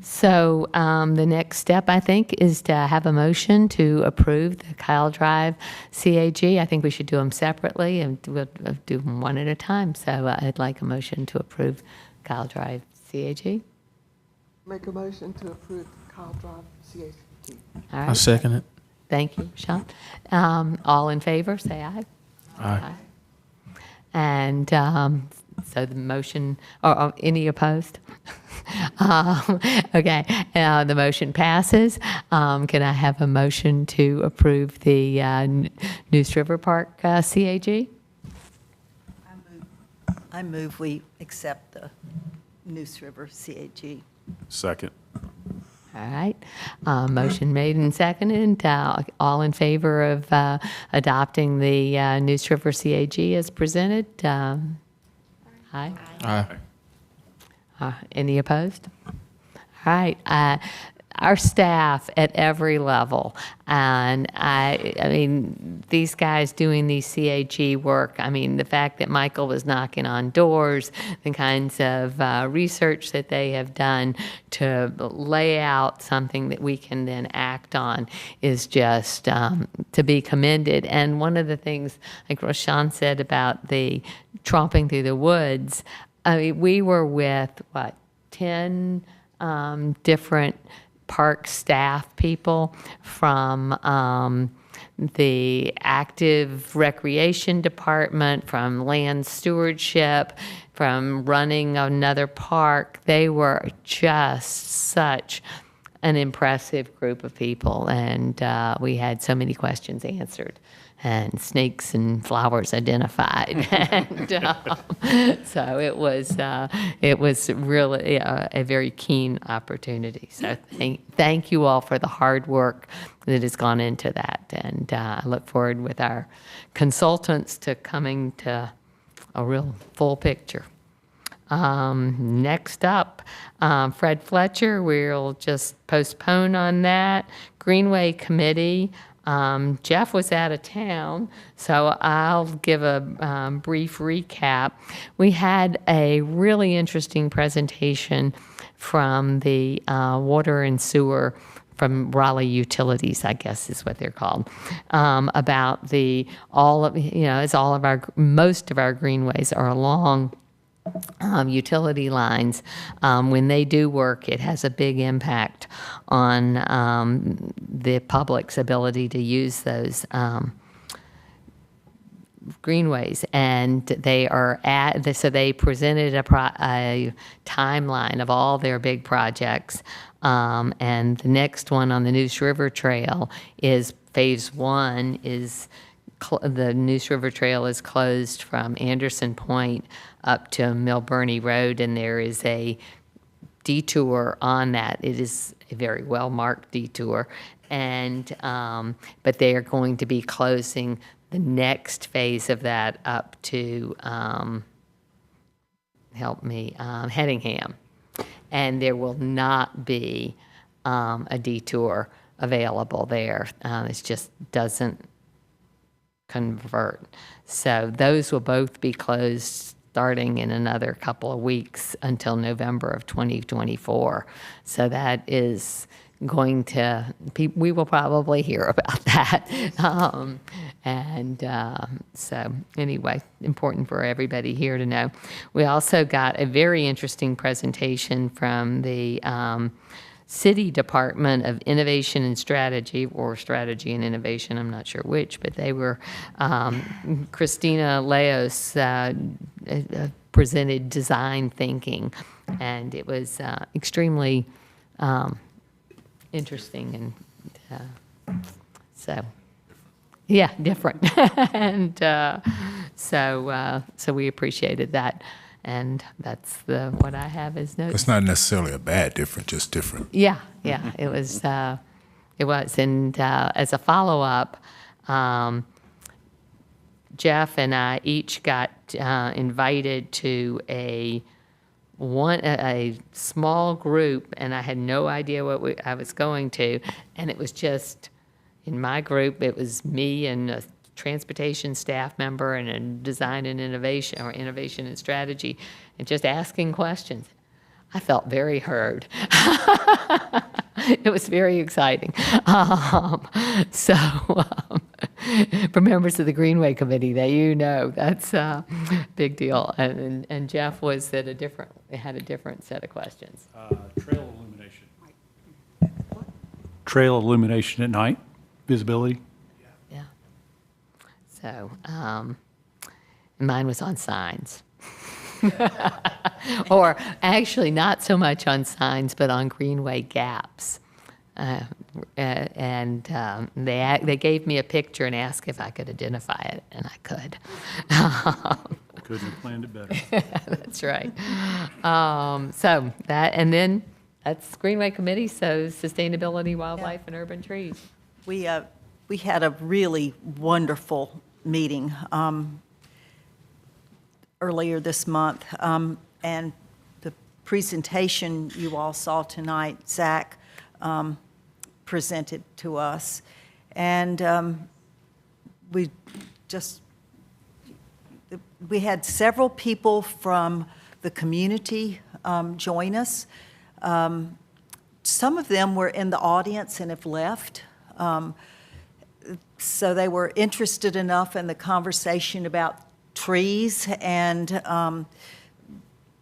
So the next step, I think, is to have a motion to approve the Kyle Drive CAG. I think we should do them separately, and we'll do them one at a time. So I'd like a motion to approve Kyle Drive CAG. Make a motion to approve Kyle Drive CAG. All right. I second it. Thank you, Sean. All in favor, say aye. Aye. And so the motion, or any opposed? Okay, the motion passes. Can I have a motion to approve the Neuse River Park CAG? I move we accept the Neuse River CAG. Second. All right. Motion made and seconded. All in favor of adopting the Neuse River CAG as presented? Aye. Aye. Any opposed? All right. Our staff at every level, and I mean, these guys doing these CAG work, I mean, the fact that Michael was knocking on doors, the kinds of research that they have done to lay out something that we can then act on is just to be commended. And one of the things, like Roshan said about the tromping through the woods, I mean, we were with, 10 different park staff people from the active recreation department, from land stewardship, from running another park. They were just such an impressive group of people, and we had so many questions answered and snakes and flowers identified. And so it was really a very keen opportunity. So thank you all for the hard work that has gone into that. And I look forward with our consultants to coming to a real full picture. Next up, Fred Fletcher, we'll just postpone on that. Greenway Committee, Jeff was out of town, so I'll give a brief recap. We had a really interesting presentation from the water and sewer from Raleigh Utilities, I guess is what they're called, about most of our greenways are along utility lines. When they do work, it has a big impact on the public's ability to use those greenways. And so they presented a timeline of all their big projects. And the next one on the Neuse River Trail is phase 1 is the Neuse River Trail is closed from Anderson Point up to Milburnie Road, and there is a detour on that. It is a very well-marked detour, and but they are going to be closing the next phase of that up to, Hedingham, and there will not be a detour available there. It just doesn't convert. So those will both be closed starting in another couple of weeks until November of 2024. So that is going to, we will probably hear about that. So anyway, important for everybody here to know. We also got a very interesting presentation from the City Department of Innovation and Strategy, or Strategy and Innovation, I'm not sure which, but they were, Christina Leos presented design thinking, and it was extremely interesting, and so, yeah, different. And so we appreciated that and that's what I have as notes. It's not necessarily a bad difference, just different. Yeah, it was, and as a follow-up, Jeff and I each got invited to a small group, and I had no idea what I was going to, and it was just, in my group, it was me and a transportation staff member and a design and innovation, or innovation and strategy, and just asking questions. I felt very heard. It was very exciting. For members of the Greenway Committee, that's a big deal. And Jeff was had a different set of questions. Trail illumination. Trail illumination at night, visibility. Yeah. So mine was on signs. Or actually not so much on signs, but on greenway gaps. They gave me a picture and asked if I could identify it, and I could. Couldn't have planned it better. That's right. So that, and then that's Greenway Committee, so sustainability, wildlife, and urban trees. We had a really wonderful meeting earlier this month, and the presentation you all saw tonight, Zach presented to us, and we had several people from the community join us. Some of them were in the audience and have left. So they were interested enough in the conversation about trees, and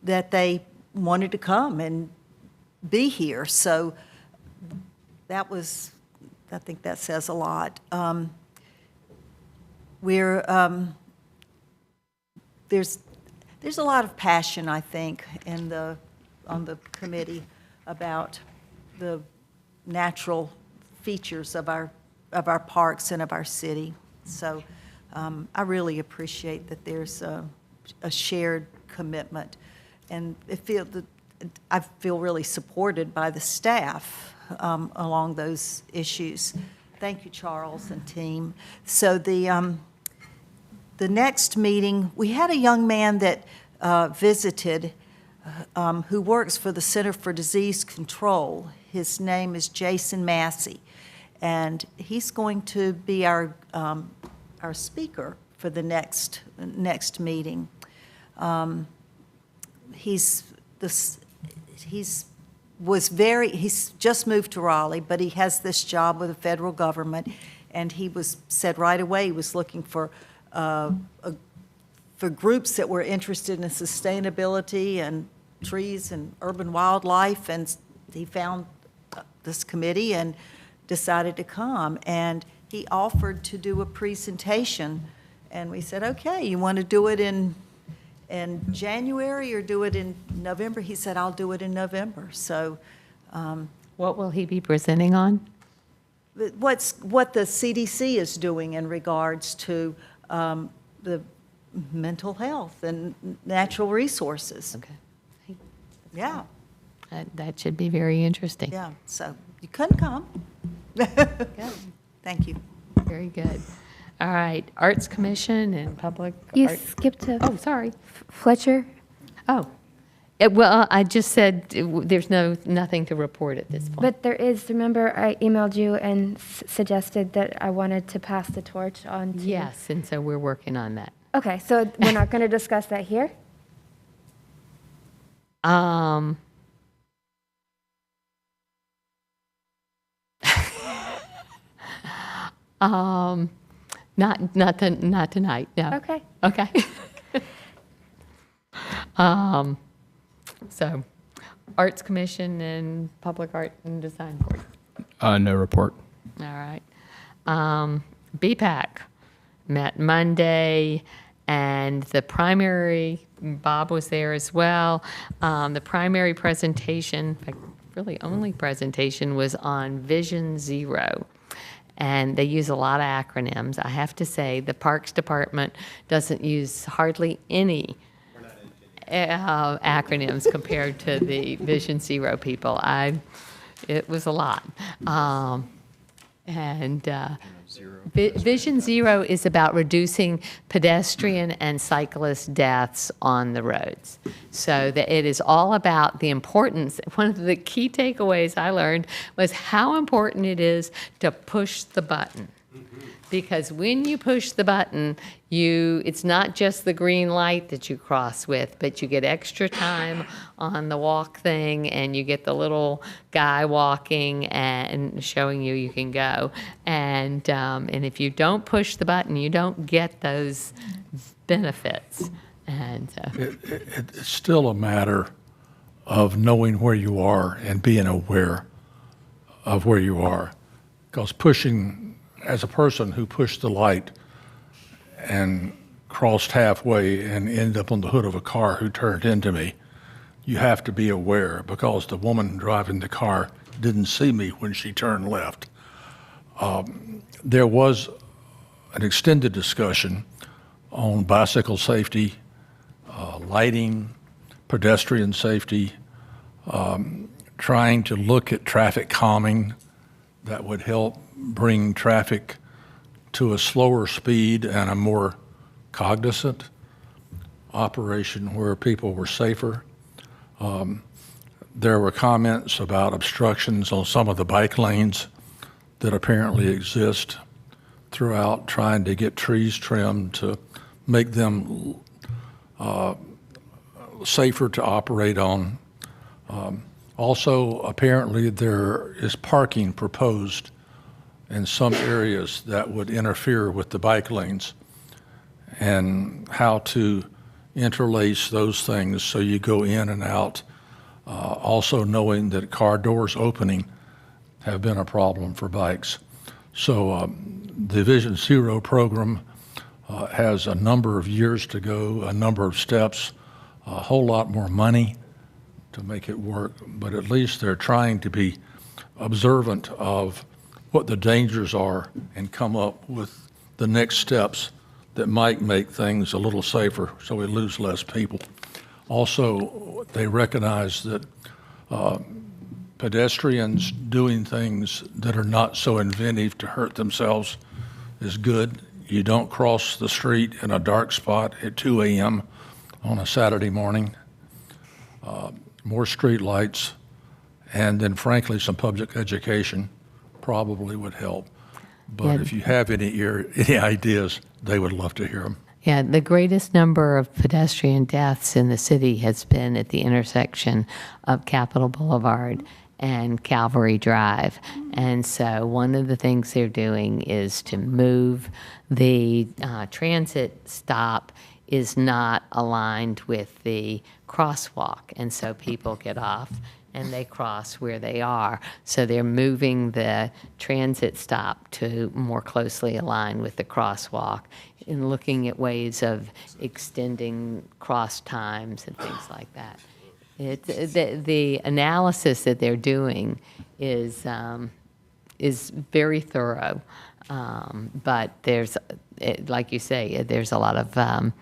that they wanted to come and be here. So I think that says a lot. There's a lot of passion, I think, on the committee about the natural features of our parks and of our city. So I really appreciate that there's a shared commitment, and I feel really supported by the staff along those issues. Thank you, Charles and team. So the next meeting, we had a young man that visited who works for the Center for Disease Control. His name is Jason Massey, and he's going to be our speaker for the next meeting. He's just moved to Raleigh, but he has this job with the federal government, and he said right away he was looking for groups that were interested in sustainability and trees and urban wildlife, and he found this committee and decided to come, and he offered to do a presentation, and we said, okay, you want to do it in January or do it in November? He said, I'll do it in November. So what will he be presenting on? What the CDC is doing in regards to the mental health and natural resources. Okay. Yeah. That should be very interesting. Yeah, so you couldn't come. Thank you. Very good. All right, Arts Commission and Public You Art. skipped to. Oh, sorry. Fletcher. Oh, well, I just said there's nothing to report at this point. But there is, remember I emailed you and suggested that I wanted to pass the torch on to. Yes, and so we're working on that. Okay, so we're not going to discuss that here? Not tonight, no. Okay. Okay. So, Arts Commission and Public Art and Design Board. No report. All right. BPAC met Monday, and the primary, Bob was there as well. The primary presentation, in fact, really only presentation, was on Vision Zero. And they use a lot of acronyms. I have to say, the Parks Department doesn't use hardly any acronyms compared to the Vision Zero people. It was a lot. Vision Zero is about reducing pedestrian and cyclist deaths on the roads. So that it is all about the importance. One of the key takeaways I learned was how important it is to push the button. Because when you push the button, it's not just the green light that you cross with, but you get extra time on the walk thing, and you get the little guy walking and showing you can go. And if you don't push the button, you don't get those benefits. And it's still a matter of knowing where you are and being aware of where you are. Because as a person who pushed the light and crossed halfway and ended up on the hood of a car who turned into me, you have to be aware, because the woman driving the car didn't see me when she turned left. There was an extended discussion on bicycle safety, lighting, pedestrian safety, trying to look at traffic calming that would help bring traffic to a slower speed and a more cognizant operation where people were safer. There were comments about obstructions on some of the bike lanes that apparently exist throughout, trying to get trees trimmed to make them safer to operate on. Also, apparently there is parking proposed in some areas that would interfere with the bike lanes, and how to interlace those things so you go in and out. Also knowing that car doors opening have been a problem for bikes. So the Vision Zero program has a number of years to go, a number of steps, a whole lot more money to make it work, but at least they're trying to be observant of what the dangers are and come up with the next steps that might make things a little safer so we lose less people. Also, they recognize that pedestrians doing things that are not so inventive to hurt themselves is good. You don't cross the street in a dark spot at 2 a.m. on a Saturday morning. More street lights, and then frankly some public education probably would help. But if you have any ideas, they would love to hear them. Yeah, the greatest number of pedestrian deaths in the city has been at the intersection of Capitol Boulevard and Calvary Drive. And so one of the things they're doing is to move the transit stop is not aligned with the crosswalk. And so people get off and they cross where they are. So they're moving the transit stop to more closely align with the crosswalk and looking at ways of extending cross times and things like that. The analysis that they're doing is very thorough, but there's, like you say, there's a lot of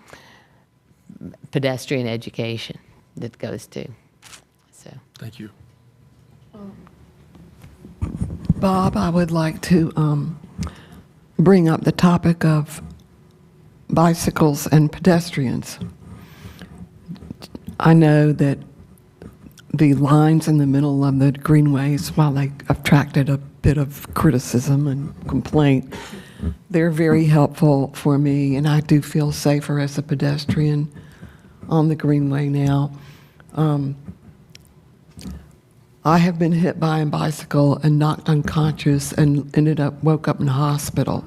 pedestrian education that goes to. Thank you. Bob, I would like to bring up the topic of bicycles and pedestrians. I know that the lines in the middle of the greenways, while they attracted a bit of criticism and complaint, they're very helpful for me, and I do feel safer as a pedestrian on the greenway now. I have been hit by a bicycle and knocked unconscious and woke up in the hospital.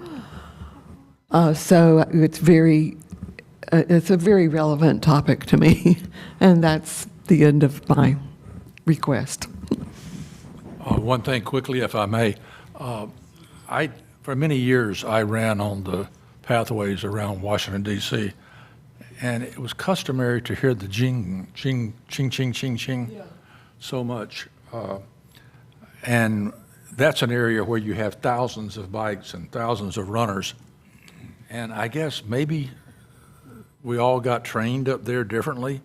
So it's a very relevant topic to me, and that's the end of my request. One thing quickly, if I may. For many years, I ran on the pathways around Washington, D.C., and it was customary to hear the ching, ching, ching, ching, ching, ching so much. And that's an area where you have thousands of bikes and thousands of runners. And I guess maybe we all got trained up there differently,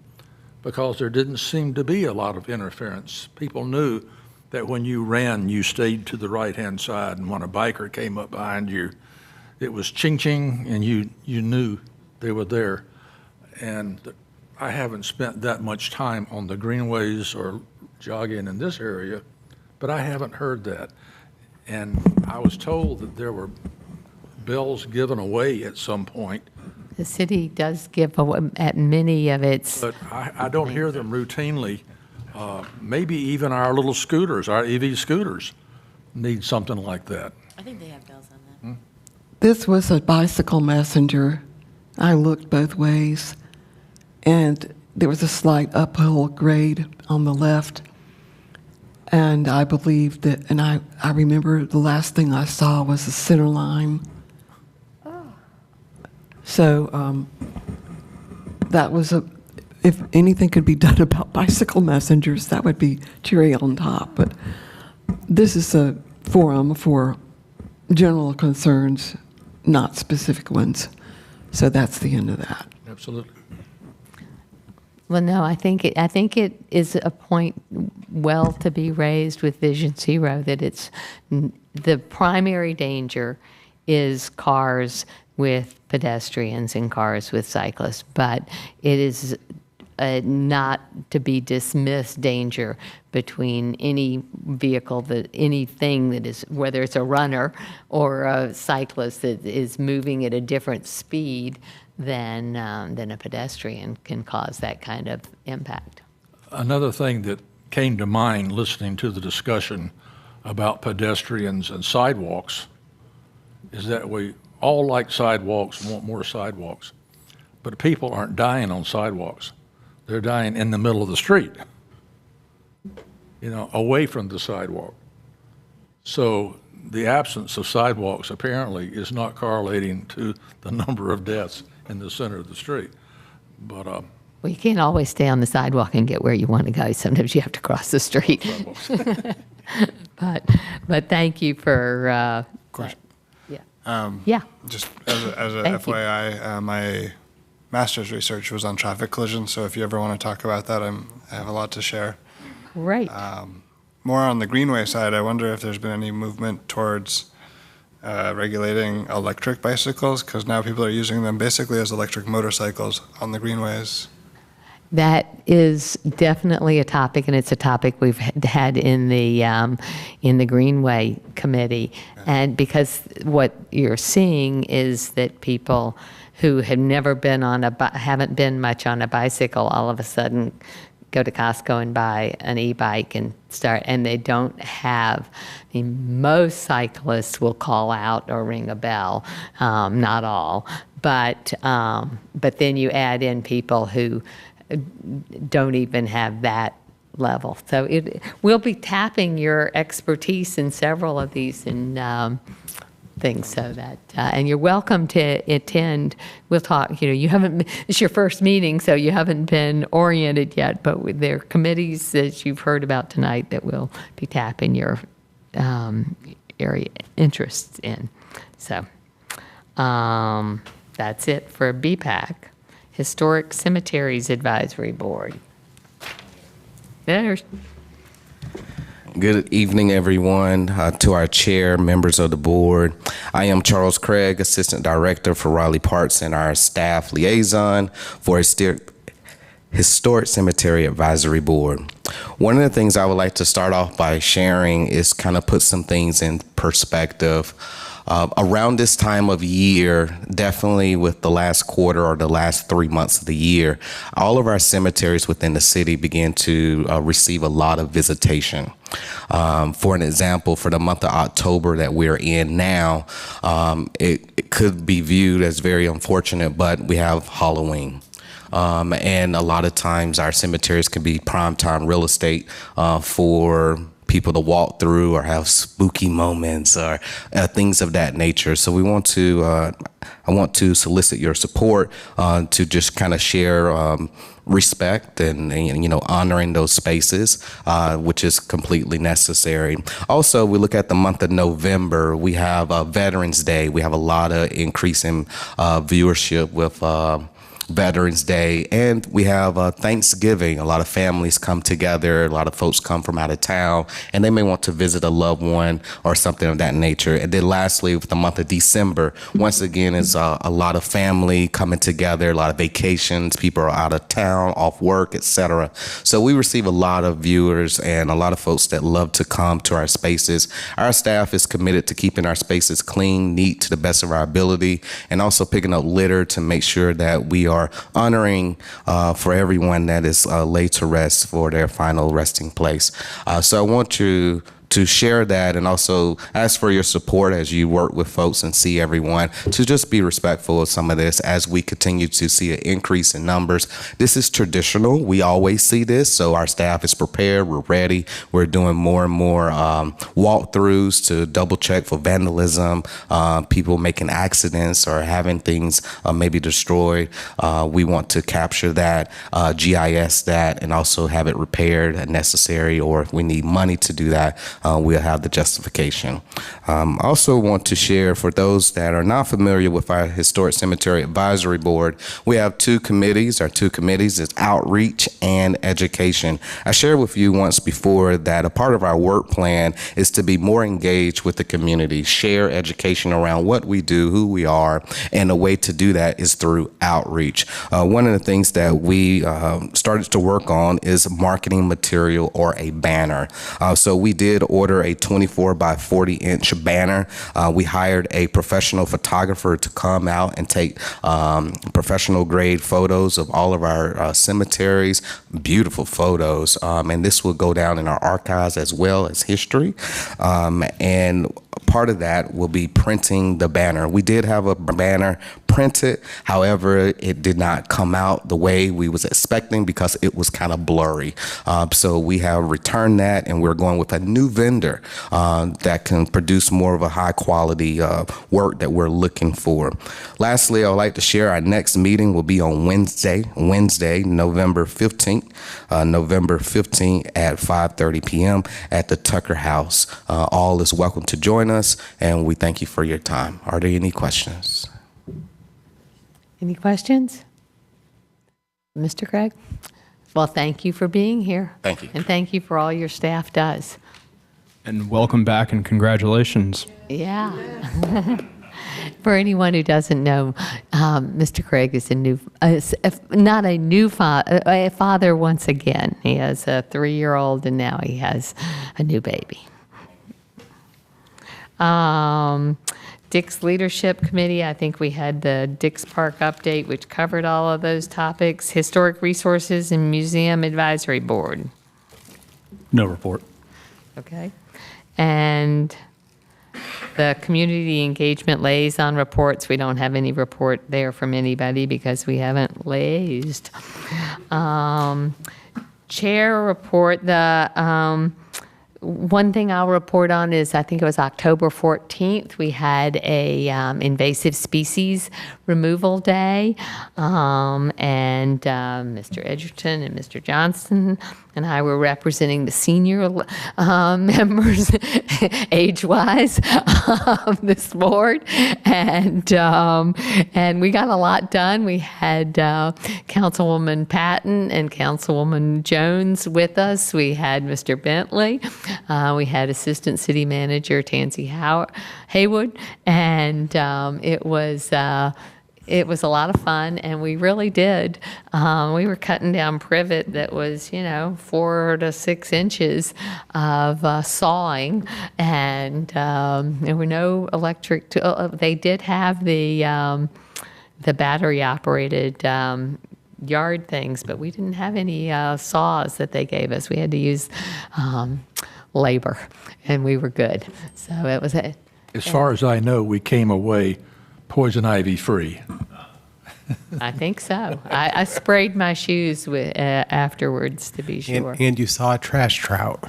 because there didn't seem to be a lot of interference. People knew that when you ran, you stayed to the right-hand side, and when a biker came up behind you, it was ching-ching, and you knew they were there. And I haven't spent that much time on the greenways or jogging in this area, but I haven't heard that. And I was told that there were bells given away at some point. The city does give away at many of its. But I don't hear them routinely. Maybe even our little scooters, our EV scooters, need something like that. I think they have bells on them. This was a bicycle messenger. I looked both ways, and there was a slight uphill grade on the left. And I believe that, and I remember the last thing I saw was the center line. So that was if anything could be done about bicycle messengers, that would be cherry on top. But this is a forum for general concerns, not specific ones. So that's the end of that. Absolutely. Well, no, I think it is a point well to be raised with Vision Zero, that it's the primary danger is cars with pedestrians and cars with cyclists, but it is not to be dismissed danger between any vehicle, anything that is, whether it's a runner or a cyclist that is moving at a different speed than a pedestrian, can cause that kind of impact. Another thing that came to mind listening to the discussion about pedestrians and sidewalks is that we all like sidewalks and want more sidewalks, but people aren't dying on sidewalks. They're dying in the middle of the street, away from the sidewalk. So the absence of sidewalks apparently is not correlating to the number of deaths in the center of the street. But well, you can't always stay on the sidewalk and get where you want to go. Sometimes you have to cross the street. but thank you for. Question. Yeah. Just as a FYI, my master's research was on traffic collisions, so if you ever want to talk about that, I have a lot to share. Great. More on the Greenway side, I wonder if there's been any movement towards regulating electric bicycles, because now people are using them basically as electric motorcycles on the Greenways. That is definitely a topic, and it's a topic we've had in the Greenway Committee. And because what you're seeing is that people who have never been haven't been much on a bicycle, all of a sudden go to Costco and buy an e-bike and start, and they don't have. Most cyclists will call out or ring a bell, not all, but then you add in people who don't even have that level. So we'll be tapping your expertise in several of these things, so that and you're welcome to attend. We'll talk. You haven't. It's your first meeting, so you haven't been oriented yet. But there are committees that you've heard about tonight that will be tapping your area interests in. So that's it for BPAC. Historic Cemeteries Advisory Board. There's. Good evening, everyone. To our chair, members of the board. I am Charles Craig, Assistant Director for Raleigh Parks and our staff liaison for Historic Cemetery Advisory Board. One of the things I would like to start off by sharing is kind of put some things in perspective. Around this time of year, definitely with the last quarter or the last 3 months of the year, all of our cemeteries within the city begin to receive a lot of visitation. For an example, for the month of October that we're in now, it could be viewed as very unfortunate, but we have Halloween. And a lot of times our cemeteries can be primetime real estate for people to walk through or have spooky moments or things of that nature. So we want to, I want to solicit your support to just kind of share respect and honoring those spaces, which is completely necessary. Also, we look at the month of November. We have Veterans Day. We have a lot of increase in viewership with Veterans Day, and we have Thanksgiving. A lot of families come together. A lot of folks come from out of town, and they may want to visit a loved one or something of that nature. And then lastly, with the month of December, once again, is a lot of family coming together, a lot of vacations. People are out of town, off work, etc. So we receive a lot of viewers and a lot of folks that love to come to our spaces. Our staff is committed to keeping our spaces clean, neat, to the best of our ability, and also picking up litter to make sure that we are honoring for everyone that is laid to rest for their final resting place. So I want you to share that and also ask for your support as you work with folks and see everyone to just be respectful of some of this as we continue to see an increase in numbers. This is traditional. We always see this, so our staff is prepared. We're ready. We're doing more and more walkthroughs to double check for vandalism, people making accidents or having things maybe destroyed. We want to capture that, GIS that, and also have it repaired if necessary, or if we need money to do that, we'll have the justification. I also want to share, for those that are not familiar with our Historic Cemetery Advisory Board, we have two committees. Our two committees is Outreach and Education. I shared with you once before that a part of our work plan is to be more engaged with the community, share education around what we do, who we are, and a way to do that is through outreach. One of the things that we started to work on is marketing material or a banner. So we did order a 24 by 40 inch banner. We hired a professional photographer to come out and take professional grade photos of all of our cemeteries, beautiful photos. And this will go down in our archives as well as history. And part of that will be printing the banner. We did have a banner printed, however, it did not come out the way we was expecting because it was kind of blurry. So we have returned that, and we're going with a new vendor that can produce more of a high quality work that we're looking for. Lastly, I would like to share our next meeting will be on Wednesday, November 15th, at 5:30 p.m. at the Tucker House. All is welcome to join us, and we thank you for your time. Are there any questions? Any questions? Mr. Craig? Well, thank you for being here. Thank you. And thank you for all your staff does. And welcome back and congratulations. Yeah. For anyone who doesn't know, Mr. Craig is a father once again. He has a 3-year-old, and now he has a new baby. Dick's Leadership Committee, I think we had the Dick's Park update, which covered all of those topics. Historic Resources and Museum Advisory Board. No report. Okay. And the Community Engagement Liaison Reports, we don't have any report there from anybody because we haven't liaised. Chair report, one thing I'll report on is I think it was October 14th. We had a invasive species removal day, and Mr. Edgerton and Mr. Johnston and I were representing the senior members, age-wise, of this board, and we got a lot done. We had Councilwoman Patton and Councilwoman Jones with us. We had Mr. Bentley. We had Assistant City Manager Tansy Haywood, and it was a lot of fun, and we really did. We were cutting down privet that was, 4 to 6 inches of sawing, and there were no electric. They did have the battery-operated yard things, but we didn't have any saws that they gave us. We had to use labor, and we were good. So it was a. As far as I know, we came away poison ivy free. I think so. I sprayed my shoes afterwards to be sure. And you saw a trash trout.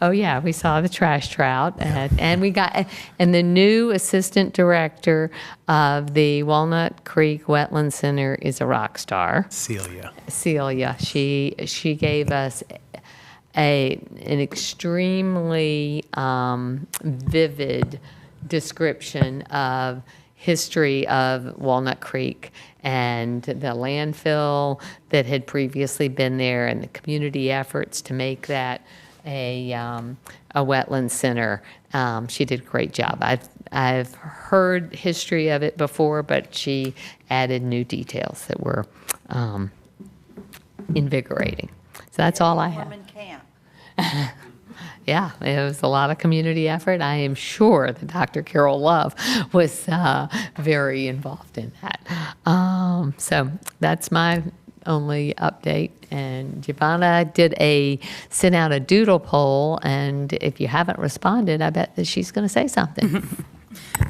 Oh yeah, we saw the trash trout, and the new assistant director of the Walnut Creek Wetland Center is a rock star. Celia. She gave us an extremely vivid description of history of Walnut Creek and the landfill that had previously been there and the community efforts to make that a wetland center. She did a great job. I've heard history of it before, but she added new details that were invigorating. So that's all I have. Woman camp. Yeah, it was a lot of community effort. I am sure that Dr. Carol Love was very involved in that. So that's my only update. And Giovanna sent out a doodle poll, and if you haven't responded, I bet that she's going to say something.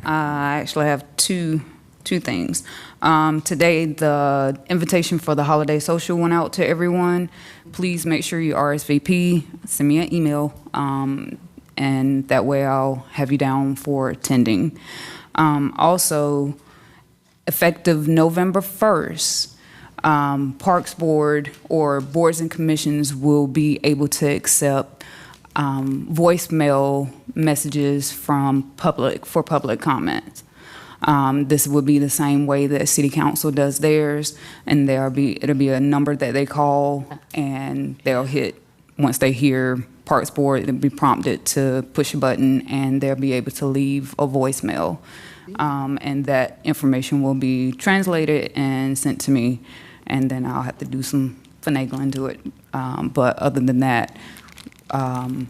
I actually have two things. Today, the invitation for the holiday social went out to everyone. Please make sure you RSVP, send me an email, and that way I'll have you down for attending. Also, effective November 1st, Parks Board or boards and commissions will be able to accept voicemail messages from public comments. This will be the same way that City Council does theirs, and it'll be a number that they call, and they'll hit, once they hear Parks Board, they'll be prompted to push a button, and they'll be able to leave a voicemail. And that information will be translated and sent to me, and then I'll have to do some finagling to it. But other than that, we'll be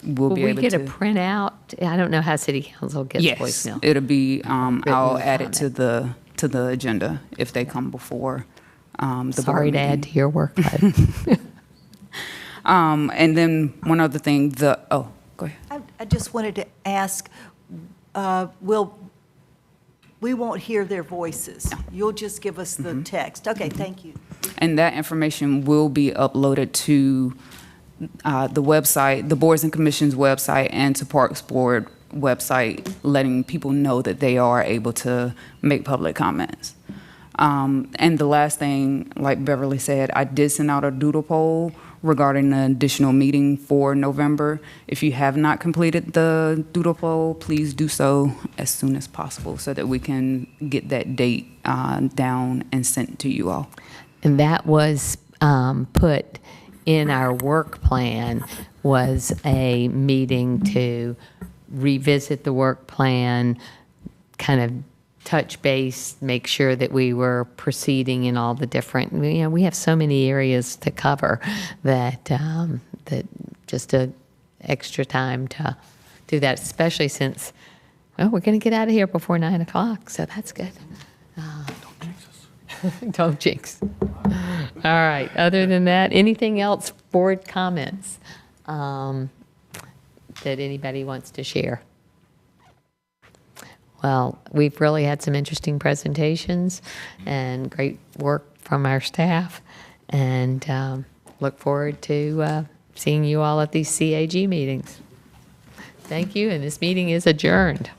able to. Will we get a printout? I don't know how City Council gets voicemail. It'll be, I'll add it to the agenda if they come before the Sorry board to add meeting. to your workload. And then one other thing, go ahead. I just wanted to ask, we won't hear their voices. You'll just give us the text. Okay, thank you. And that information will be uploaded to the website, the Boards and Commissions website, and to Parks Board website, letting people know that they are able to make public comments. And the last thing, like Beverly said, I did send out a doodle poll regarding the additional meeting for November. If you have not completed the doodle poll, please do so as soon as possible so that we can get that date down and sent to you all. And that was put in our work plan, was a meeting to revisit the work plan, kind of touch base, make sure that we were proceeding in all the different, we have so many areas to cover that that just a extra time to do that, especially since, well, we're going to get out of here before 9 o'clock, so that's good. Don't jinx us. Don't jinx. All right, other than that, anything else, board comments that anybody wants to share? Well, we've really had some interesting presentations and great work from our staff, and look forward to seeing you all at these CAG meetings. Thank you, and this meeting is adjourned.